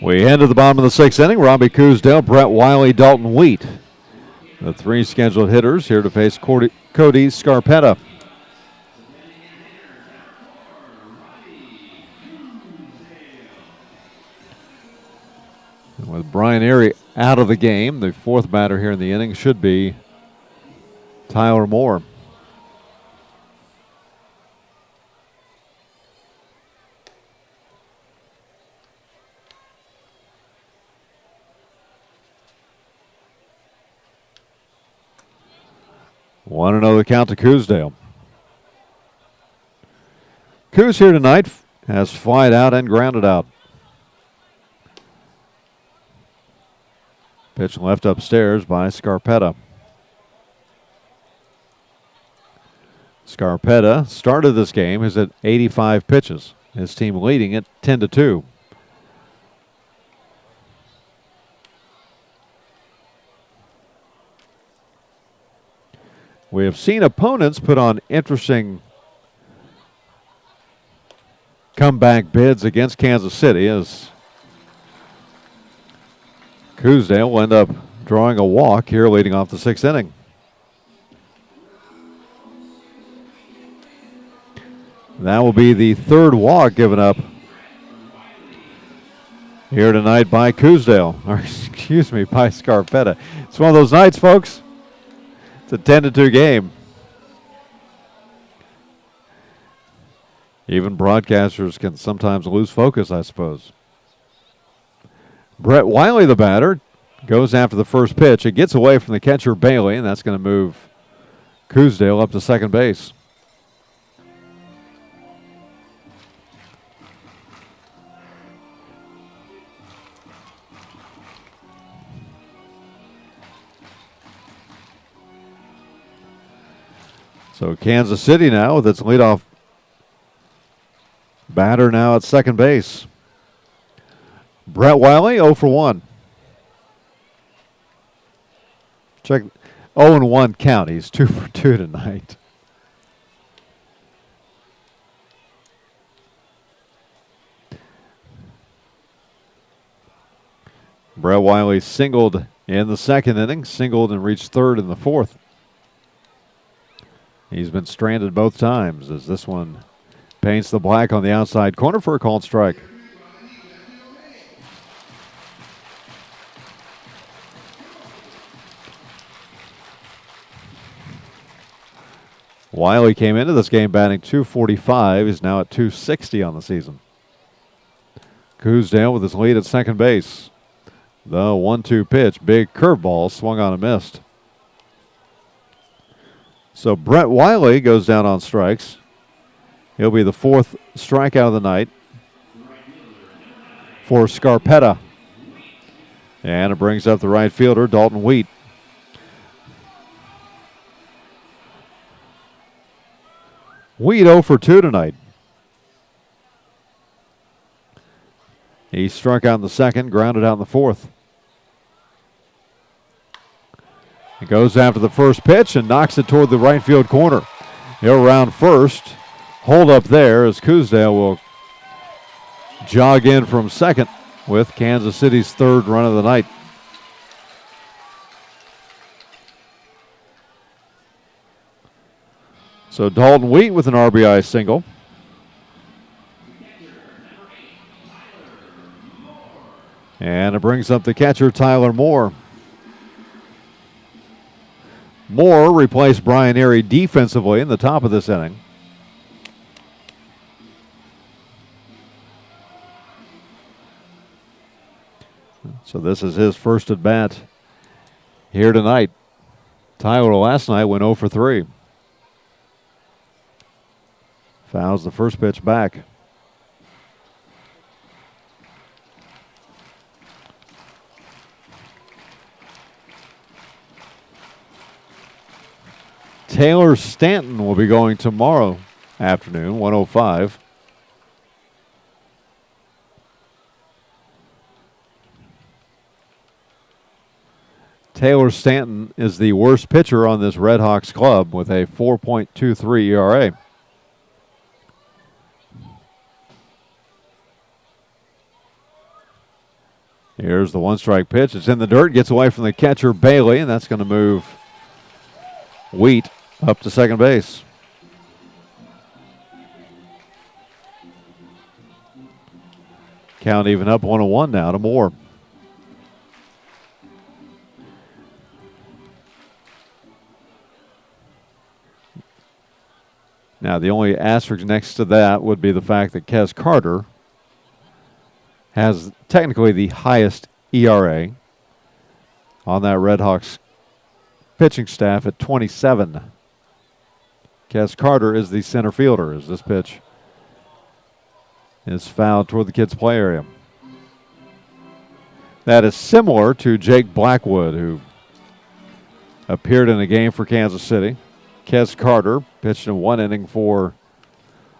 We head to the bottom of the 6th inning. Robbie Coosdale, Brett Wiley, Dalton Wheat. The 3 scheduled hitters here to face Cody Scarpetta. And with Brian Erie out of the game, the 4th batter here in the inning should be Tyler Moore. Want to know the count to Coosdale. Coos here tonight has flied out and grounded out. Pitch left upstairs by Scarpetta. Scarpetta started this game is at 85 pitches. His team leading it 10-2. We have seen opponents put on interesting comeback bids against Kansas City as Coosdale will end up drawing a walk here leading off the 6th inning. That will be the 3rd walk given up here tonight by Coosdale, or excuse me, by Scarpetta. It's one of those nights, folks. It's a 10-2 game. Even broadcasters can sometimes lose focus, I suppose. Brett Wiley, the batter, goes after the first pitch. It gets away from the catcher, Bailey, and that's going to move Coosdale up to second base. So Kansas City now with its leadoff batter now at second base. Brett Wiley, 0 for 1. Check 0-1 count. He's 2 for 2 tonight. Brett Wiley singled in the 2nd inning, singled and reached 3rd in the 4th. He's been stranded both times as this one paints the black on the outside corner for a called strike. Wiley came into this game batting .245. He's now at .260 on the season. Coosdale with his lead at second base. The 1-2 pitch, big curveball, swung on and missed. So Brett Wiley goes down on strikes. He'll be the fourth strikeout of the night for Scarpetta. And it brings up the right fielder, Dalton Wheat. Wheat 0 for 2 tonight. He struck out in the second, grounded out in the fourth. He goes after the first pitch and knocks it toward the right field corner. He'll round first. Hold up there as Coosdale will jog in from second with Kansas City's third run of the night. So Dalton Wheat with an RBI single. And it brings up the catcher, Tyler Moore. Moore replaced Brian Erie defensively in the top of this inning. So this is his first at bat here tonight. Tyler last night went 0 for 3. Fouls the first pitch back. Taylor Stanton will be going tomorrow afternoon, 1:05. Taylor Stanton is the worst pitcher on this Red Hawks club with a 4.23 ERA. Here's the one-strike pitch. It's in the dirt, gets away from the catcher, Bailey, and that's going to move Wheat up to second base. Count even up 1-1 now to Moore. Now, the only asterisk next to that would be the fact that Kes Carter has technically the highest ERA on that Red Hawks pitching staff at 27. Kes Carter is the center fielder as this pitch is fouled toward the kids' play area. That is similar to Jake Blackwood, who appeared in a game for Kansas City. Kes Carter pitched in one inning for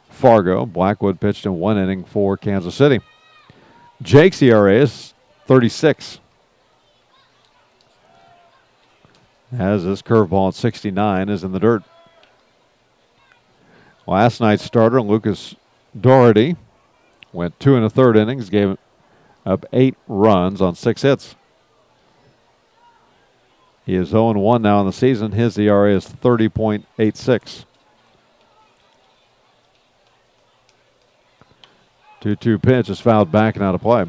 Fargo. Blackwood pitched in one inning for Kansas City. Jake's ERA is 36. As this curveball at 69 is in the dirt. Last night's starter, Lucas Doherty, went 2 1/3 innings, gave up 8 runs on 6 hits. He is 0-1 now in the season. His ERA is 30.86. 2-2 pitch is fouled back and out of play.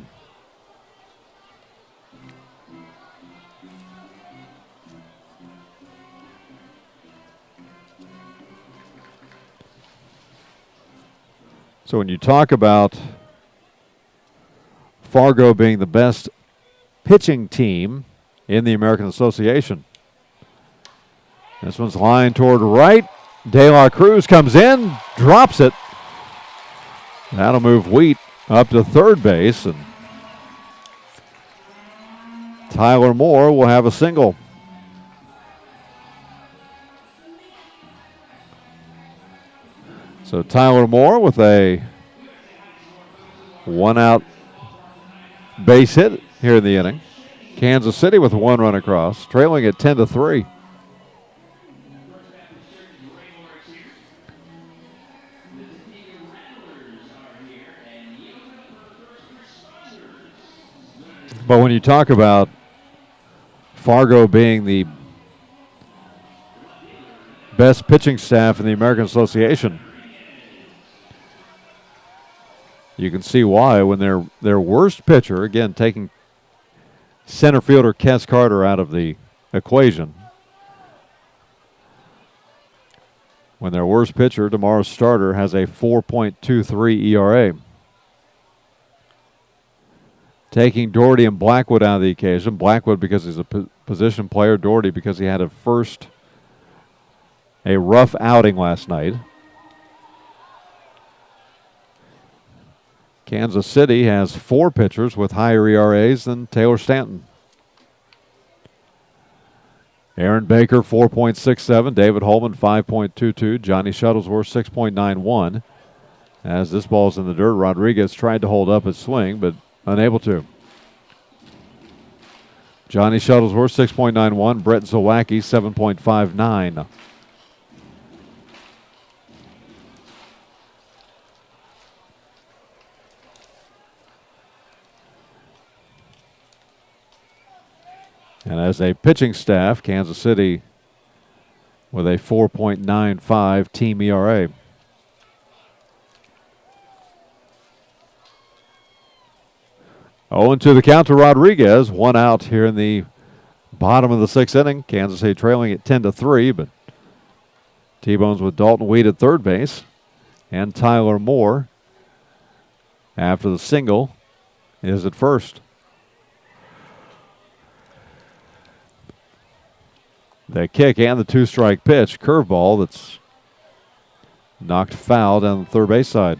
So when you talk about Fargo being the best pitching team in the American Association, this one's lined toward right. De La Cruz comes in, drops it. That'll move Wheat up to third base, and Tyler Moore will have a single. So Tyler Moore with a one-out base hit here in the inning. Kansas City with a 1 run across, trailing at 10-3. But when you talk about Fargo being the best pitching staff in the American Association, you can see why when their worst pitcher, again taking center fielder Kes Carter out of the equation, when their worst pitcher, tomorrow's starter, has a 4.23 ERA. Taking Doherty and Blackwood out of the occasion. Blackwood because he's a position player. Doherty because he had a rough outing last night. Kansas City has 4 pitchers with higher ERAs than Taylor Stanton. Aaron Baker, 4.67. David Holman, 5.22. Johnny Shuttlesworth, 6.91. As this ball's in the dirt, Rodriguez tried to hold up his swing, but unable to. Johnny Shuttlesworth, 6.91. Brett Zawacki, 7.59. And as a pitching staff, Kansas City with a 4.95 team ERA. Oh, and to the count to Rodriguez. 1 out here in the bottom of the 6th inning. Kansas City trailing at 10-3, but T-Bones with Dalton Weed at third base. And Tyler Moore, after the single, is at first. The kick and the 2-strike pitch, curveball that's knocked foul down the third base side.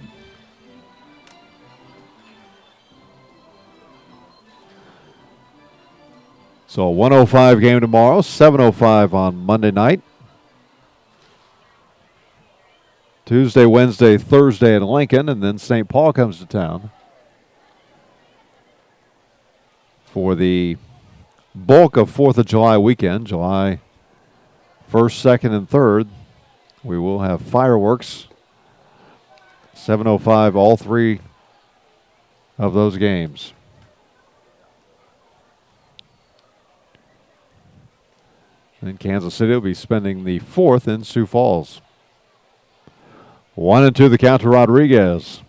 So a 1:05 game tomorrow, 7:05 on Monday night. Tuesday, Wednesday, Thursday in Lincoln, and then St. Paul comes to town for the bulk of 4th of July weekend, July 1st, 2nd, and 3rd. We will have fireworks. 7:05, all 3 of those games. And Kansas City will be spending the 4th in Sioux Falls. 1-2 the count to Rodriguez.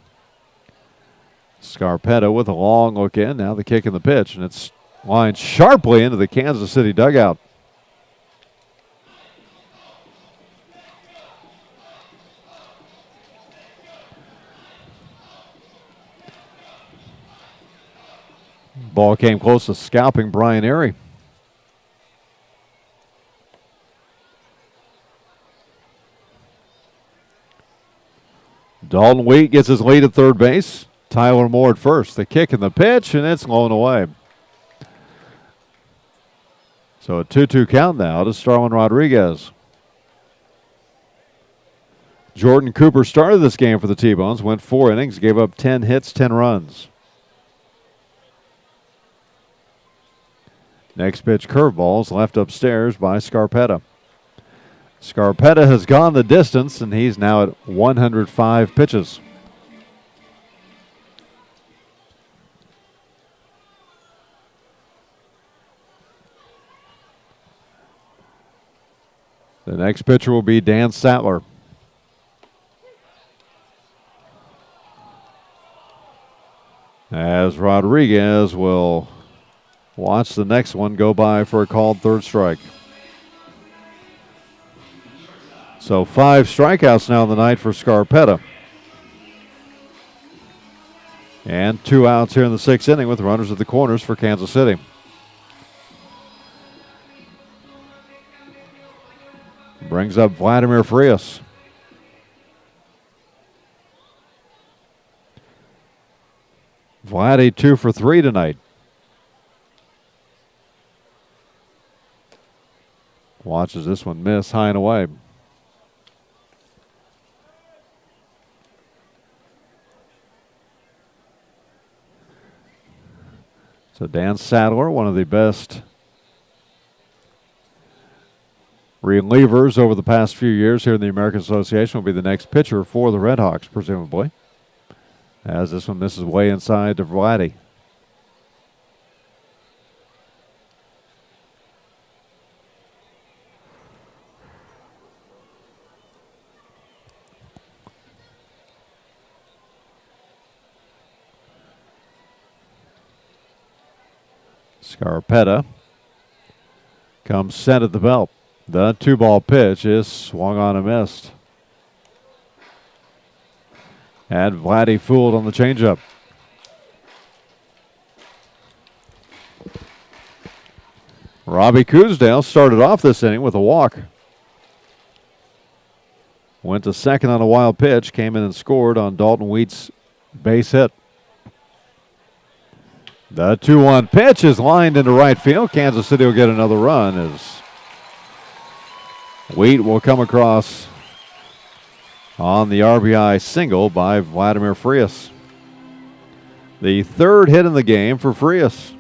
Scarpetta with a long look in. Now the kick and the pitch, and it's lined sharply into the Kansas City dugout. Ball came close to scalping Brian Airy. Dalton Wheat gets his lead at third base. Tyler Moore at first. The kick and the pitch, and it's blown away. So a 2-2 count now to Starlin Rodriguez. Jordan Cooper started this game for the T-Bones, went 4 innings, gave up 10 hits, 10 runs. Next pitch, curveballs left upstairs by Scarpetta. Scarpetta has gone the distance, and he's now at 105 pitches. The next pitcher will be Dan Sattler. As Rodriguez will watch the next one go by for a called third strike. So 5 strikeouts now in the night for Scarpetta. And 2 outs here in the 6th inning with runners at the corners for Kansas City. Brings up Vladimir Frias. Vladdy 2 for 3 tonight. Watches this one miss high and away. So Dan Sattler, one of the best relievers over the past few years here in the American Association, will be the next pitcher for the Red Hawks, presumably. As this one misses way inside to Vladdy. Scarpetta comes set at the belt. The 2-ball pitch is swung on and missed. Had Vladdy fooled on the changeup. Robbie Coosdale started off this inning with a walk. Went to second on a wild pitch, came in and scored on Dalton Wheat's base hit. The 2-1 pitch is lined into right field. Kansas City will get another run as Wheat will come across on the RBI single by Vladimir Frias. The third hit in the game for Frias.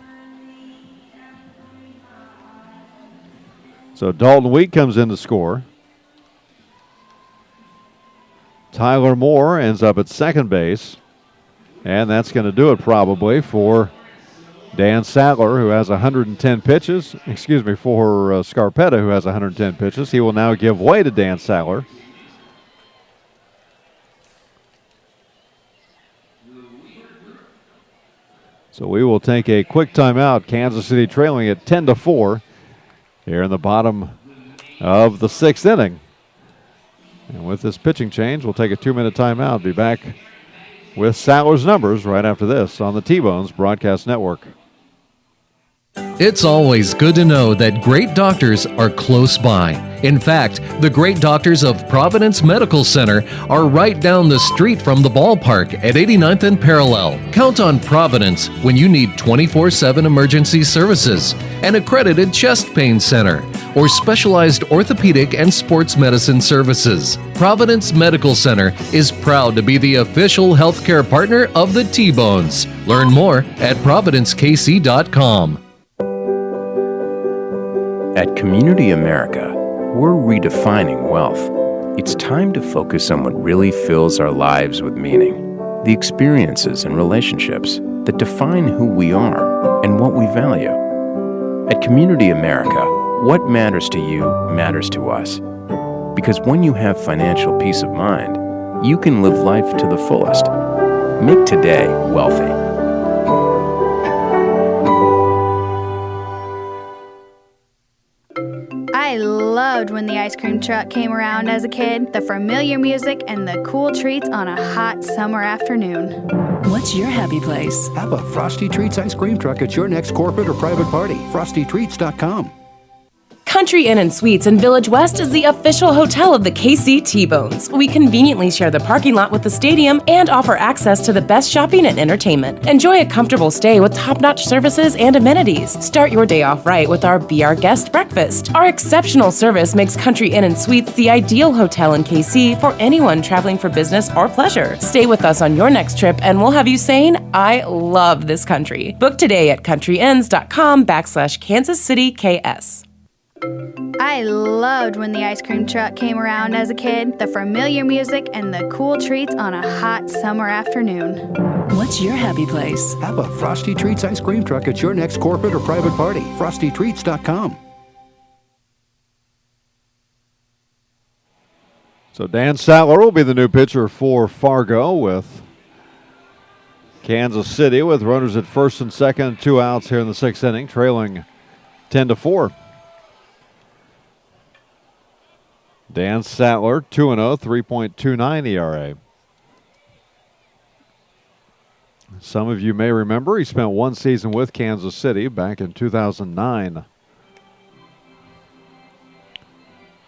So Dalton Wheat comes in to score. Tyler Moore ends up at second base. And that's going to do it probably for Dan Sattler, who has 110 pitches. For Scarpetta, who has 110 pitches. He will now give way to Dan Sattler. So we will take a quick timeout. Kansas City trailing at 10-4 here in the bottom of the sixth inning. And with this pitching change, we'll take a 2-minute timeout. Be back with Sattler's numbers right after this on the T-Bones Broadcast Network. It's always good to know that great doctors are close by. In fact, the great doctors of Providence Medical Center are right down the street from the ballpark at 89th and Parallel. Count on Providence when you need 24/7 emergency services, an accredited chest pain center, or specialized orthopedic and sports medicine services. Providence Medical Center is proud to be the official healthcare partner of the T-Bones. Learn more at providencekc.com. At Community America, we're redefining wealth. It's time to focus on what really fills our lives with meaning. The experiences and relationships that define who we are and what we value. At Community America, what matters to you matters to us. Because when you have financial peace of mind, you can live life to the fullest. Make today wealthy. I loved when the ice cream truck came around as a kid, the familiar music and the cool treats on a hot summer afternoon. What's your happy place? Have a Frosty Treats ice cream truck at your next corporate or private party. FrostyTreats.com. Country Inn & Suites in Village West is the official hotel of the KC T-Bones. We conveniently share the parking lot with the stadium and offer access to the best shopping and entertainment. Enjoy a comfortable stay with top-notch services and amenities. Start your day off right with our Be Our Guest breakfast. Our exceptional service makes Country Inn & Suites the ideal hotel in KC for anyone traveling for business or pleasure. Stay with us on your next trip and we'll have you saying, I love this country. Book today at countryinns.com/Kansas City KS. I loved when the ice cream truck came around as a kid, the familiar music and the cool treats on a hot summer afternoon. What's your happy place? Have a Frosty Treats ice cream truck at your next corporate or private party. FrostyTreats.com. So Dan Sattler will be the new pitcher for Fargo with Kansas City with runners at first and second, 2 outs here in the sixth inning, trailing 10-4. Dan Sattler, 2-0, 3.29 ERA. Some of you may remember he spent one season with Kansas City back in 2009.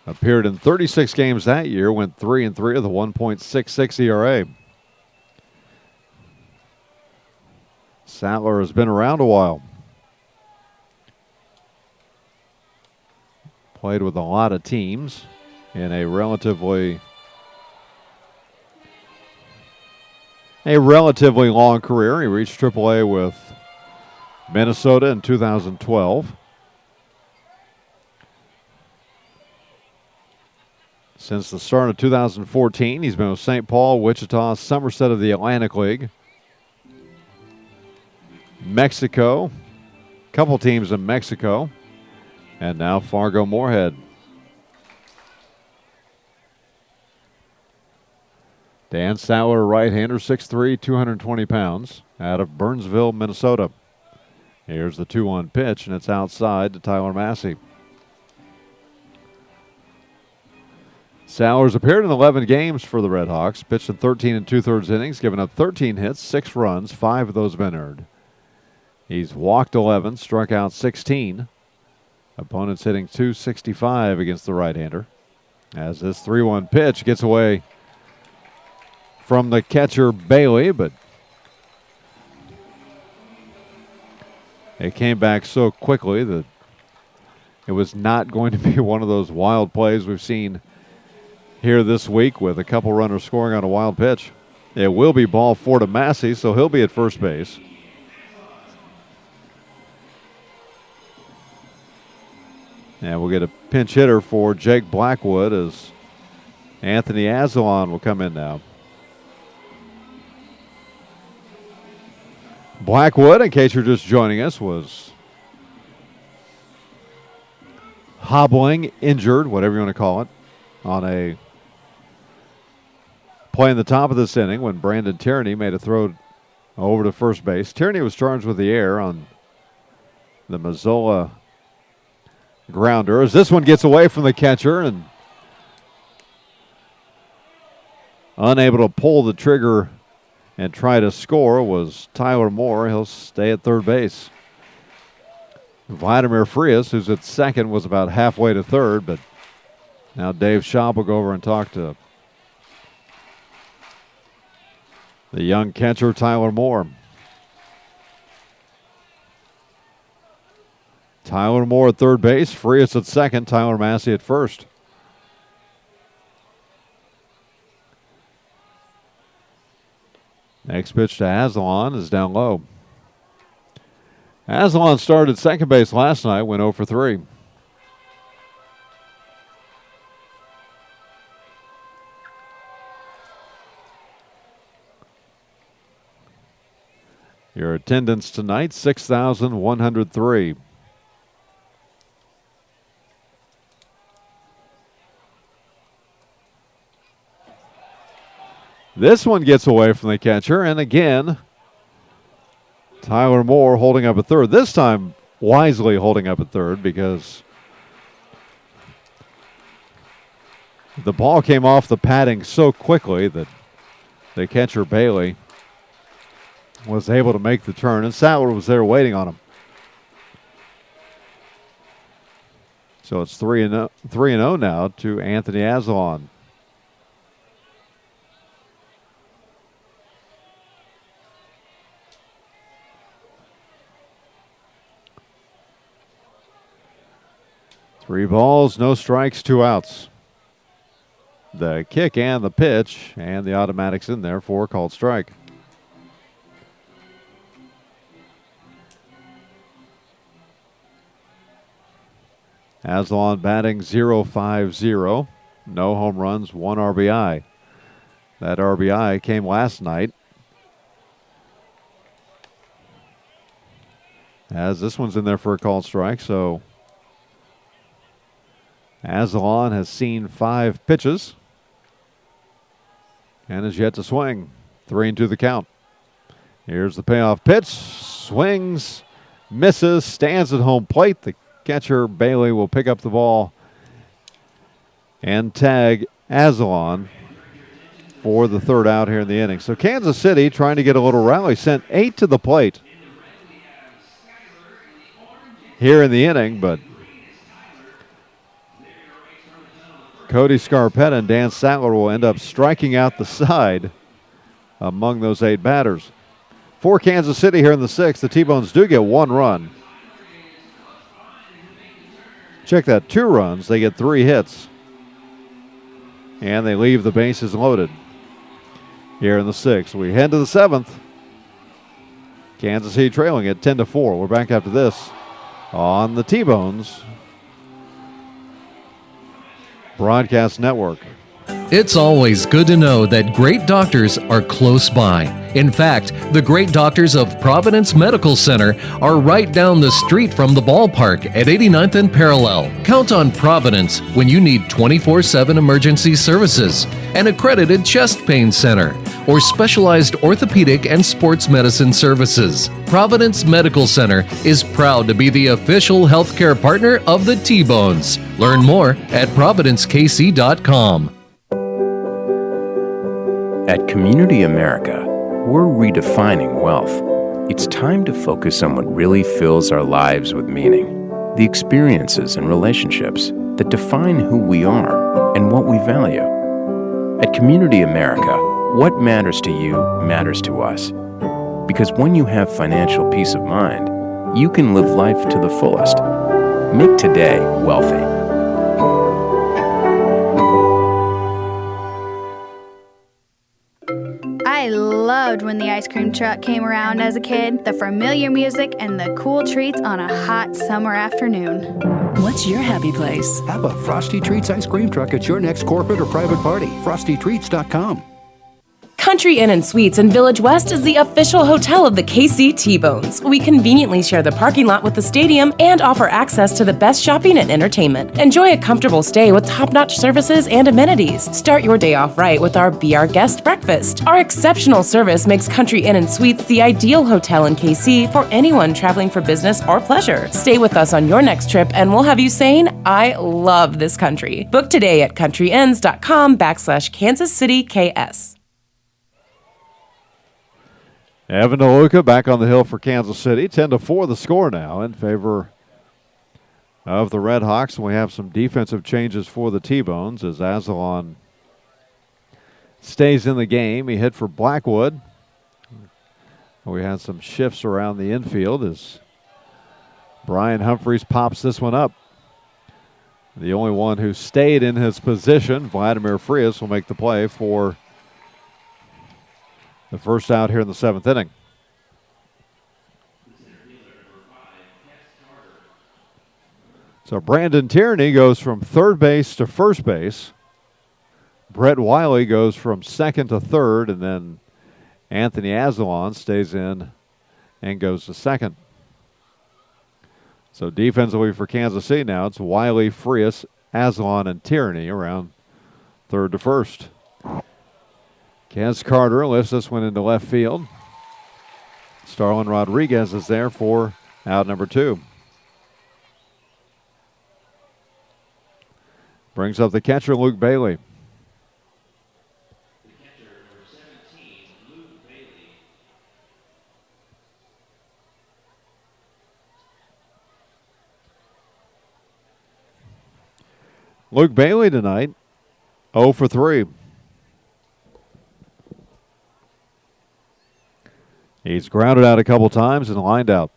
Appeared in 36 games that year, went 3-3 with a 1.66 ERA. Sattler has been around a while. Played with a lot of teams in a relatively long career. He reached AAA with Minnesota in 2012. Since the start of 2014, he's been with St. Paul, Wichita, Somerset of the Atlantic League, Mexico, a couple teams in Mexico, and now Fargo-Moorhead. Dan Sattler, right-hander, 6'3", 220 pounds, out of Burnsville, Minnesota. Here's the 2-1 pitch, and it's outside to Tyler Massey. Sowers appeared in 11 games for the Red Hawks, pitched in 13 and 2/3 innings, given up 13 hits, 6 runs, 5 of those have been earned. He's walked 11, struck out 16. Opponents hitting .265 against the right-hander. As this 3-1 pitch gets away from the catcher Bailey, but it came back so quickly that it was not going to be one of those wild plays we've seen here this week with a couple runners scoring on a wild pitch. It will be ball 4 to Massey, so he'll be at first base. And we'll get a pinch hitter for Jake Blackwood as Anthony Azalon will come in now. Blackwood, in case you're just joining us, was hobbling, injured, whatever you want to call it, on a play in the top of this inning when Brandon Tierney made a throw over to first base. Tierney was charged with the error on the Mazzola grounder. As this one gets away from the catcher and unable to pull the trigger and try to score was Tyler Moore. He'll stay at third base. Vladimir Frias, who's at second, was about halfway to third, but now Dave Schaub will go over and talk to the young catcher, Tyler Moore. Tyler Moore at third base, Frias at second, Tyler Massey at first. Next pitch to Azalon is down low. Azalon started second base last night, went 0 for 3. Your attendance tonight, 6,103. This one gets away from the catcher, and again, Tyler Moore holding up at third. This time, wisely holding up at third because the ball came off the padding so quickly that the catcher Bailey was able to make the turn, and Sattler was there waiting on him. So it's 3-0 now to Anthony Azalon. Three balls, no strikes, 2 outs. The kick and the pitch, and the automatic's in there for a called strike. Azalon batting .050. No home runs, 1 RBI. That RBI came last night. As this one's in there for a called strike, so Azalon has seen 5 pitches and is yet to swing. 3-2 the count. Here's the payoff pitch. Swings, misses, stands at home plate. The catcher Bailey will pick up the ball and tag Azalon for the third out here in the inning. So Kansas City trying to get a little rally, sent 8 to the plate here in the inning, but Cody Scarpetta and Dan Sattler will end up striking out the side among those 8 batters. For Kansas City here in the 6th, the T-Bones do get 1 run. Check that, 2 runs. They get 3 hits. And they leave the bases loaded here in the 6th. We head to the 7th. Kansas City trailing at 10-4. We're back after this on the T-Bones Broadcast Network. It's always good to know that great doctors are close by. In fact, the great doctors of Providence Medical Center are right down the street from the ballpark at 89th and Parallel. Count on Providence when you need 24/7 emergency services, an accredited chest pain center, or specialized orthopedic and sports medicine services. Providence Medical Center is proud to be the official healthcare partner of the T-Bones. Learn more at providencekc.com. At Community America, we're redefining wealth. It's time to focus on what really fills our lives with meaning, the experiences and relationships that define who we are and what we value. At Community America, what matters to you matters to us. Because when you have financial peace of mind, you can live life to the fullest. Make today wealthy. I loved when the ice cream truck came around as a kid, the familiar music and the cool treats on a hot summer afternoon. What's your happy place? Have a Frosty Treats ice cream truck at your next corporate or private party. FrostyTreats.com. Country Inn & Suites in Village West is the official hotel of the KC T-Bones. We conveniently share the parking lot with the stadium and offer access to the best shopping and entertainment. Enjoy a comfortable stay with top-notch services and amenities. Start your day off right with our Be Our Guest breakfast. Our exceptional service makes Country Inn & Suites the ideal hotel in KC for anyone traveling for business or pleasure. Stay with us on your next trip and we'll have you saying, I love this country. Book today at countryinns.com/Kansas City KS. Evan DeLuca back on the hill for Kansas City. 10-4 the score now in favor of the Red Hawks. We have some defensive changes for the T-Bones as Azalon stays in the game. He hit for Blackwood. We had some shifts around the infield as Brian Humphreys pops this one up. The only one who stayed in his position, Vladimir Frias, will make the play for the first out here in the seventh inning. So Brandon Tierney goes from third base to first base. Brett Wiley goes from second to third, and then Anthony Azalon stays in and goes to second. So defensively for Kansas City now, it's Wiley, Frias, Azalon, and Tierney around third to first. Kaz Carter lifts this one into left field. Starlin Rodriguez is there for out number 2. Brings up the catcher, Luke Bailey. Luke Bailey tonight, 0 for 3. He's grounded out a couple times and lined out.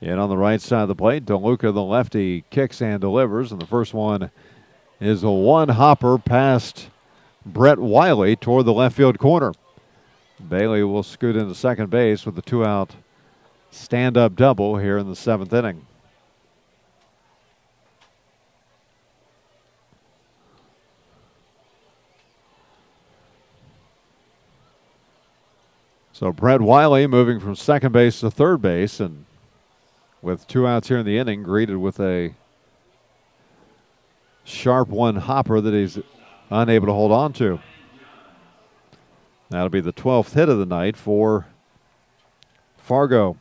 And on the right side of the plate, DeLuca, the lefty, kicks and delivers. And the first one is a one-hopper past Brett Wiley toward the left field corner. Bailey will scoot into second base with a 2-out stand-up double here in the seventh inning. So Brett Wiley moving from second base to third base, and with 2 outs here in the inning, greeted with a sharp one-hopper that he's unable to hold on to. That'll be the 12th hit of the night for Fargo.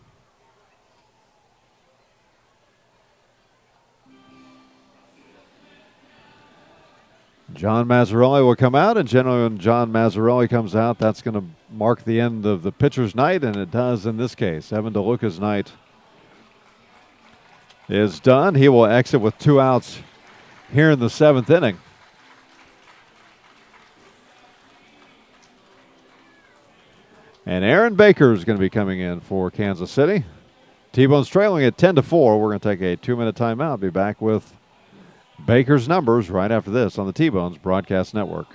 John Mazzarelli will come out, and generally when John Mazzarelli comes out, that's going to mark the end of the pitcher's night, and it does in this case. Evan DeLuca's night is done. He will exit with 2 outs here in the seventh inning. And Aaron Baker is going to be coming in for Kansas City. T-Bones trailing at 10-4. We're going to take a 2-minute timeout. Be back with Baker's numbers right after this on the T-Bones Broadcast Network.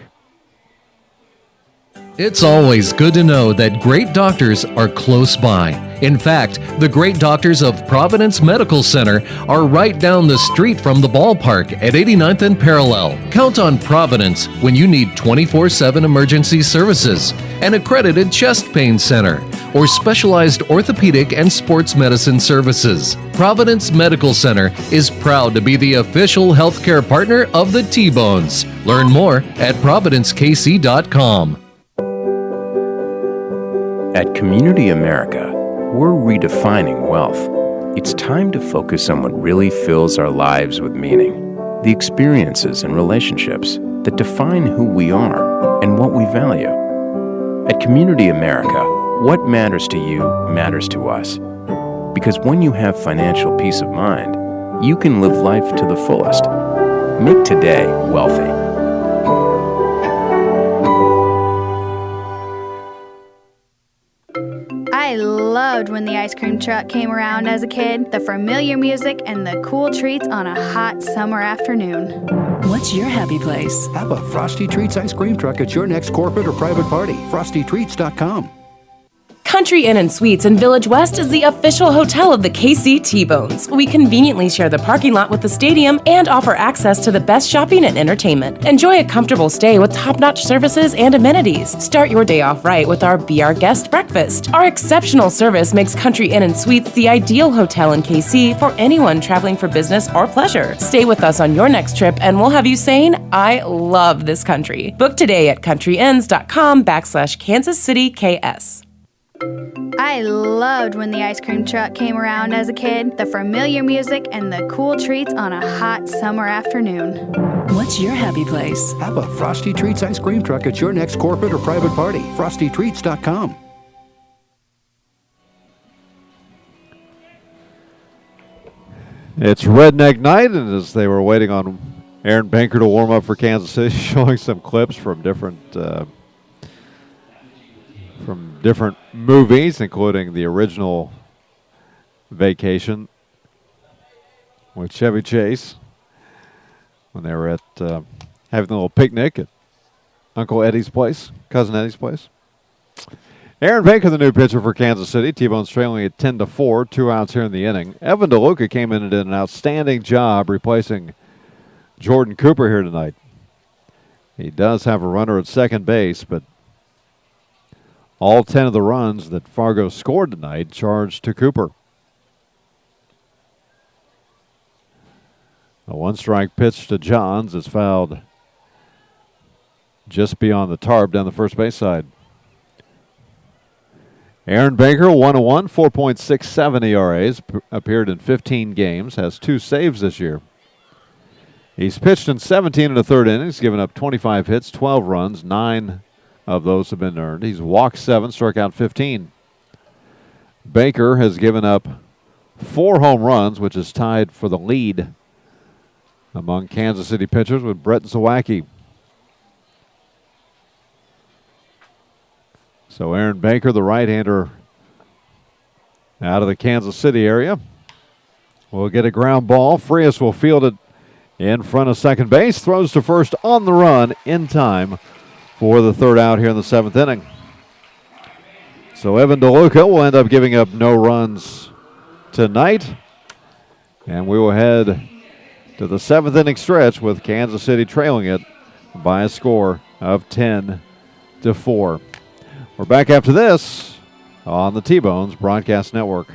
It's always good to know that great doctors are close by. In fact, the great doctors of Providence Medical Center are right down the street from the ballpark at 89th and Parallel. Count on Providence when you need 24/7 emergency services, an accredited chest pain center, or specialized orthopedic and sports medicine services. Providence Medical Center is proud to be the official healthcare partner of the T-Bones. Learn more at providencekc.com. At Community America, we're redefining wealth. It's time to focus on what really fills our lives with meaning, the experiences and relationships that define who we are and what we value. At Community America, what matters to you matters to us. Because when you have financial peace of mind, you can live life to the fullest. Make today wealthy. I loved when the ice cream truck came around as a kid, the familiar music and the cool treats on a hot summer afternoon. What's your happy place? Have a Frosty Treats ice cream truck at your next corporate or private party. FrostyTreats.com. Country Inn & Suites in Village West is the official hotel of the KC T-Bones. We conveniently share the parking lot with the stadium and offer access to the best shopping and entertainment. Enjoy a comfortable stay with top-notch services and amenities. Start your day off right with our Be Our Guest breakfast. Our exceptional service makes Country Inn & Suites the ideal hotel in KC for anyone traveling for business or pleasure. Stay with us on your next trip and we'll have you saying, I love this country. Book today at countryinns.com/Kansas City KS. I loved when the ice cream truck came around as a kid, the familiar music and the cool treats on a hot summer afternoon. What's your happy place? Have a Frosty Treats ice cream truck at your next corporate or private party. FrostyTreats.com. It's Redneck Night, and as they were waiting on Aaron Banker to warm up for Kansas City, showing some clips from different movies, including the original Vacation with Chevy Chase when they were at having a little picnic at Uncle Eddie's place, Cousin Eddie's place. Aaron Baker, the new pitcher for Kansas City. T-Bones trailing at 10-4, 2 outs here in the inning. Evan DeLuca came in and did an outstanding job replacing Jordan Cooper here tonight. He does have a runner at second base, but all 10 of the runs that Fargo scored tonight charged to Cooper. A one-strike pitch to Johns is fouled just beyond the tarp down the first base side. Aaron Baker, 1-1, 4.67 ERAs, appeared in 15 games, has 2 saves this year. He's pitched in 17 1/3 innings, given up 25 hits, 12 runs, 9 of those have been earned. He's walked 7, struck out 15. Baker has given up 4 home runs, which is tied for the lead among Kansas City pitchers with Brett Zawacki. So Aaron Baker, the right-hander out of the Kansas City area, will get a ground ball. Frias will field it in front of second base, throws to first on the run in time for the third out here in the 7th inning. So Evan DeLuca will end up giving up no runs tonight. And we will head to the 7th inning stretch with Kansas City trailing it by a score of 10-4. We're back after this on the T-Bones Broadcast Network.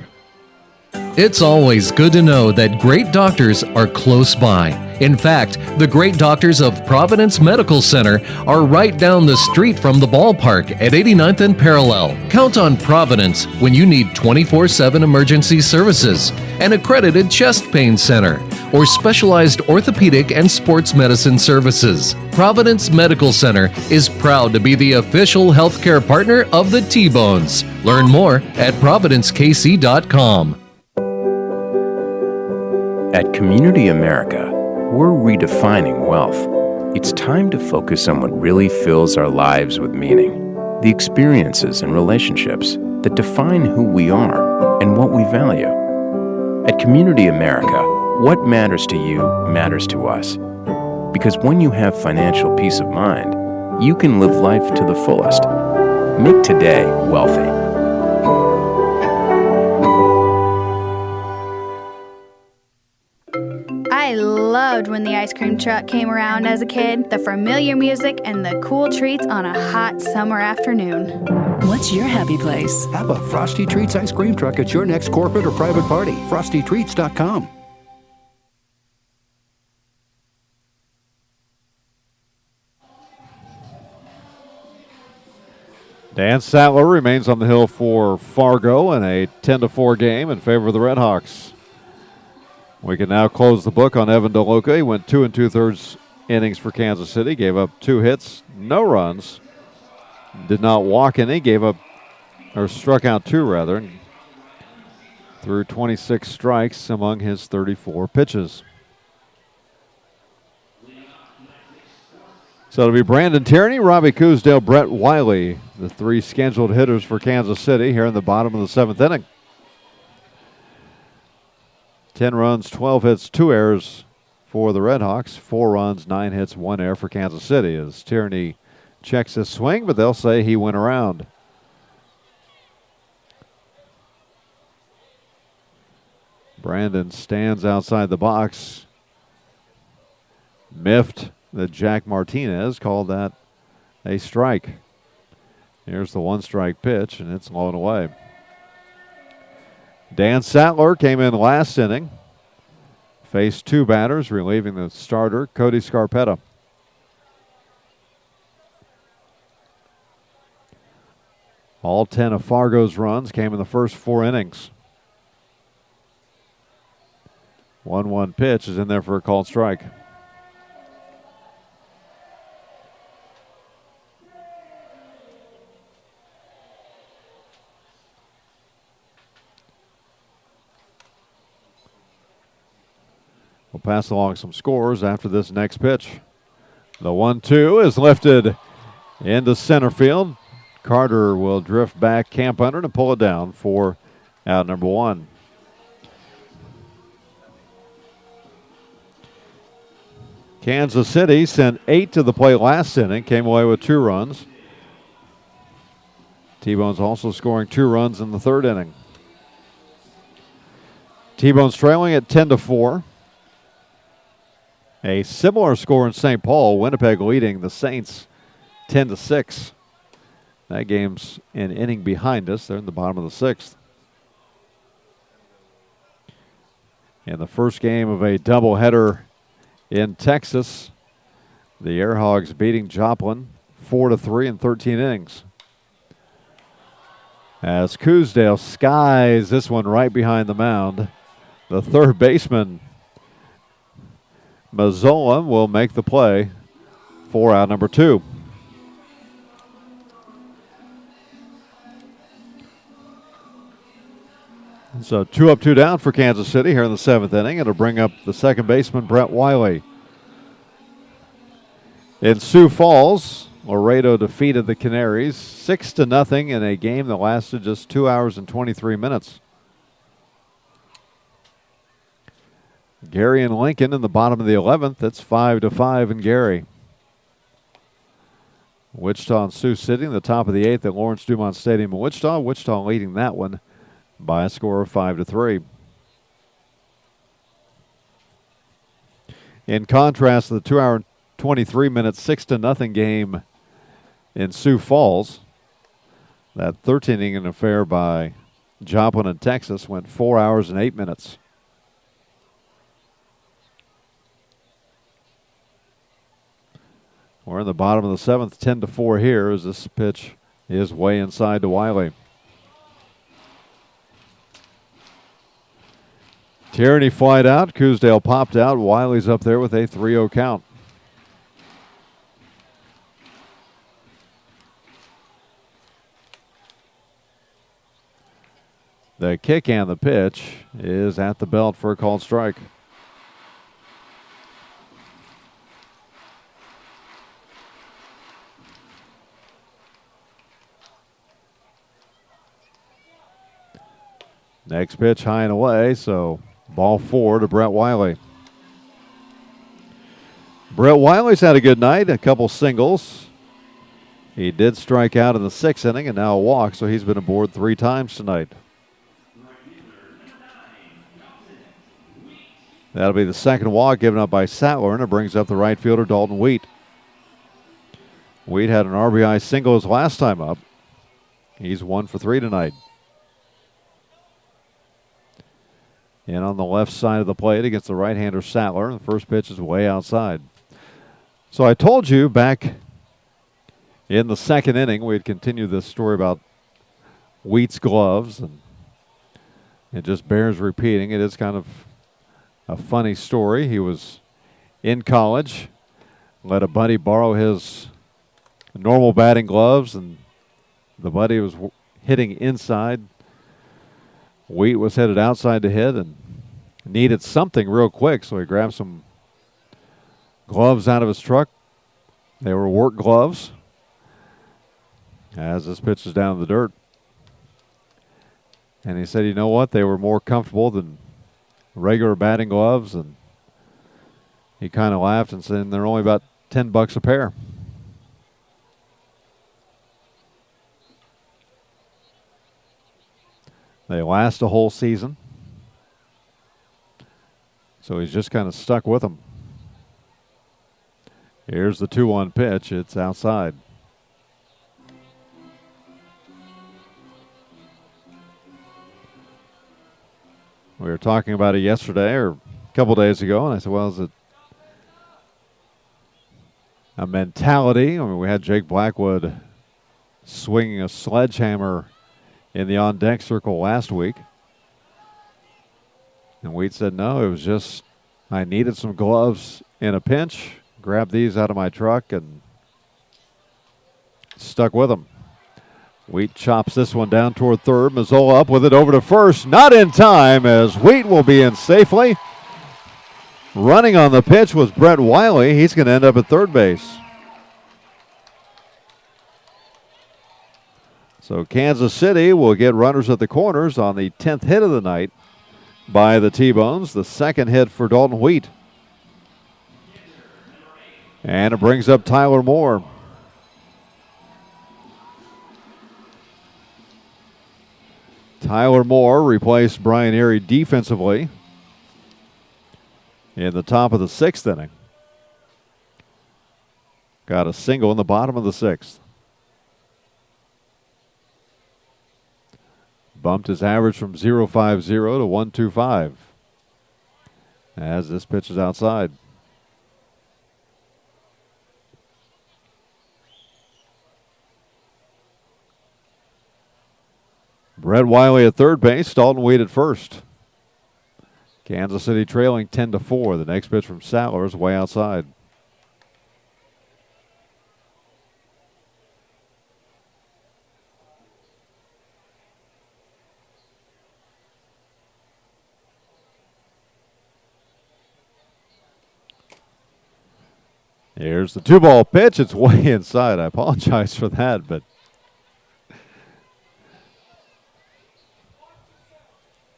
It's always good to know that great doctors are close by. In fact, the great doctors of Providence Medical Center are right down the street from the ballpark at 89th and Parallel. Count on Providence when you need 24/7 emergency services, an accredited chest pain center, or specialized orthopedic and sports medicine services. Providence Medical Center is proud to be the official healthcare partner of the T-Bones. Learn more at providencekc.com. At Community America, we're redefining wealth. It's time to focus on what really fills our lives with meaning. The experiences and relationships that define who we are and what we value. At Community America, what matters to you matters to us. Because when you have financial peace of mind, you can live life to the fullest. Make today wealthy. I loved when the ice cream truck came around as a kid, the familiar music and the cool treats on a hot summer afternoon. What's your happy place? Have a Frosty Treats ice cream truck at your next corporate or private party. FrostyTreats.com. Dan Sattler remains on the hill for Fargo in a 10-4 game in favor of the Redhawks. We can now close the book on Evan DeLuca. He went 2 2/3 innings for Kansas City. Gave up 2 hits, no runs. Did not walk any. Struck out 2 rather. And threw 26 strikes among his 34 pitches. So it'll be Brandon Tierney, Robbie Coosdale, Brett Wiley, the 3 scheduled hitters for Kansas City here in the bottom of the 7th inning. 10 runs, 12 hits, 2 errors for the Redhawks. 4 runs, 9 hits, 1 error for Kansas City as Tierney checks his swing, but they'll say he went around. Brandon stands outside the box. Miffed that Jack Martinez called that a strike. Here's the 1-strike pitch, and it's low and away. Dan Sattler came in last inning. Faced 2 batters, relieving the starter, Cody Scarpetta. All 10 of Fargo's runs came in the first 4 innings. 1-1 pitch is in there for a called strike. We'll pass along some scores after this next pitch. The 1-2 is lifted into center field. Carter will drift back, camp under it, and pull it down for out number 1. Kansas City sent 8 to the plate last inning, came away with 2 runs. T-Bones also scoring 2 runs in the 3rd inning. T-Bones trailing at 10-4. A similar score in St. Paul, Winnipeg leading the Saints 10-6. That game's an inning behind us. They're in the bottom of the 6th. In the first game of a doubleheader in Texas, the Airhogs beating Joplin 4-3 in 13 innings. As Coosdale skies this one right behind the mound, the 3rd baseman Mazzola will make the play for out number 2. So 2 up, 2 down for Kansas City here in the 7th inning. It'll bring up the 2nd baseman, Brett Wiley. In Sioux Falls, Laredo defeated the Canaries 6-0 in a game that lasted just 2 hours and 23 minutes. Gary and Lincoln in the bottom of the 11th. It's 5-5 in Gary. Wichita and Sioux City in the top of the 8th at Lawrence Dumont Stadium in Wichita. Wichita leading that one by a score of 5-3. In contrast to the 2 hour and 23 minute 6-0 game in Sioux Falls, that 13th inning affair by Joplin and Texas went 4 hours and 8 minutes. We're in the bottom of the 7th, 10-4 here as this pitch is way inside to Wiley. Tierney flied out. Coosdale popped out. Wiley's up there with a 3-0 count. The kick and the pitch is at the belt for a called strike. Next pitch high and away, so ball 4 to Brett Wiley. Brett Wiley's had a good night, a couple singles. He did strike out in the 6th inning and now a walk, so he's been aboard 3 times tonight. That'll be the 2nd walk given up by Sattler, and it brings up the right fielder Dalton Wheat. Wheat had an RBI single his last time up. He's 1 for 3 tonight. And on the left side of the plate against the right-hander Sattler, the first pitch is way outside. So I told you back in the 2nd inning we'd continue this story about Wheat's gloves, and it just bears repeating. It is kind of a funny story. He was in college let a buddy borrow his normal batting gloves, and the buddy was hitting inside. Wheat was headed outside to hit and needed something real quick, so he grabbed some gloves out of his truck. They were work gloves as this pitch is down in the dirt. And he said, you know what, they were more comfortable than regular batting gloves, and he kind of laughed and said they're only about $10 a pair. They last a whole season, so he's just kind of stuck with them. Here's the 2-1 pitch. It's outside. We were talking about it yesterday or a couple days ago, and I said, well, is it a mentality? I mean, we had Jake Blackwood swinging a sledgehammer in the on-deck circle last week. And Wheat said, no, it was just I needed some gloves in a pinch, grabbed these out of my truck, and stuck with them. Wheat chops this one down toward third. Mazzola up with it over to first. Not in time, as Wheat will be in safely. Running on the pitch was Brett Wiley. He's going to end up at third base. So Kansas City will get runners at the corners on the 10th hit of the night by the T-Bones. The second hit for Dalton Wheat. And it brings up Tyler Moore. Tyler Moore replaced Brian Erie defensively in the top of the 6th inning. Got a single in the bottom of the 6th. Bumped his average from 0.50 to 1.25 as this pitch is outside. Brett Wiley at third base, Dalton Wheat at first. Kansas City trailing 10-4. The next pitch from Sattler is way outside. Here's the 2-ball pitch. It's way inside. I apologize for that, but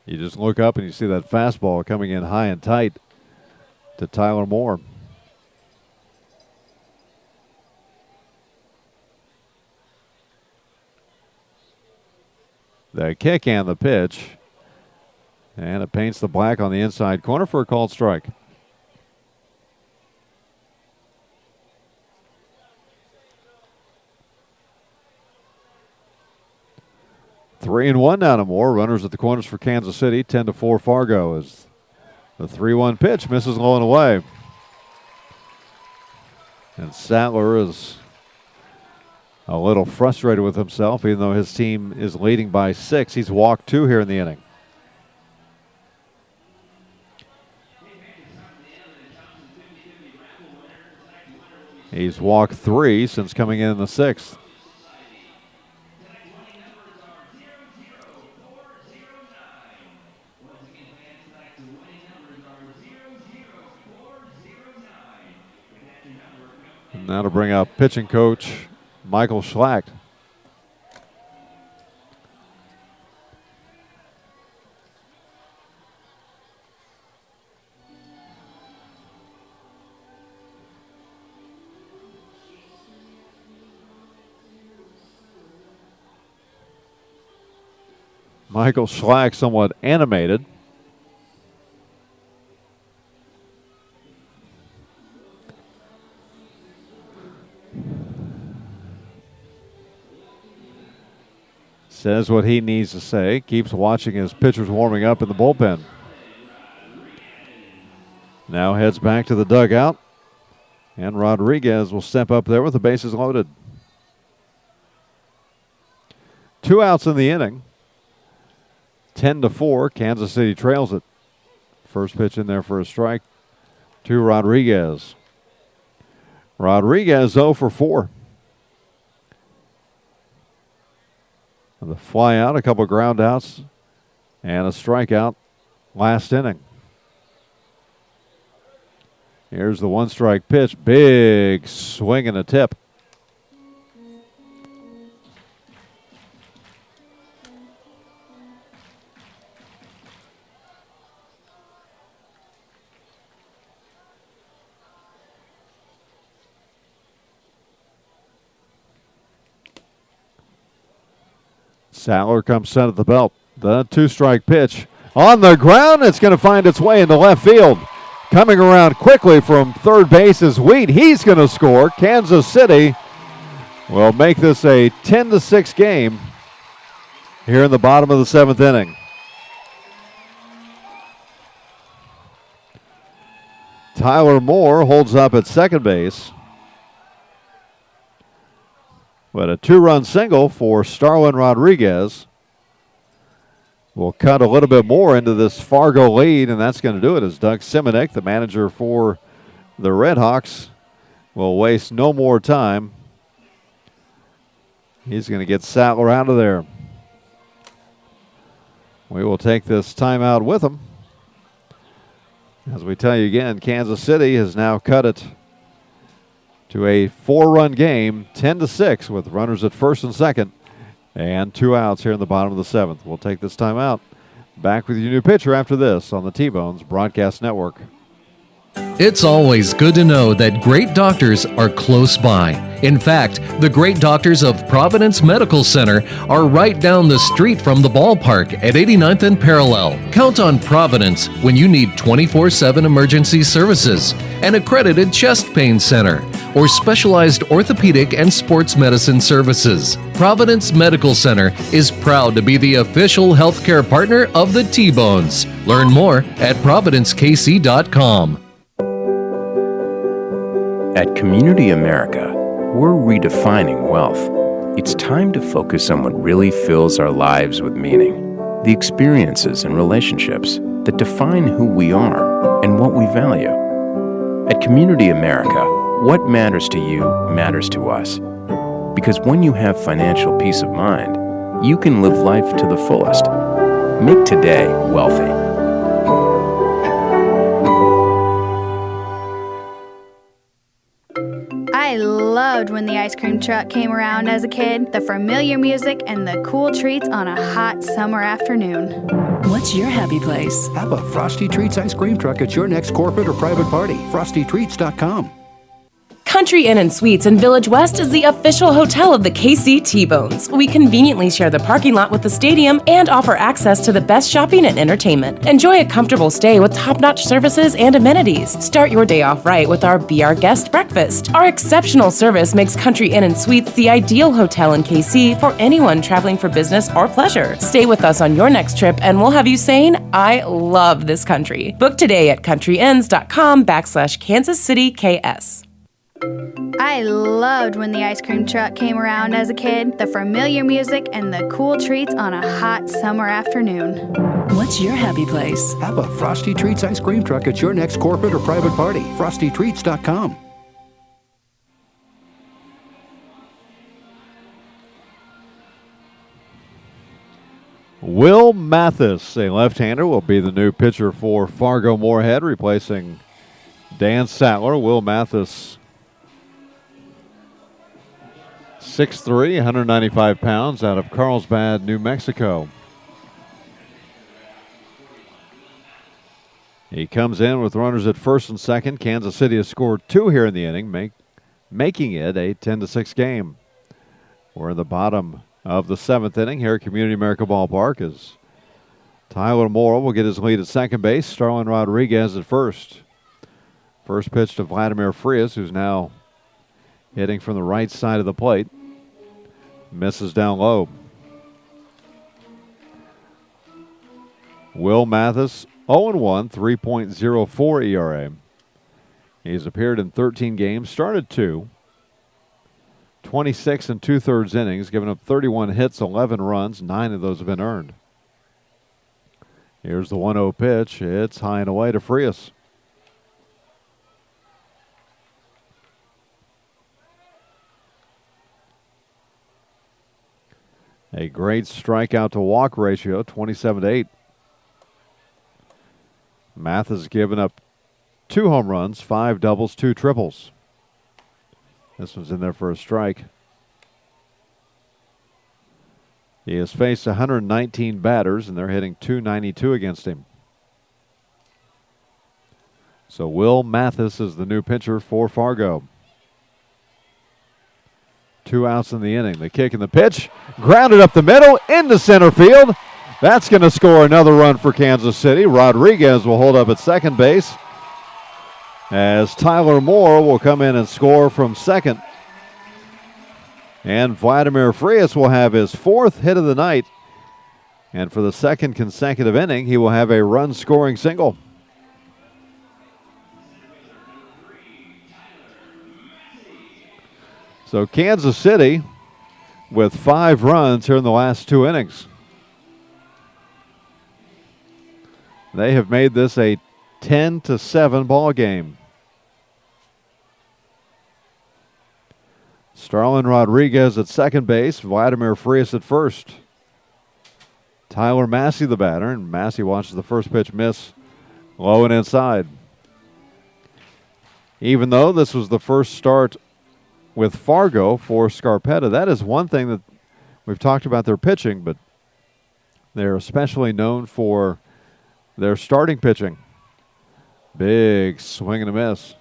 you just look up and you see that fastball coming in high and tight to Tyler Moore. The kick and the pitch. And it paints the black on the inside corner for a called strike. Three and one now to Moore. Runners at the corners for Kansas City. 10-4 Fargo as the 3-1 pitch misses low and away. And Sattler is a little frustrated with himself, even though his team is leading by 6. He's walked 2 here in the inning. He's walked 3 since coming in the 6th. And now to bring up pitching coach Michael Schlacht. Michael Schlacht somewhat animated. Says what he needs to say. Keeps watching his pitchers warming up in the bullpen. Now heads back to the dugout. And Rodriguez will step up there with the bases loaded. 2 outs in the inning. 10-4. Kansas City trails it. First pitch in there for a strike to Rodriguez. Rodriguez 0 for 4. The fly out, a couple ground outs, and a strikeout last inning. Here's the one-strike pitch. Big swing and a tip. Sattler comes set at the belt. The two-strike pitch on the ground. It's going to find its way into left field. Coming around quickly from third base is Wheat. He's going to score. Kansas City will make this a 10-6 game here in the bottom of the seventh inning. Tyler Moore holds up at second base. But a two-run single for Starlin Rodriguez will cut a little bit more into this Fargo lead, and that's going to do it as Doug Simonek, the manager for the Redhawks, will waste no more time. He's going to get Sattler out of there. We will take this timeout with him. As we tell you again, Kansas City has now cut it to a 4-run game, 10-6, with runners at first and second, and 2 outs here in the bottom of the seventh. We'll take this time out. Back with your new pitcher after this on the T-Bones Broadcast Network. It's always good to know that great doctors are close by. In fact, the great doctors of Providence Medical Center are right down the street from the ballpark at 89th and Parallel. Count on Providence when you need 24/7 emergency services, an accredited chest pain center, or specialized orthopedic and sports medicine services. Providence Medical Center is proud to be the official healthcare partner of the T-Bones. Learn more at providencekc.com. At Community America, we're redefining wealth. It's time to focus on what really fills our lives with meaning. The experiences and relationships that define who we are and what we value. At Community America, what matters to you matters to us. Because when you have financial peace of mind, you can live life to the fullest. Make today wealthy. I loved when the ice cream truck came around as a kid, the familiar music and the cool treats on a hot summer afternoon. What's your happy place? Have a Frosty Treats ice cream truck at your next corporate or private party. FrostyTreats.com. Country Inn & Suites in Village West is the official hotel of the KC T-Bones. We conveniently share the parking lot with the stadium and offer access to the best shopping and entertainment. Enjoy a comfortable stay with top-notch services and amenities. Start your day off right with our Be Our Guest breakfast. Our exceptional service makes Country Inn & Suites the ideal hotel in KC for anyone traveling for business or pleasure. Stay with us on your next trip and we'll have you saying, I love this country. Book today at countryinns.com/Kansas City KS. I loved when the ice cream truck came around as a kid, the familiar music and the cool treats on a hot summer afternoon. What's your happy place? Have a Frosty Treats ice cream truck at your next corporate or private party. FrostyTreats.com. Will Mathis, a left-hander, will be the new pitcher for Fargo-Moorhead, replacing Dan Sattler. Will Mathis, 6'3", 195 pounds, out of Carlsbad, New Mexico. He comes in with runners at first and second. Kansas City has scored 2 here in the inning, making it a 10-6 game. We're in the bottom of the seventh inning here at Community America Ballpark as Tyler Moore will get his lead at second base. Starlin Rodriguez at first. First pitch to Vladimir Frias, who's now hitting from the right side of the plate. Misses down low. Will Mathis, 0-1, 3.04 ERA. He's appeared in 13 games, started 2. 26 and 2/3 innings, given up 31 hits, 11 runs, 9 of those have been earned. Here's the 1-0 pitch. It's high and away to Frias. A great strikeout to walk ratio, 27-8. Mathis has given up 2 home runs, 5 doubles, 2 triples. This one's in there for a strike. He has faced 119 batters, and they're hitting .292 against him. So Will Mathis is the new pitcher for Fargo. 2 outs in the inning. The kick and the pitch. Grounded up the middle into center field. That's going to score another run for Kansas City. Rodriguez will hold up at second base, as Tyler Moore will come in and score from second. And Vladimir Frias will have his 4th hit of the night. And for the 2nd consecutive inning, he will have a run-scoring single. So Kansas City with 5 runs here in the last 2 innings. They have made this a 10-7 ball game. Starlin Rodriguez at second base, Vladimir Frias at first. Tyler Massey the batter, and Massey watches the first pitch miss low and inside. Even though this was the first start with Fargo for Scarpetta, that is one thing that we've talked about their pitching, but they're especially known for their starting pitching. Big swing and a miss.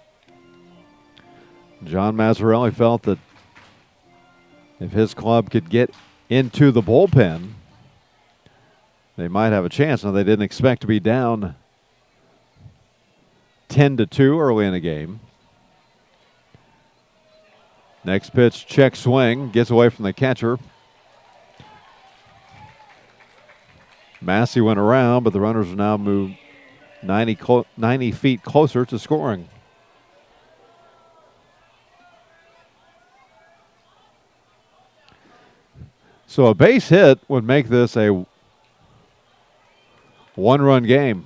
John Mazzarelli felt that if his club could get into the bullpen, they might have a chance. Now, they didn't expect to be down 10-2 early in the game. Next pitch, check swing, gets away from the catcher. Massey went around, but the runners are now moved 90 feet closer to scoring. So a base hit would make this a 1-run game.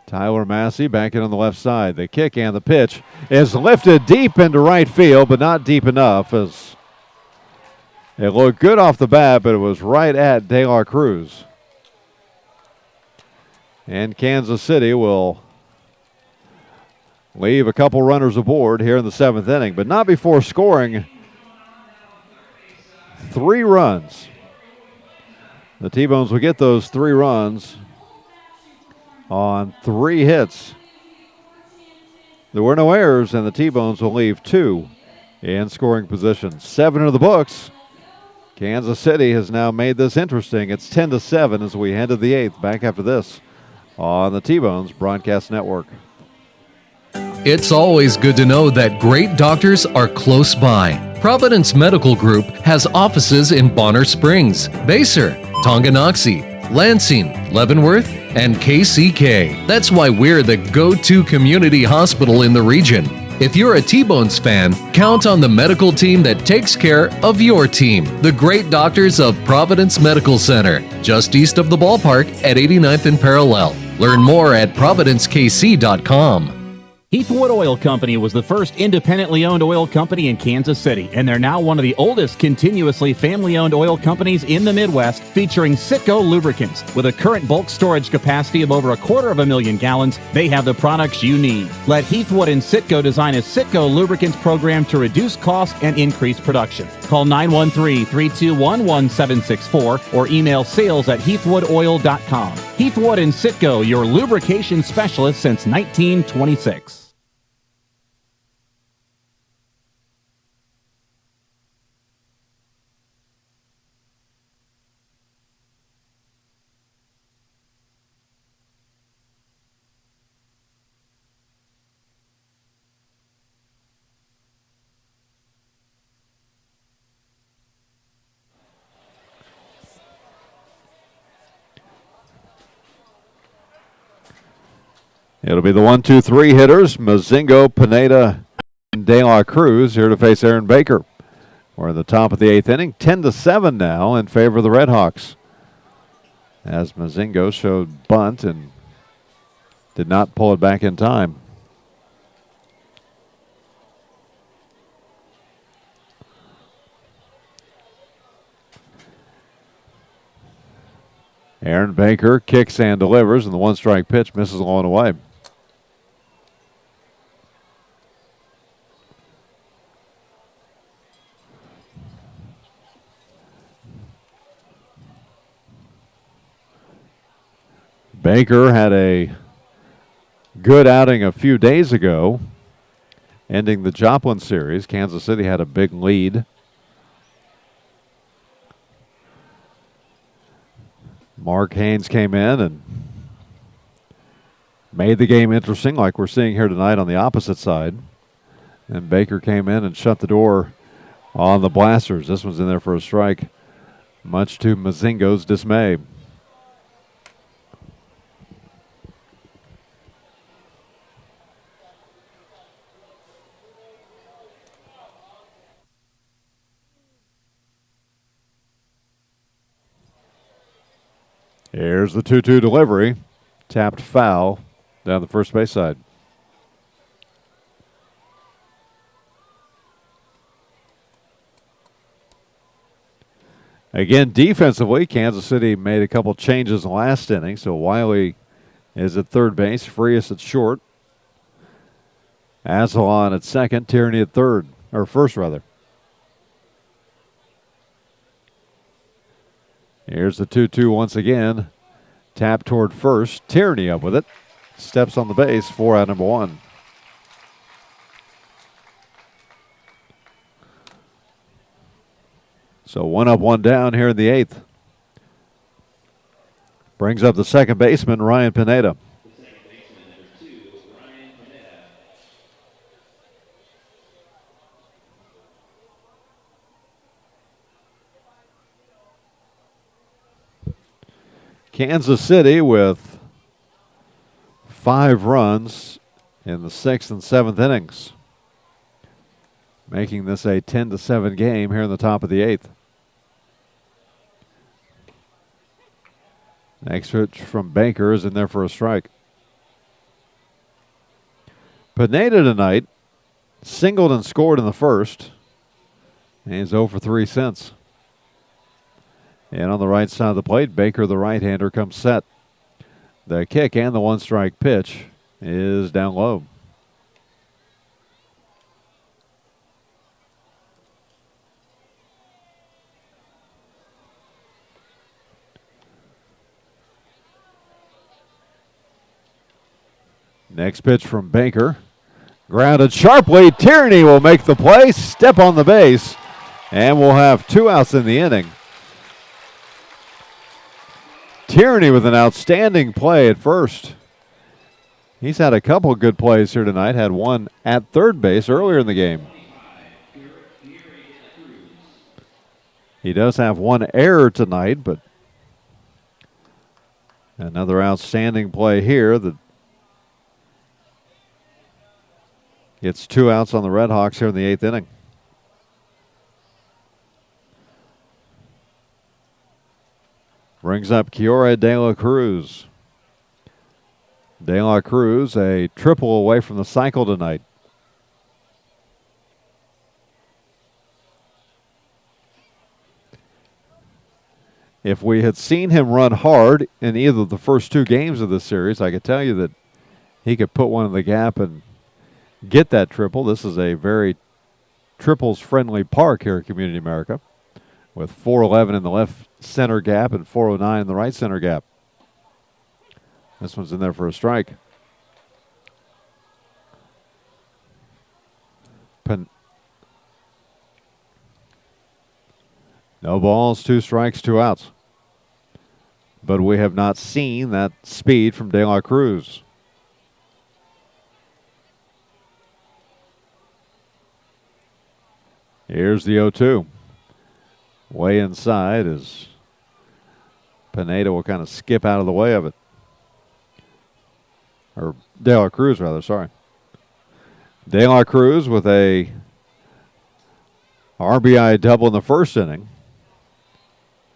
Tyler Massey back in on the left side. The kick and the pitch is lifted deep into right field, but not deep enough, as it looked good off the bat, but it was right at De La Cruz. And Kansas City will leave a couple runners aboard here in the 7th inning, but not before scoring 3 runs. The T-Bones will get those 3 runs on 3 hits. There were no errors, and the T-Bones will leave 2 in scoring position. 7 in the books. Kansas City has now made this interesting. It's 10-7 as we head to the 8th. Back after this on the T-Bones Broadcast Network. It's always good to know that great doctors are close by. Providence Medical Group has offices in Bonner Springs, Basehor, Tonganoxie, Lansing, Leavenworth, and KCK. That's why we're the go-to community hospital in the region. If you're a T-Bones fan, count on the medical team that takes care of your team. The great doctors of Providence Medical Center, just east of the ballpark at 89th and Parallel. Learn more at providencekc.com. Heathwood Oil Company was the first independently owned oil company in Kansas City, and they're now one of the oldest continuously family-owned oil companies in the Midwest, featuring Citgo lubricants. With a current bulk storage capacity of over 250,000 gallons, they have the products you need. Let Heathwood and Citgo design a Citgo lubricants program to reduce cost and increase production. Call 913-321-1764 or email sales@heathwoodoil.com. Heathwood and Citgo, your lubrication specialist since 1926. It'll be the 1-2-3 hitters, Mozingo, Pineda, and De La Cruz here to face Aaron Baker. We're in the top of the 8th inning, 10-7 now in favor of the Red Hawks. As Mozingo showed bunt and did not pull it back in time. Aaron Baker kicks and delivers, and the one-strike pitch misses along the way. Baker had a good outing a few days ago, ending the Joplin series. Kansas City had a big lead. Mark Haynes came in and made the game interesting, like we're seeing here tonight on the opposite side. And Baker came in and shut the door on the Blasters. This one's in there for a strike, much to Mazingo's dismay. Here's the 2-2 delivery. Tapped foul down the first base side. Again, defensively, Kansas City made a couple changes in the last inning. So Wiley is at third base, Frias at short, Asselon at second, Tierney at third, or first rather. Here's the 2-2 once again. Tap toward first. Tierney up with it. Steps on the base for out number one. So 1 up, 1 down here in the eighth. Brings up the second baseman, Ryan Pineda. Kansas City with 5 runs in the 6th and 7th innings, making this a 10-7 game here in the top of the 8th. Next pitch from Baker is in there for a strike. Pineda tonight singled and scored in the first, and he's 0 for 3 since. And on the right side of the plate, Baker, the right-hander, comes set. The kick and the one-strike pitch is down low. Next pitch from Baker. Grounded sharply. Tierney will make the play, step on the base, and we'll have 2 outs in the inning. Tierney with an outstanding play at first. He's had a couple of good plays here tonight. Had one at third base earlier in the game. He does have one error tonight, but another outstanding play here that gets 2 outs on the Red Hawks here in the 8th inning. Brings up Kiora De La Cruz. De La Cruz, a triple away from the cycle tonight. If we had seen him run hard in either of the first 2 games of this series, I could tell you that he could put one in the gap and get that triple. This is a very triples-friendly park here at Community America, with 411 in the left center gap and 409 in the right center gap. This one's in there for a strike. No balls, 2 strikes, 2 outs. But we have not seen that speed from De La Cruz. Here's the 0-2. Way inside as Pineda will kind of skip out of the way of it. Or De La Cruz, rather, sorry. De La Cruz with a RBI double in the first inning,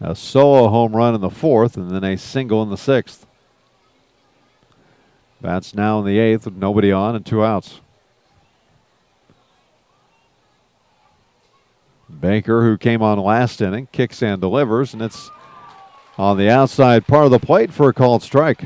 a solo home run in the 4th, and then a single in the 6th. Bats now in the 8th with nobody on and 2 outs. Baker, who came on last inning, kicks and delivers, and it's on the outside part of the plate for a called strike.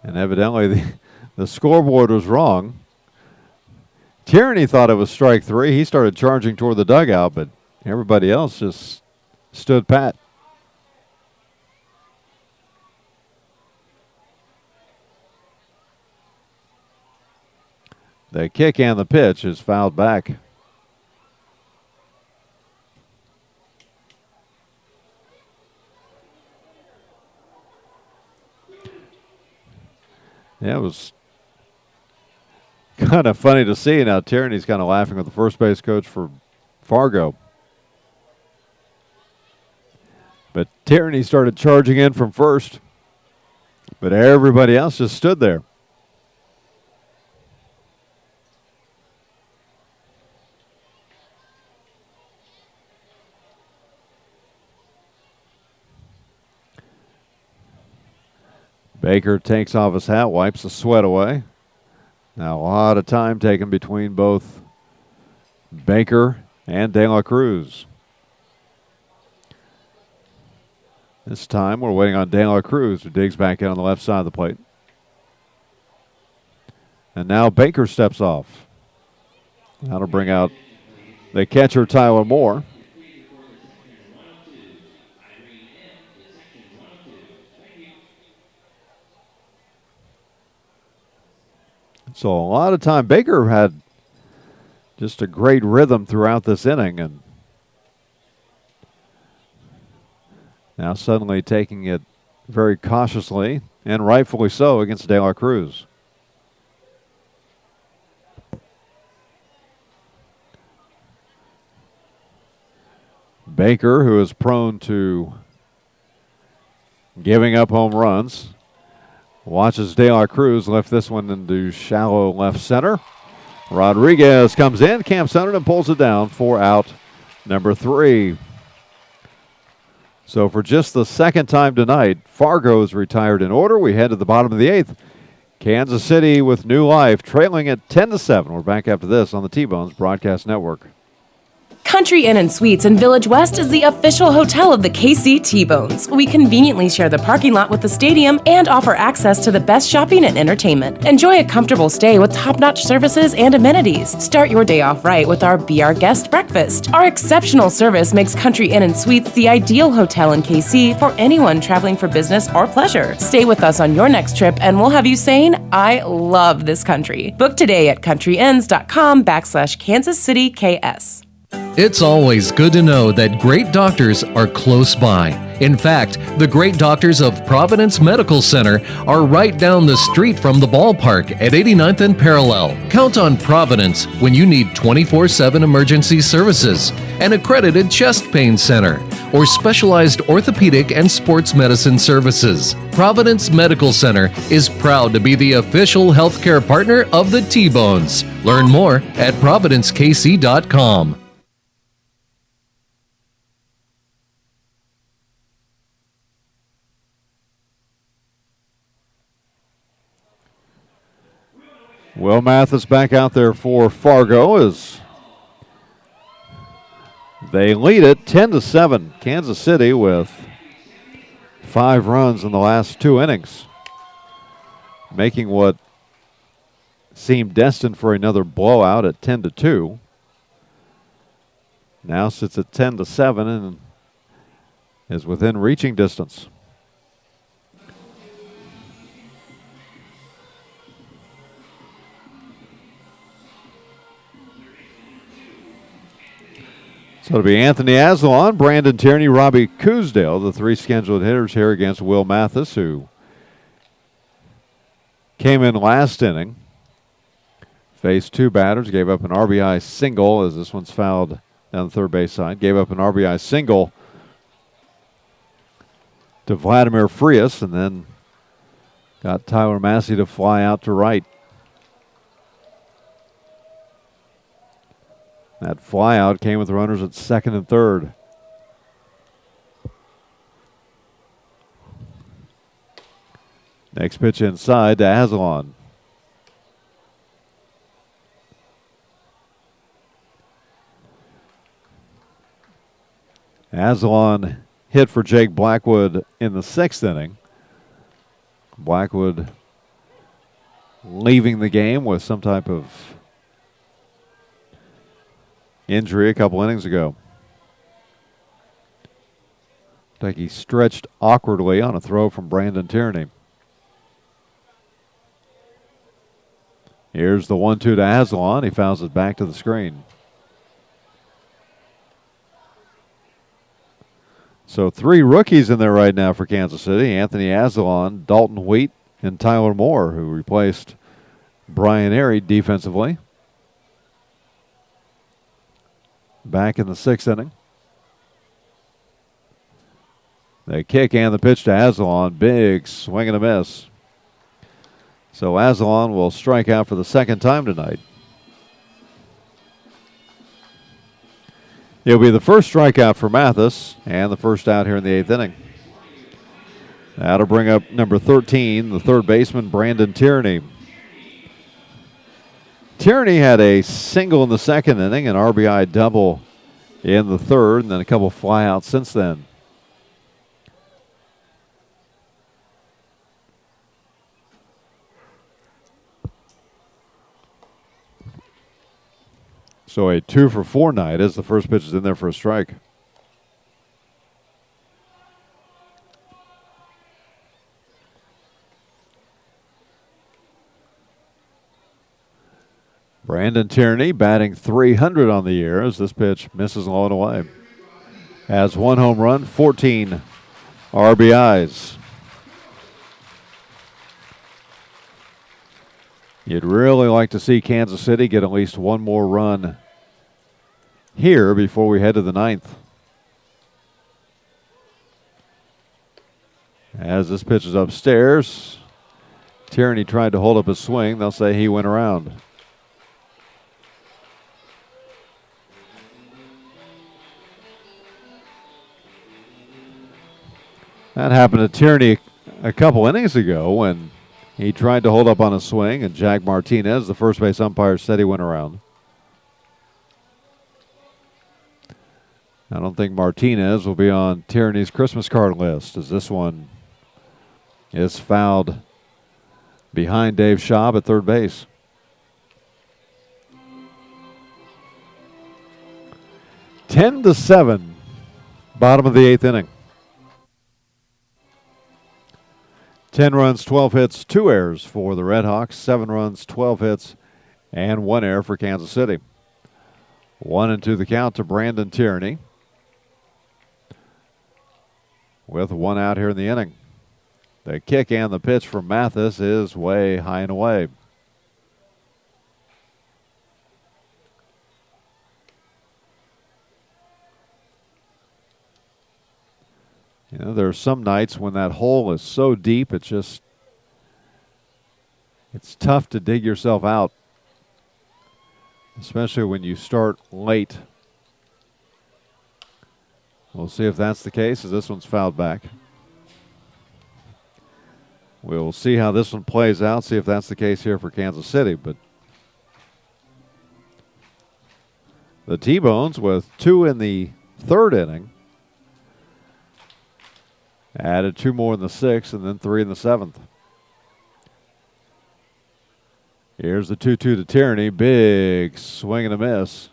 And evidently the scoreboard was wrong. Tierney thought it was strike three. He started charging toward the dugout, but everybody else just stood pat. The kick and the pitch is fouled back. Yeah, it was kind of funny to see. Now Tierney's kind of laughing with the first base coach for Fargo. But Tierney started charging in from first, but everybody else just stood there. Baker takes off his hat, wipes the sweat away. Now a lot of time taken between both Baker and De La Cruz. This time we're waiting on De La Cruz, who digs back in on the left side of the plate. And now Baker steps off. That'll bring out the catcher, Tyler Moore. So a lot of time. Baker had just a great rhythm throughout this inning, and now suddenly taking it very cautiously, and rightfully so, against De La Cruz. Baker, who is prone to giving up home runs, watches De La Cruz lift this one into shallow left center. Rodriguez comes in, camps under, and pulls it down for out number 3. So for just the second time tonight, Fargo is retired in order. We head to the bottom of the 8th. Kansas City with new life, trailing at 10-7. We're back after this on the T-Bones Broadcast Network. Country Inn and Suites in Village West is the official hotel of the KC T-Bones. We conveniently share the parking lot with the stadium and offer access to the best shopping and entertainment. Enjoy a comfortable stay with top-notch services and amenities. Start your day off right with our Be Our Guest breakfast. Our exceptional service makes Country Inn and Suites the ideal hotel in KC for anyone traveling for business or pleasure. Stay with us on your next trip and we'll have you saying, I love this country. Book today at countryinns.com/Kansas City KS. It's always good to know that great doctors are close by. In fact, the great doctors of Providence Medical Center are right down the street from the ballpark at 89th and Parallel. Count on Providence when you need 24/7 emergency services, an accredited chest pain center, or specialized orthopedic and sports medicine services. Providence Medical Center is proud to be the official healthcare partner of the T-Bones. Learn more at providencekc.com. Will Mathis back out there for Fargo as they lead it 10-7. Kansas City with 5 runs in the last 2 innings, making what seemed destined for another blowout at 10-2. Now sits at 10-7 and is within reaching distance. So it'll be Anthony Aslan, Brandon Tierney, Robbie Coosdale, the 3 scheduled hitters here against Will Mathis, who came in last inning, faced 2 batters, gave up an RBI single as this one's fouled down the third base side, gave up an RBI single to Vladimir Frias, and then got Tyler Massey to fly out to right. That flyout came with runners at second and third. Next pitch inside to Aslan. Aslan hit for Jake Blackwood in the 6th inning. Blackwood leaving the game with some type of injury a couple innings ago. I think he stretched awkwardly on a throw from Brandon Tierney. Here's the 1-2 to Aslan. He fouls it back to the screen. So 3 rookies in there right now for Kansas City. Anthony Aslan, Dalton Wheat, and Tyler Moore, who replaced Brian Airy defensively. Back in the 6th inning. The kick and the pitch to Aslan. Big swing and a miss. So Aslan will strike out for the 2nd time tonight. It'll be the first strikeout for Mathis and the first out here in the 8th inning. That'll bring up number 13, the third baseman, Brandon Tierney. Tierney had a single in the 2nd inning, an RBI double in the 3rd, and then a couple flyouts since then. So a 2-for-4 night as the first pitch is in there for a strike. Brandon Tierney batting .300 on the year as this pitch misses low and away. Has 1 home run, 14 RBIs. You'd really like to see Kansas City get at least 1 more run here before we head to the 9th. As this pitch is upstairs, Tierney tried to hold up his swing. They'll say he went around. That happened to Tierney a couple innings ago when he tried to hold up on a swing, and Jack Martinez, the first base umpire, said he went around. I don't think Martinez will be on Tierney's Christmas card list, as this one is fouled behind Dave Schaub at third base. (10-7), bottom of the 8th inning. 10 runs, 12 hits, 2 errors for the Red Hawks. 7 runs, 12 hits, and 1 error for Kansas City. 1-2 the count to Brandon Tierney, with 1 out here in the inning. The kick and the pitch from Mathis is way high and away. You know, there are some nights when that hole is so deep, it's tough to dig yourself out, especially when you start late. We'll see if that's the case, as this one's fouled back. We'll see how this one plays out, see if that's the case here for Kansas City. But the T-Bones with 2 in the 3rd inning. Added 2 more in the 6th and then 3 in the 7th. Here's the 2-2 to Tierney. Big swing and a miss.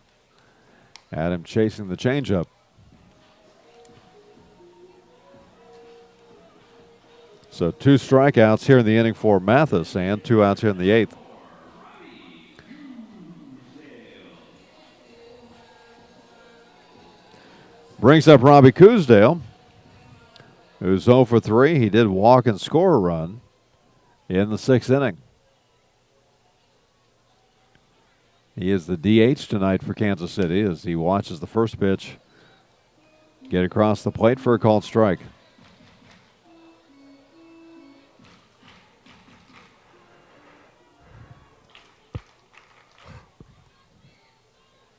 Had him chasing the changeup. So 2 strikeouts here in the inning for Mathis and 2 outs here in the 8th. Brings up Robbie Coosdale, who's 0 for 3. He did walk and score a run in the 6th inning. He is the DH tonight for Kansas City as he watches the first pitch get across the plate for a called strike.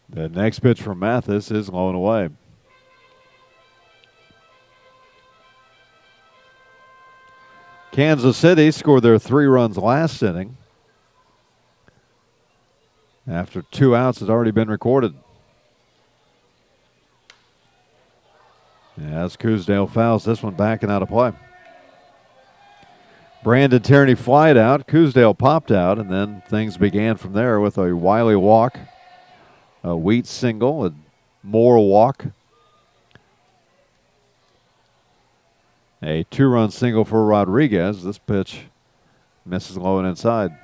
The next pitch from Mathis is low and away. Kansas City scored their 3 runs last inning after 2 outs had already been recorded. As Coosdale fouls this one back and out of play. Brandon Tierney flied out, Coosdale popped out, and then things began from there with a Wiley walk, a Wheat single, a Moore walk, a 2-run single for Rodriguez. This pitch misses low and inside.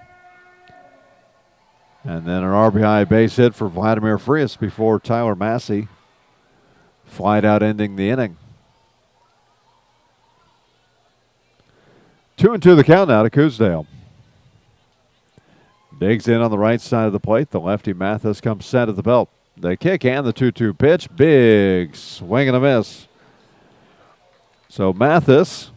And then an RBI base hit for Vladimir Frias before Tyler Massey flied out, ending the inning. 2-2 the count now to Coosdale. Digs in on the right side of the plate. The lefty Mathis comes set at the belt. The kick and the 2-2 pitch. Big swing and a miss. So Mathis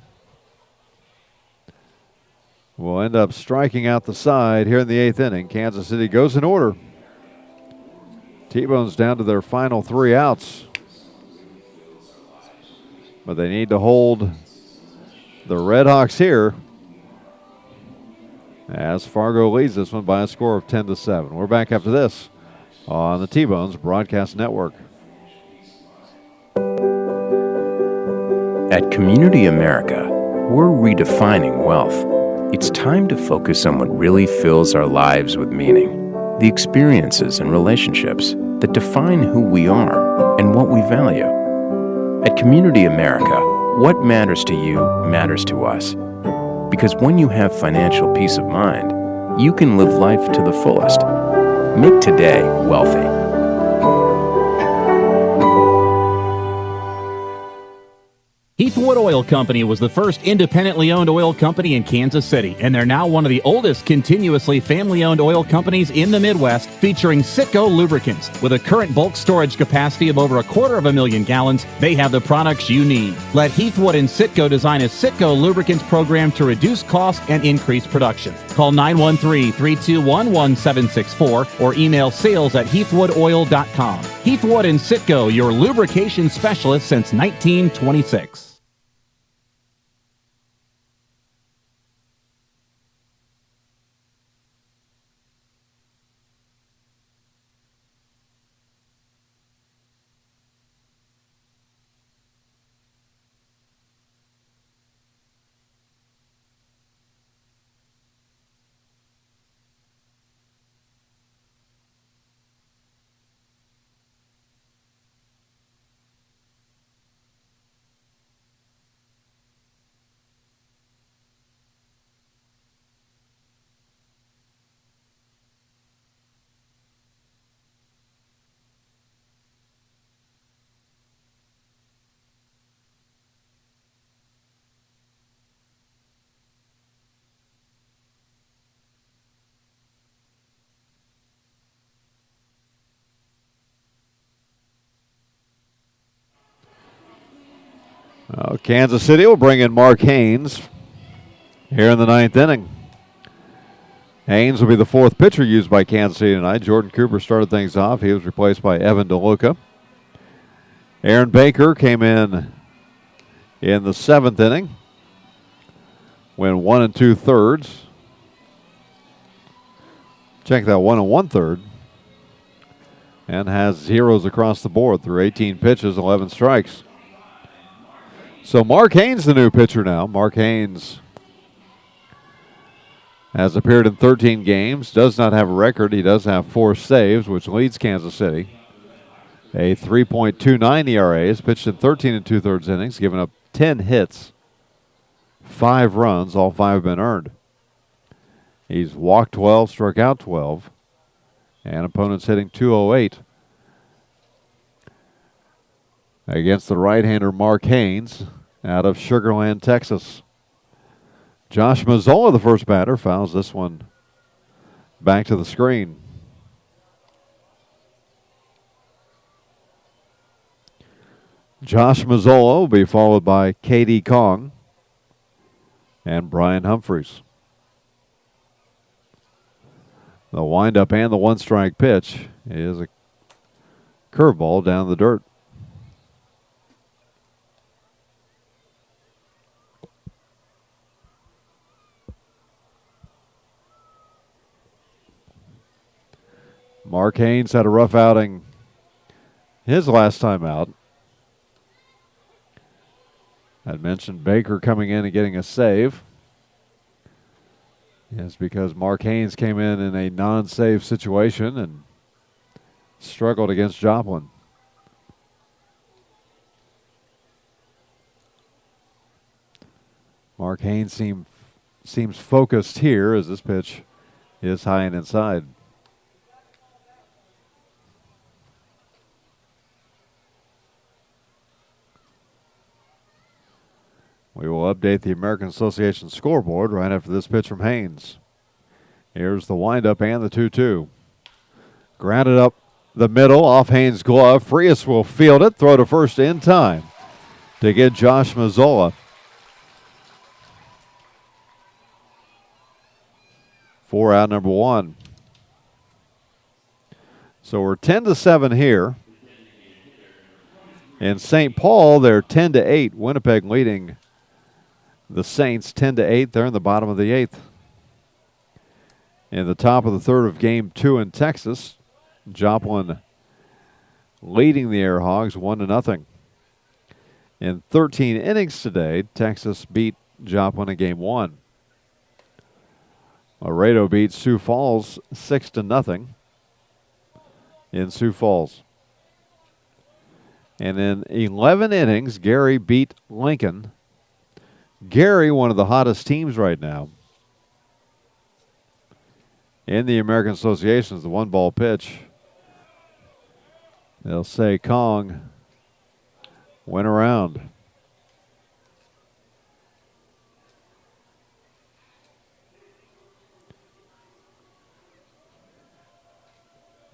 will end up striking out the side here in the 8th inning. Kansas City goes in order. T-Bones down to their final 3 outs. But they need to hold the Red Hawks here as Fargo leads this one by a score of 10-7. We're back after this on the T-Bones Broadcast Network. At Community America, we're redefining wealth. It's time to focus on what really fills our lives with meaning. The experiences and relationships that define who we are and what we value. At Community America, what matters to you matters to us. Because when you have financial peace of mind, you can live life to the fullest. Make today wealthy. Heathwood Oil Company was the first independently owned oil company in Kansas City, and they're now one of the oldest continuously family-owned oil companies in the Midwest, featuring Citgo lubricants. With a current bulk storage capacity of over 250,000 gallons, they have the products you need. Let Heathwood and Citgo design a Citgo lubricants program to reduce cost and increase production. Call 913-321-1764 or email sales@heathwoodoil.com. Heathwood and Citgo, your lubrication specialist since 1926. Kansas City will bring in Mark Haynes here in the 9th inning. Haynes will be the 4th pitcher used by Kansas City tonight. Jordan Cooper started things off. He was replaced by Evan DeLuca. Aaron Baker came in the 7th inning. Went 1 2/3. Check that, 1 1/3. And has zeros across the board through 18 pitches, 11 strikes. So Mark Haynes, the new pitcher now. Mark Haynes has appeared in 13 games, does not have a record. He does have 4 saves, which leads Kansas City. A 3.29 ERA. Has pitched in 13 2/3 innings, given up 10 hits, 5 runs. All 5 have been earned. He's walked 12, struck out 12, and opponents hitting .208. Against the right-hander Mark Haynes out of Sugar Land, Texas. Josh Mazzola, the first batter, fouls this one back to the screen. Josh Mazzola will be followed by K.D. Kong and Brian Humphreys. The windup and the 1-strike pitch is a curveball down the dirt. Mark Haynes had a rough outing his last time out. I'd mentioned Baker coming in and getting a save. Yes, because Mark Haynes came in a non-save situation and struggled against Joplin. Mark Haynes seems focused here as this pitch is high and inside. We will update the American Association scoreboard right after this pitch from Haynes. Here's the windup and the 2-2. Grounded up the middle off Haynes' glove. Frias will field it, throw to first in time to get Josh Mazzola. For out number one. So we're 10-7 here. In St. Paul, they're 10-8. Winnipeg leading the Saints 10-8. They're in the bottom of the eighth. In the top of the third of game 2 in Texas, Joplin leading the Air Hogs 1-0. In 13 innings today, Texas beat Joplin in game 1. Laredo beat Sioux Falls 6-0 in Sioux Falls. And in 11 innings, Gary beat Lincoln. Gary, one of the hottest teams right now in the American Association, is the 1-ball pitch. They'll say Kong went around.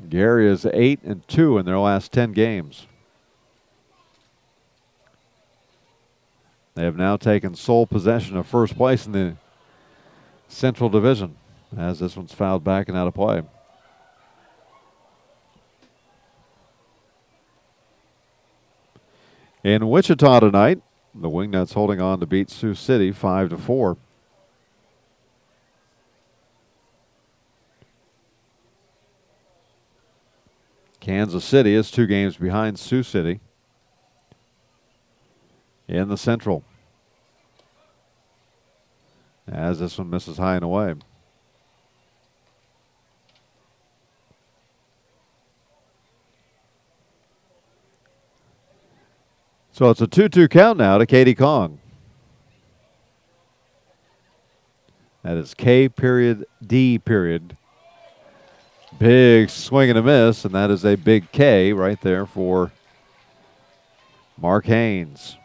Gary is 8-2 in their last 10 games. They have now taken sole possession of first place in the Central Division, as this one's fouled back and out of play. In Wichita tonight, the Wingnuts holding on to beat Sioux City 5-4. Kansas City is 2 games behind Sioux City in the Central, as this one misses high and away. So it's a 2-2 count now to Katie Kong. That is K.D. Big swing and a miss, and that is a big K right there for Mark Haynes.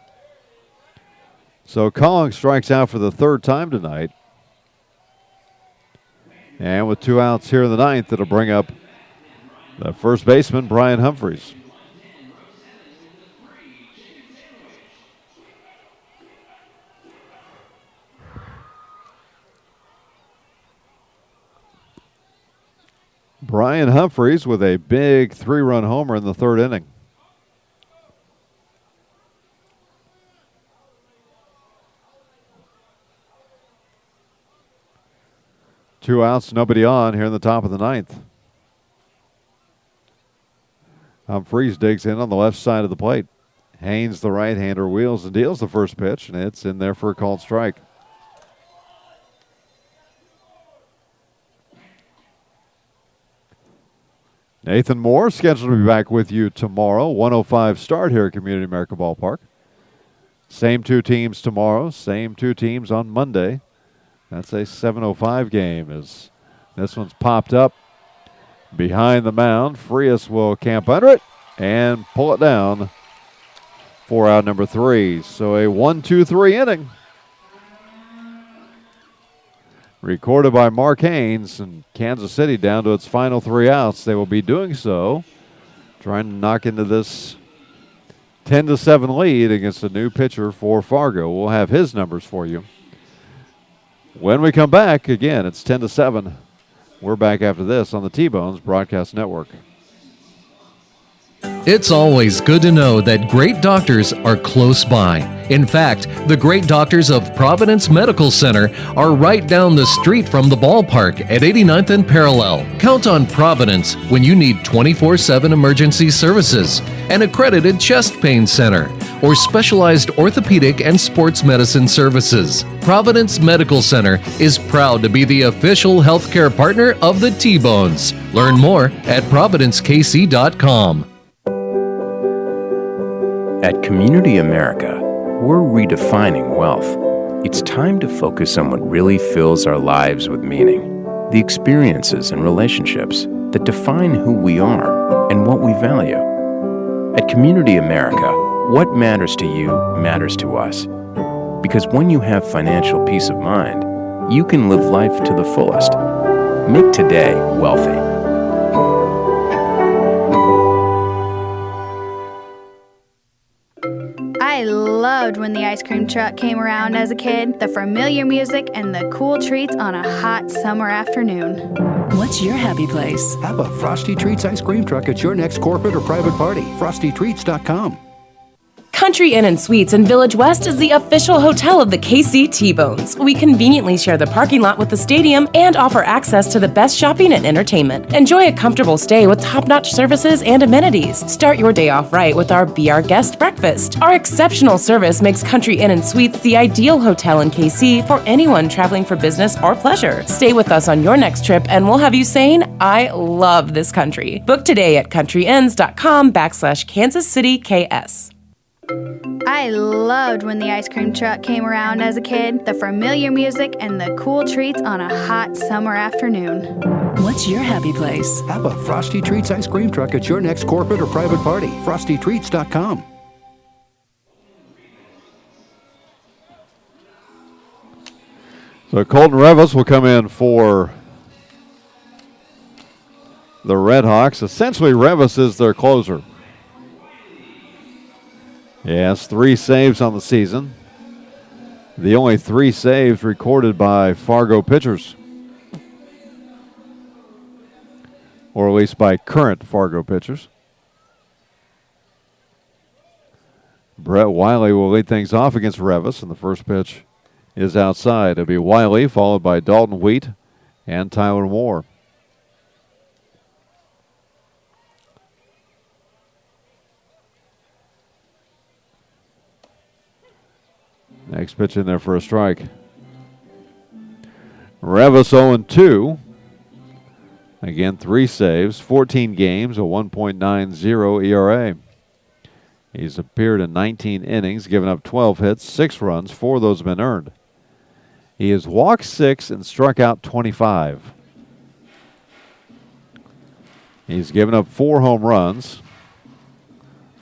So Kong strikes out for the 3rd time tonight. And with 2 outs here in the 9th, it'll bring up the first baseman, Brian Humphreys. Brian Humphreys with a big 3-run homer in the 3rd inning. Two outs, nobody on here in the top of the 9th. Humphreys digs in on the left side of the plate. Haynes, the right-hander, wheels and deals the first pitch, and it's in there for a called strike. Nathan Moore scheduled to be back with you tomorrow. 1:05 start here at Community America Ballpark. Same 2 teams tomorrow. Same 2 teams on Monday. That's a 7:05 game as this one's popped up behind the mound. Frias will camp under it and pull it down for out number 3. So a 1-2-3 inning. Recorded by Mark Haynes, and Kansas City down to its final 3 outs. They will be doing so, trying to knock into this 10-7 lead against a new pitcher for Fargo. We'll have his numbers for you when we come back. Again, it's 10-7. We're back after this on the T-Bones Broadcast Network. It's always good to know that great doctors are close by. In fact, the great doctors of Providence Medical Center are right down the street from the ballpark at 89th and Parallel. Count on Providence when you need 24/7 emergency services, an accredited chest pain center, or specialized orthopedic and sports medicine services. Providence Medical Center is proud to be the official healthcare partner of the T-Bones. Learn more at providencekc.com. At Community America, we're redefining wealth. It's time to focus on what really fills our lives with meaning. The experiences and relationships that define who we are and what we value. At Community America, what matters to you matters to us. Because when you have financial peace of mind, you can live life to the fullest. Make today wealthy. I loved when the ice cream truck came around as a kid, the familiar music and the cool treats on a hot summer afternoon. What's your happy place? Have a Frosty Treats ice cream truck at your next corporate or private party. FrostyTreats.com. Country Inn & Suites in Village West is the official hotel of the KC T-Bones. We conveniently share the parking lot with the stadium and offer access to the best shopping and entertainment. Enjoy a comfortable stay with top-notch services and amenities. Start your day off right with our Be Our Guest breakfast. Our exceptional service makes Country Inn & Suites the ideal hotel in KC for anyone traveling for business or pleasure. Stay with us on your next trip and we'll have you saying, I love this country. Book today at countryinns.com/Kansas City KS. I loved when the ice cream truck came around as a kid, the familiar music and the cool treats on a hot summer afternoon. What's your happy place? Have a Frosty Treats ice cream truck at your next corporate or private party. FrostyTreats.com. So Colton Revis will come in for the Redhawks. Essentially, Revis is their closer. He has 3 saves on the season. The only 3 saves recorded by Fargo pitchers. Or at least by current Fargo pitchers. Brett Wiley will lead things off against Revis, and the first pitch is outside. It'll be Wiley, followed by Dalton Wheat and Tyler Moore. Next pitch in there for a strike. Revis 0-2. Again, 3 saves, 14 games, a 1.90 ERA. He's appeared in 19 innings, given up 12 hits, 6 runs, 4 of those have been earned. He has walked 6 and struck out 25. He's given up 4 home runs,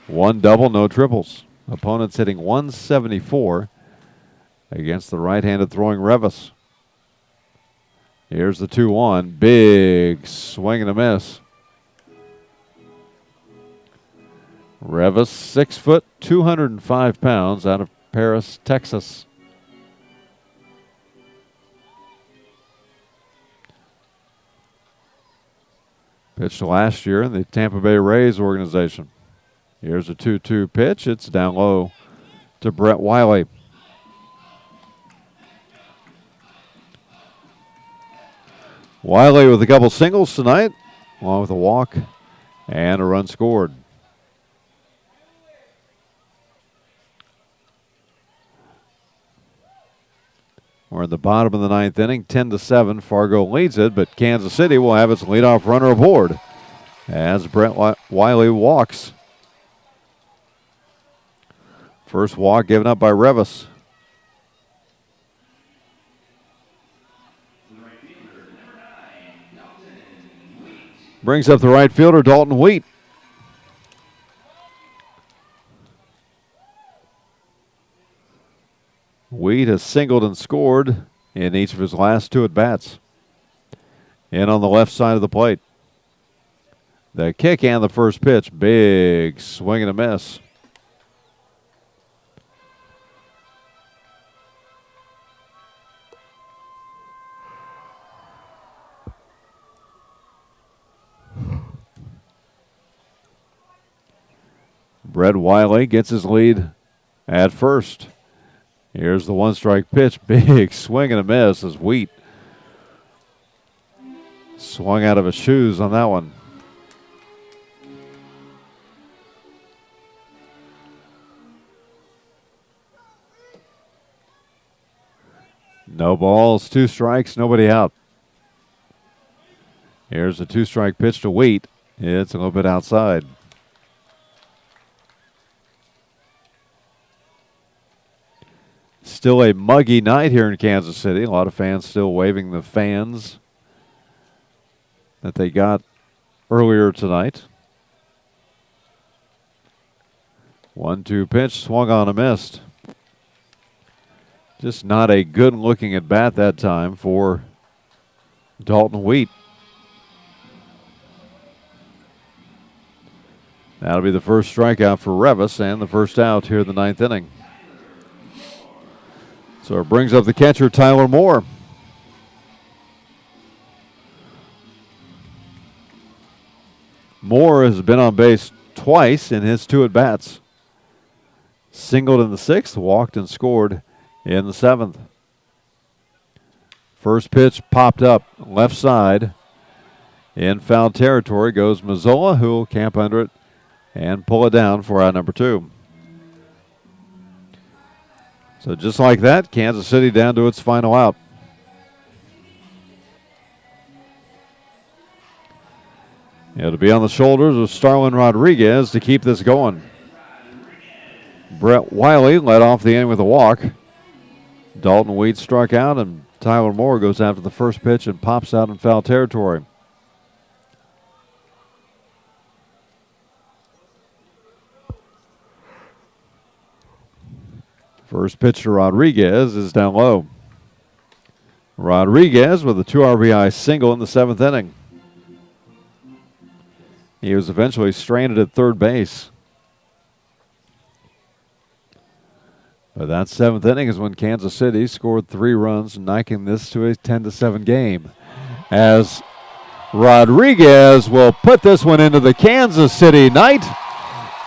1 double, no triples. Opponents hitting 174 against the right-handed throwing Revis. Here's the 2-1. Big swing and a miss. Revis, 6 foot, 205 pounds, out of Paris, Texas. Pitched last year in the Tampa Bay Rays organization. Here's a 2-2 pitch. It's down low to Brett Wiley. Wiley with a couple singles tonight, along with a walk and a run scored. We're in the bottom of the 9th inning, 10-7. Fargo leads it, but Kansas City will have its leadoff runner aboard as Brett Wiley walks. First walk given up by Revis. Brings up the right fielder, Dalton Wheat. Wheat has singled and scored in each of his last 2 at-bats. In on the left side of the plate. The kick and the first pitch. Big swing and a miss. Brett Wiley gets his lead at first. Here's the one-strike pitch. Big swing and a miss as Wheat swung out of his shoes on that one. No balls, 2 strikes, nobody out. Here's a 2-strike pitch to Wheat. It's a little bit outside. Still a muggy night here in Kansas City. A lot of fans still waving the fans that they got earlier tonight. 1-2 pitch, swung on and missed. Just not a good looking at bat that time for Dalton Wheat. That'll be the first strikeout for Revis and the first out here in the 9th inning. So it brings up the catcher, Tyler Moore. Moore has been on base twice in his 2 at-bats. Singled in the 6th, walked and scored in the 7th. First pitch popped up left side. In foul territory goes Mazzola, who will camp under it and pull it down for out number 2. So just like that, Kansas City down to its final out. It'll be on the shoulders of Starlin Rodriguez to keep this going. Brett Wiley led off the inning with a walk. Dalton Wheat struck out, and Tyler Moore goes after the first pitch and pops out in foul territory. First pitch to Rodriguez is down low. Rodriguez with a 2 RBI single in the 7th inning. He was eventually stranded at third base. But that 7th inning is when Kansas City scored 3 runs, knocking this to a 10-7 game. As Rodriguez will put this one into the Kansas City night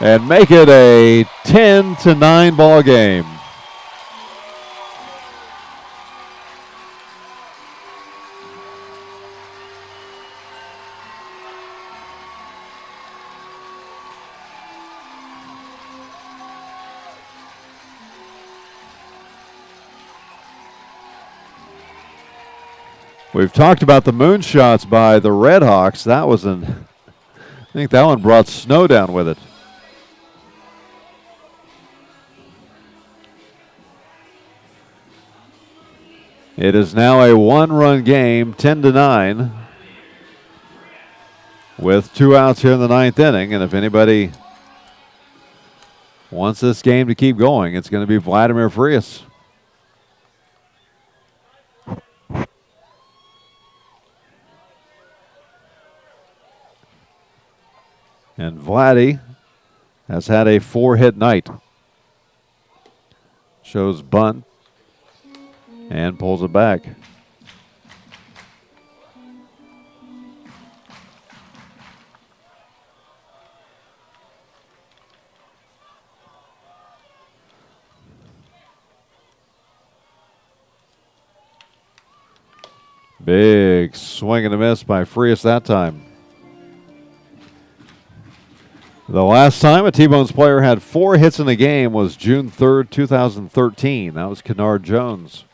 and make it a 10-9 ball game. We've talked about the moonshots by the Red Hawks. That was I think that one brought snow down with it. It is now a 1-run game, 10-9, with 2 outs here in the 9th inning. And if anybody wants this game to keep going, it's going to be Vladimir Frias. And Vladdy has had a 4-hit night. Shows bunt and pulls it back. Big swing and a miss by Frias that time. The last time a T-Bones player had 4 hits in a game was June 3rd, 2013. That was Kennard Jones.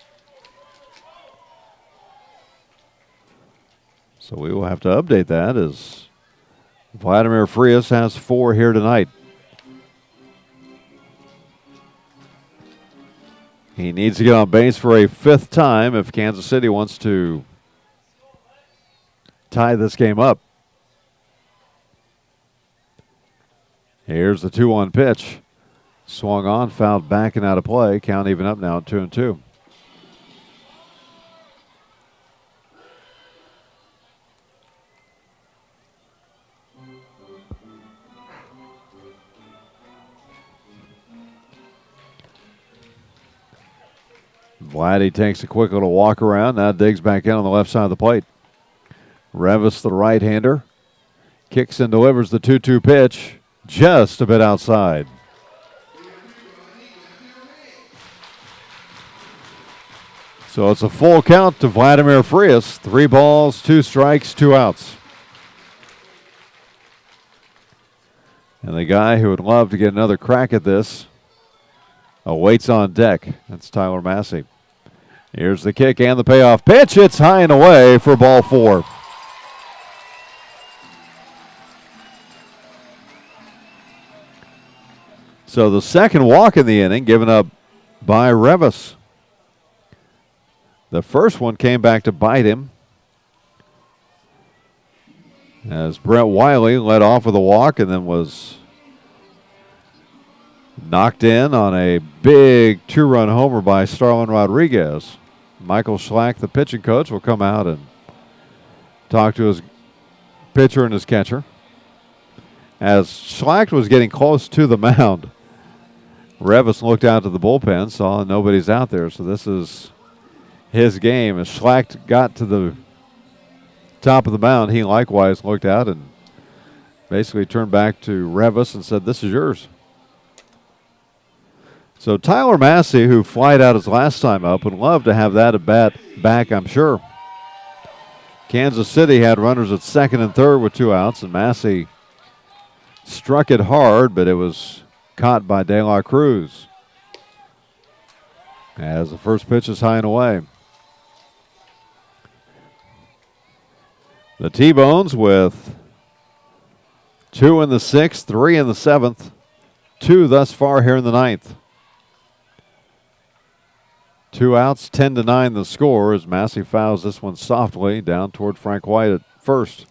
So we will have to update that as Vladimir Frias has 4 here tonight. He needs to get on base for a 5th time if Kansas City wants to tie this game up. Here's the 2-1 pitch. Swung on, fouled back and out of play. Count even up now at 2-2. Vladdy takes a quick little walk around. Now digs back in on the left side of the plate. Revis, the right-hander, kicks and delivers the 2-2 pitch. Just a bit outside. So it's a full count to Vladimir Frias. 3 balls, 2 strikes, 2 outs. And the guy who would love to get another crack at this awaits on deck. That's Tyler Massey. Here's the kick and the payoff pitch. It's high and away for ball 4. So the second walk in the inning given up by Revis. The first one came back to bite him as Brett Wiley led off with a walk and then was knocked in on a big 2-run homer by Starlin Rodriguez. Michael Schlack, the pitching coach, will come out and talk to his pitcher and his catcher. As Schlack was getting close to the mound, Revis looked out to the bullpen, saw nobody's out there, so this is his game. As Schlack got to the top of the mound, he likewise looked out and basically turned back to Revis and said, "This is yours." So Tyler Massey, who flied out his last time up, would love to have that at bat back, I'm sure. Kansas City had runners at second and third with 2 outs, and Massey struck it hard, but it was caught by De La Cruz. As the first pitch is high and away. The T-Bones with 2 in the 6th, 3 in the 7th, 2 thus far here in the 9th. 2 outs, 10-9 the score as Massey fouls this one softly down toward Frank White at first.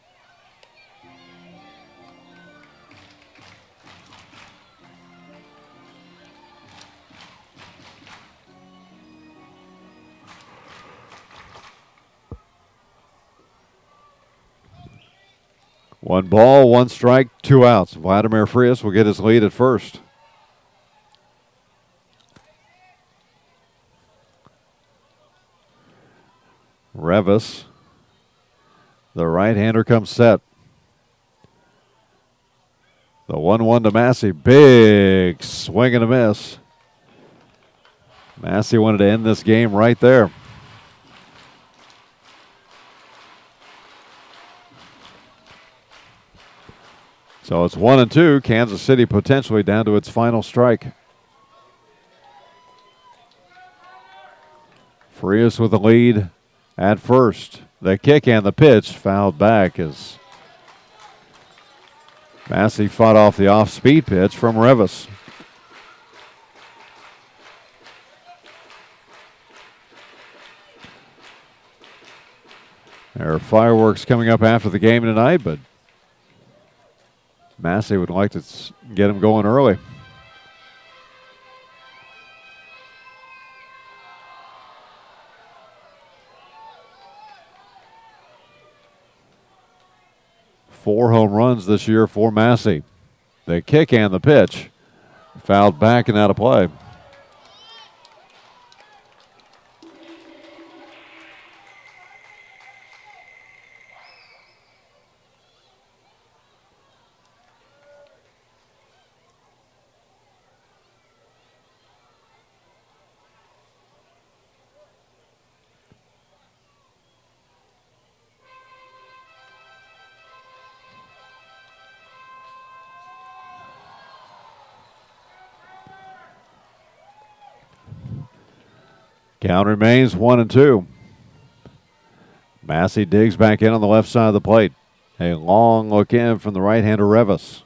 One ball, 1 strike, 2 outs. Vladimir Frias will get his lead at first. Revis, the right-hander, comes set. The 1-1 to Massey. Big swing and a miss. Massey wanted to end this game right there. So it's 1-2. Kansas City potentially down to its final strike. Frias with the lead at first. The kick and the pitch fouled back as Massey fought off the off-speed pitch from Revis. There are fireworks coming up after the game tonight, but Massey would like to get him going early. Four home runs this year for Massey. The kick and the pitch fouled back and out of play. Count remains 1-2. Massey digs back in on the left side of the plate. A long look in from the right-hander Revis.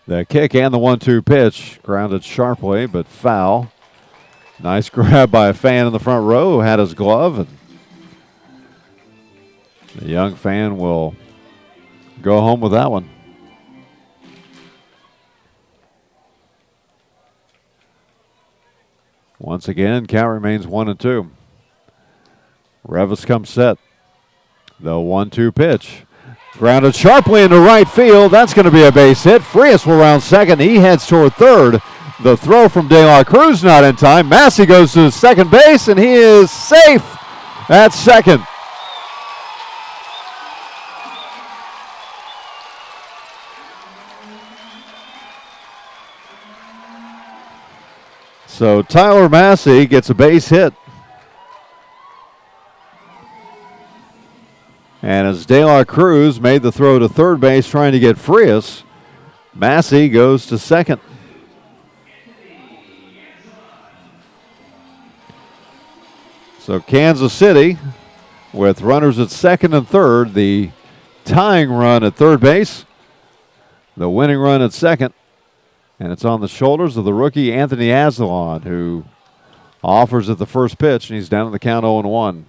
The kick and the 1-2 pitch grounded sharply, but foul. Nice grab by a fan in the front row who had his glove. And the young fan will go home with that one. Once again, count remains 1-2. Revis comes set. The 1-2 pitch. Grounded sharply into right field. That's going to be a base hit. Frias will round second. He heads toward third. The throw from De La Cruz not in time. Massey goes to second base, and he is safe at second. So Tyler Massey gets a base hit. And as De La Cruz made the throw to third base trying to get Frias, Massey goes to second. So Kansas City with runners at second and third, the tying run at third base, the winning run at second, and it's on the shoulders of the rookie Anthony Asdelon, who offers at the first pitch, and he's down to the count 0-1.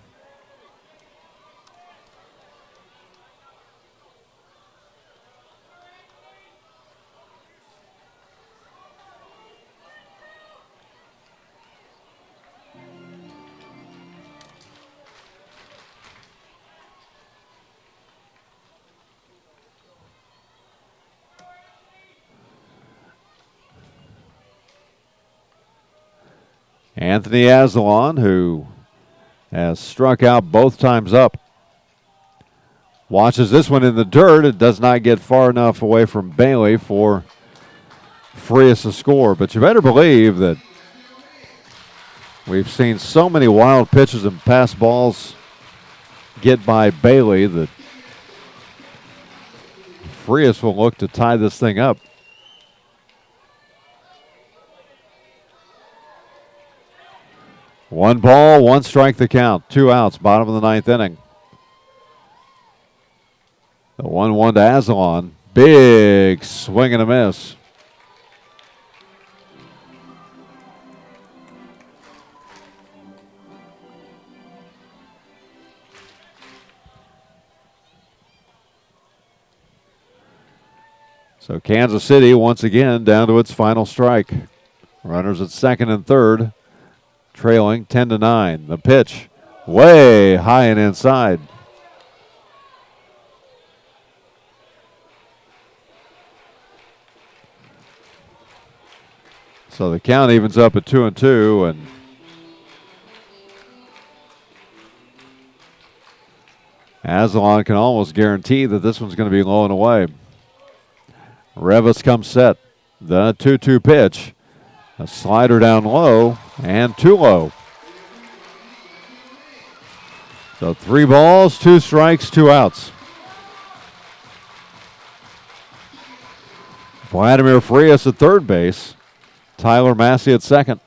Anthony Asdelon, who has struck out both times up, watches this one in the dirt. It does not get far enough away from Bailey for Frias to score. But you better believe that we've seen so many wild pitches and pass balls get by Bailey that Frias will look to tie this thing up. One ball, one strike the count. 2 outs, bottom of the ninth inning. The 1-1 to Asdelon. Big swing and a miss. So Kansas City once again down to its final strike. Runners at second and third, trailing 10-9. The pitch way high and inside. So the count evens up at 2-2, and Asdelon can almost guarantee that this one's going to be low and away. Revis comes set. The 2-2 pitch. A slider down low and too low. So 3 balls, 2 strikes, 2 outs. Vladimir Frias at third base. Tyler Massey at second.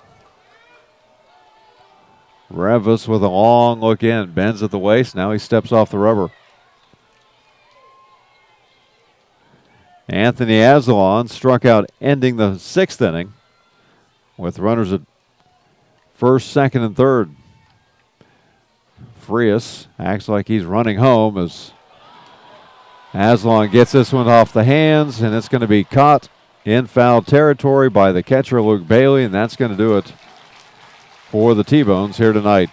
Revis with a long look in. Bends at the waist. Now he steps off the rubber. Anthony Asdelon struck out ending the 6th inning with runners at first, second, and third. Frias acts like he's running home as Asdelon gets this one off the hands, and it's going to be caught in foul territory by the catcher, Luke Bailey, and that's going to do it for the T-Bones here tonight.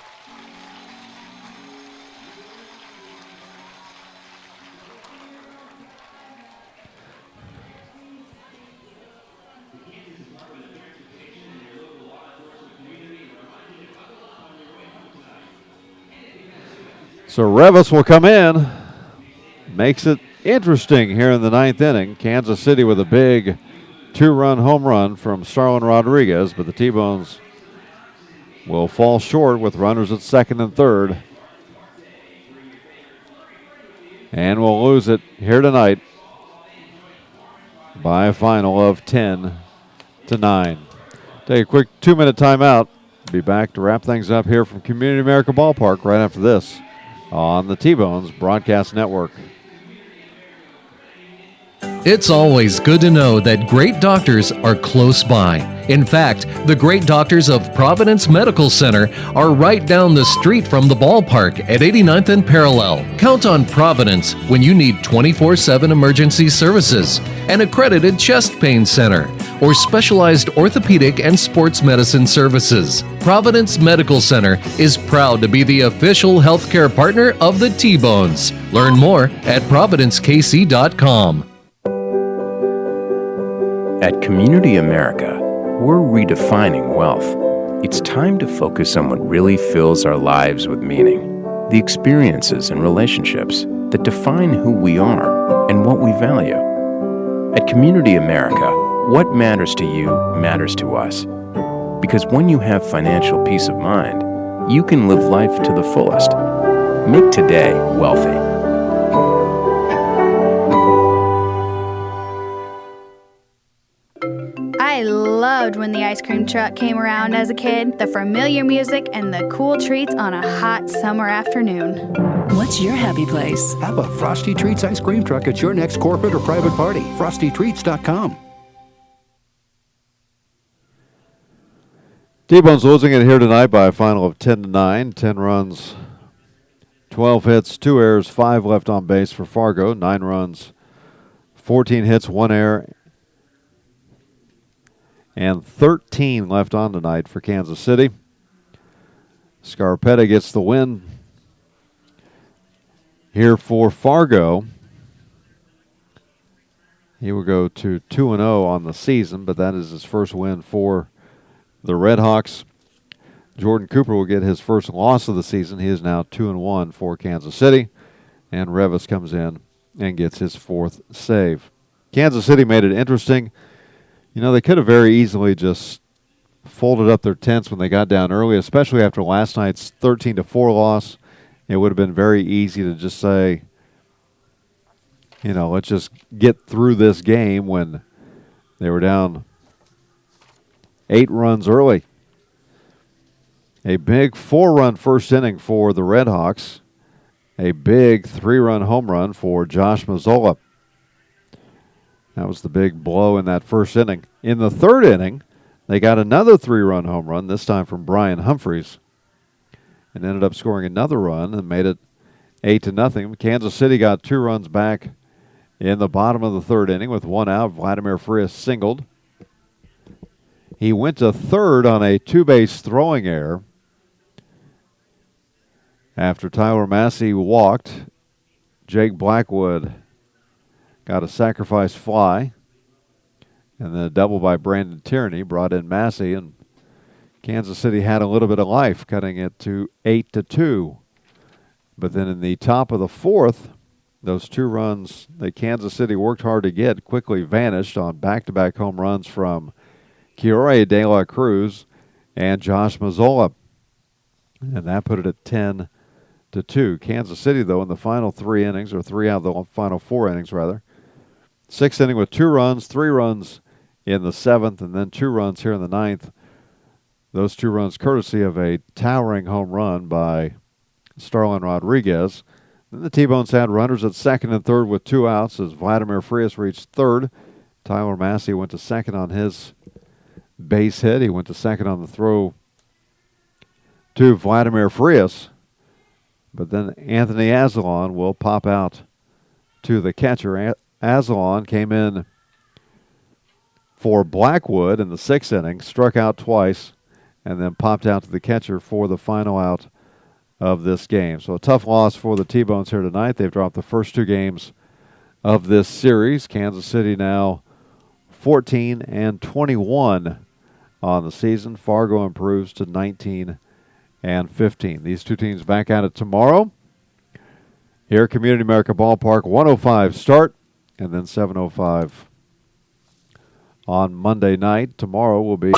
So Revis will come in, makes it interesting here in the 9th inning. Kansas City with a big 2-run home run from Starlin Rodriguez, but the T-Bones will fall short with runners at second and third. And will lose it here tonight by a final of 10-9. Take a quick 2-minute timeout. Be back to wrap things up here from Community America Ballpark right after this on the T-Bones Broadcast Network. It's always good to know that great doctors are close by. In fact, the great doctors of Providence Medical Center are right down the street from the ballpark at 89th and Parallel. Count on Providence when you need 24/7 emergency services, an accredited chest pain center, or specialized orthopedic and sports medicine services. Providence Medical Center is proud to be the official healthcare partner of the T-Bones. Learn more at providencekc.com. At Community America, we're redefining wealth. It's time to focus on what really fills our lives with meaning, the experiences and relationships that define who we are and what we value. At Community America, what matters to you matters to us. Because when you have financial peace of mind, you can live life to the fullest. Make today wealthy. I loved when the ice cream truck came around as a kid, the familiar music and the cool treats on a hot summer afternoon. What's your happy place? Have a Frosty Treats ice cream truck at your next corporate or private party. FrostyTreats.com. T-Bones losing it here tonight by a final of 10-9. 10 runs, 12 hits, 2 errors, 5 left on base for Fargo. 9 runs, 14 hits, 1 error, and 13 left on tonight for Kansas City. Scarpetta gets the win here for Fargo. He will go to 2-0 on the season, but that is his first win for the Redhawks. Jordan Cooper will get his first loss of the season. He is now 2-1 for Kansas City. And Revis comes in and gets his 4th save. Kansas City made it interesting. You know, they could have very easily just folded up their tents when they got down early, especially after last night's 13-4 loss. It would have been very easy to just say, you know, let's just get through this game when they were down 8 runs early. A big 4-run first inning for the Redhawks. A big 3-run home run for Josh Mazzola. That was the big blow in that first inning. In the 3rd inning, they got another 3-run home run, this time from Brian Humphreys, and ended up scoring another run and made it 8-0. Kansas City got 2 runs back in the bottom of the 3rd inning with 1 out. Vladimir Frias singled. He went to 3rd on a 2-base throwing error after Tyler Massey walked. Jake Blackwood got a sacrifice fly, and then a double by Brandon Tierney brought in Massey, and Kansas City had a little bit of life, cutting it to 8-2. But then in the top of the 4th, those 2 runs that Kansas City worked hard to get quickly vanished on back-to-back home runs from Kiore De La Cruz and Josh Mazzola. And that put it at 10-2. Kansas City, though, in the final 3 innings, or 3 out of the final 4 innings, rather. 6th inning with 2 runs, 3 runs in the 7th, and then 2 runs here in the 9th. Those 2 runs courtesy of a towering home run by Starlin Rodriguez. Then the T-Bones had runners at 2nd and 3rd with 2 outs as Vladimir Frias reached 3rd. Tyler Massey went to 2nd on his base hit. He went to 2nd on the throw to Vladimir Frias. But then Anthony Azalon will pop out to the catcher. Azalon came in for Blackwood in the 6th inning, struck out twice, and then popped out to the catcher for the final out of this game. So a tough loss for the T-Bones here tonight. They've dropped the first 2 games of this series. Kansas City now 14-21 on the season. Fargo improves to 19-15. These 2 teams back at it tomorrow here at Community America Ballpark. 1:05 start, and then 7:05 on Monday night. Tomorrow will be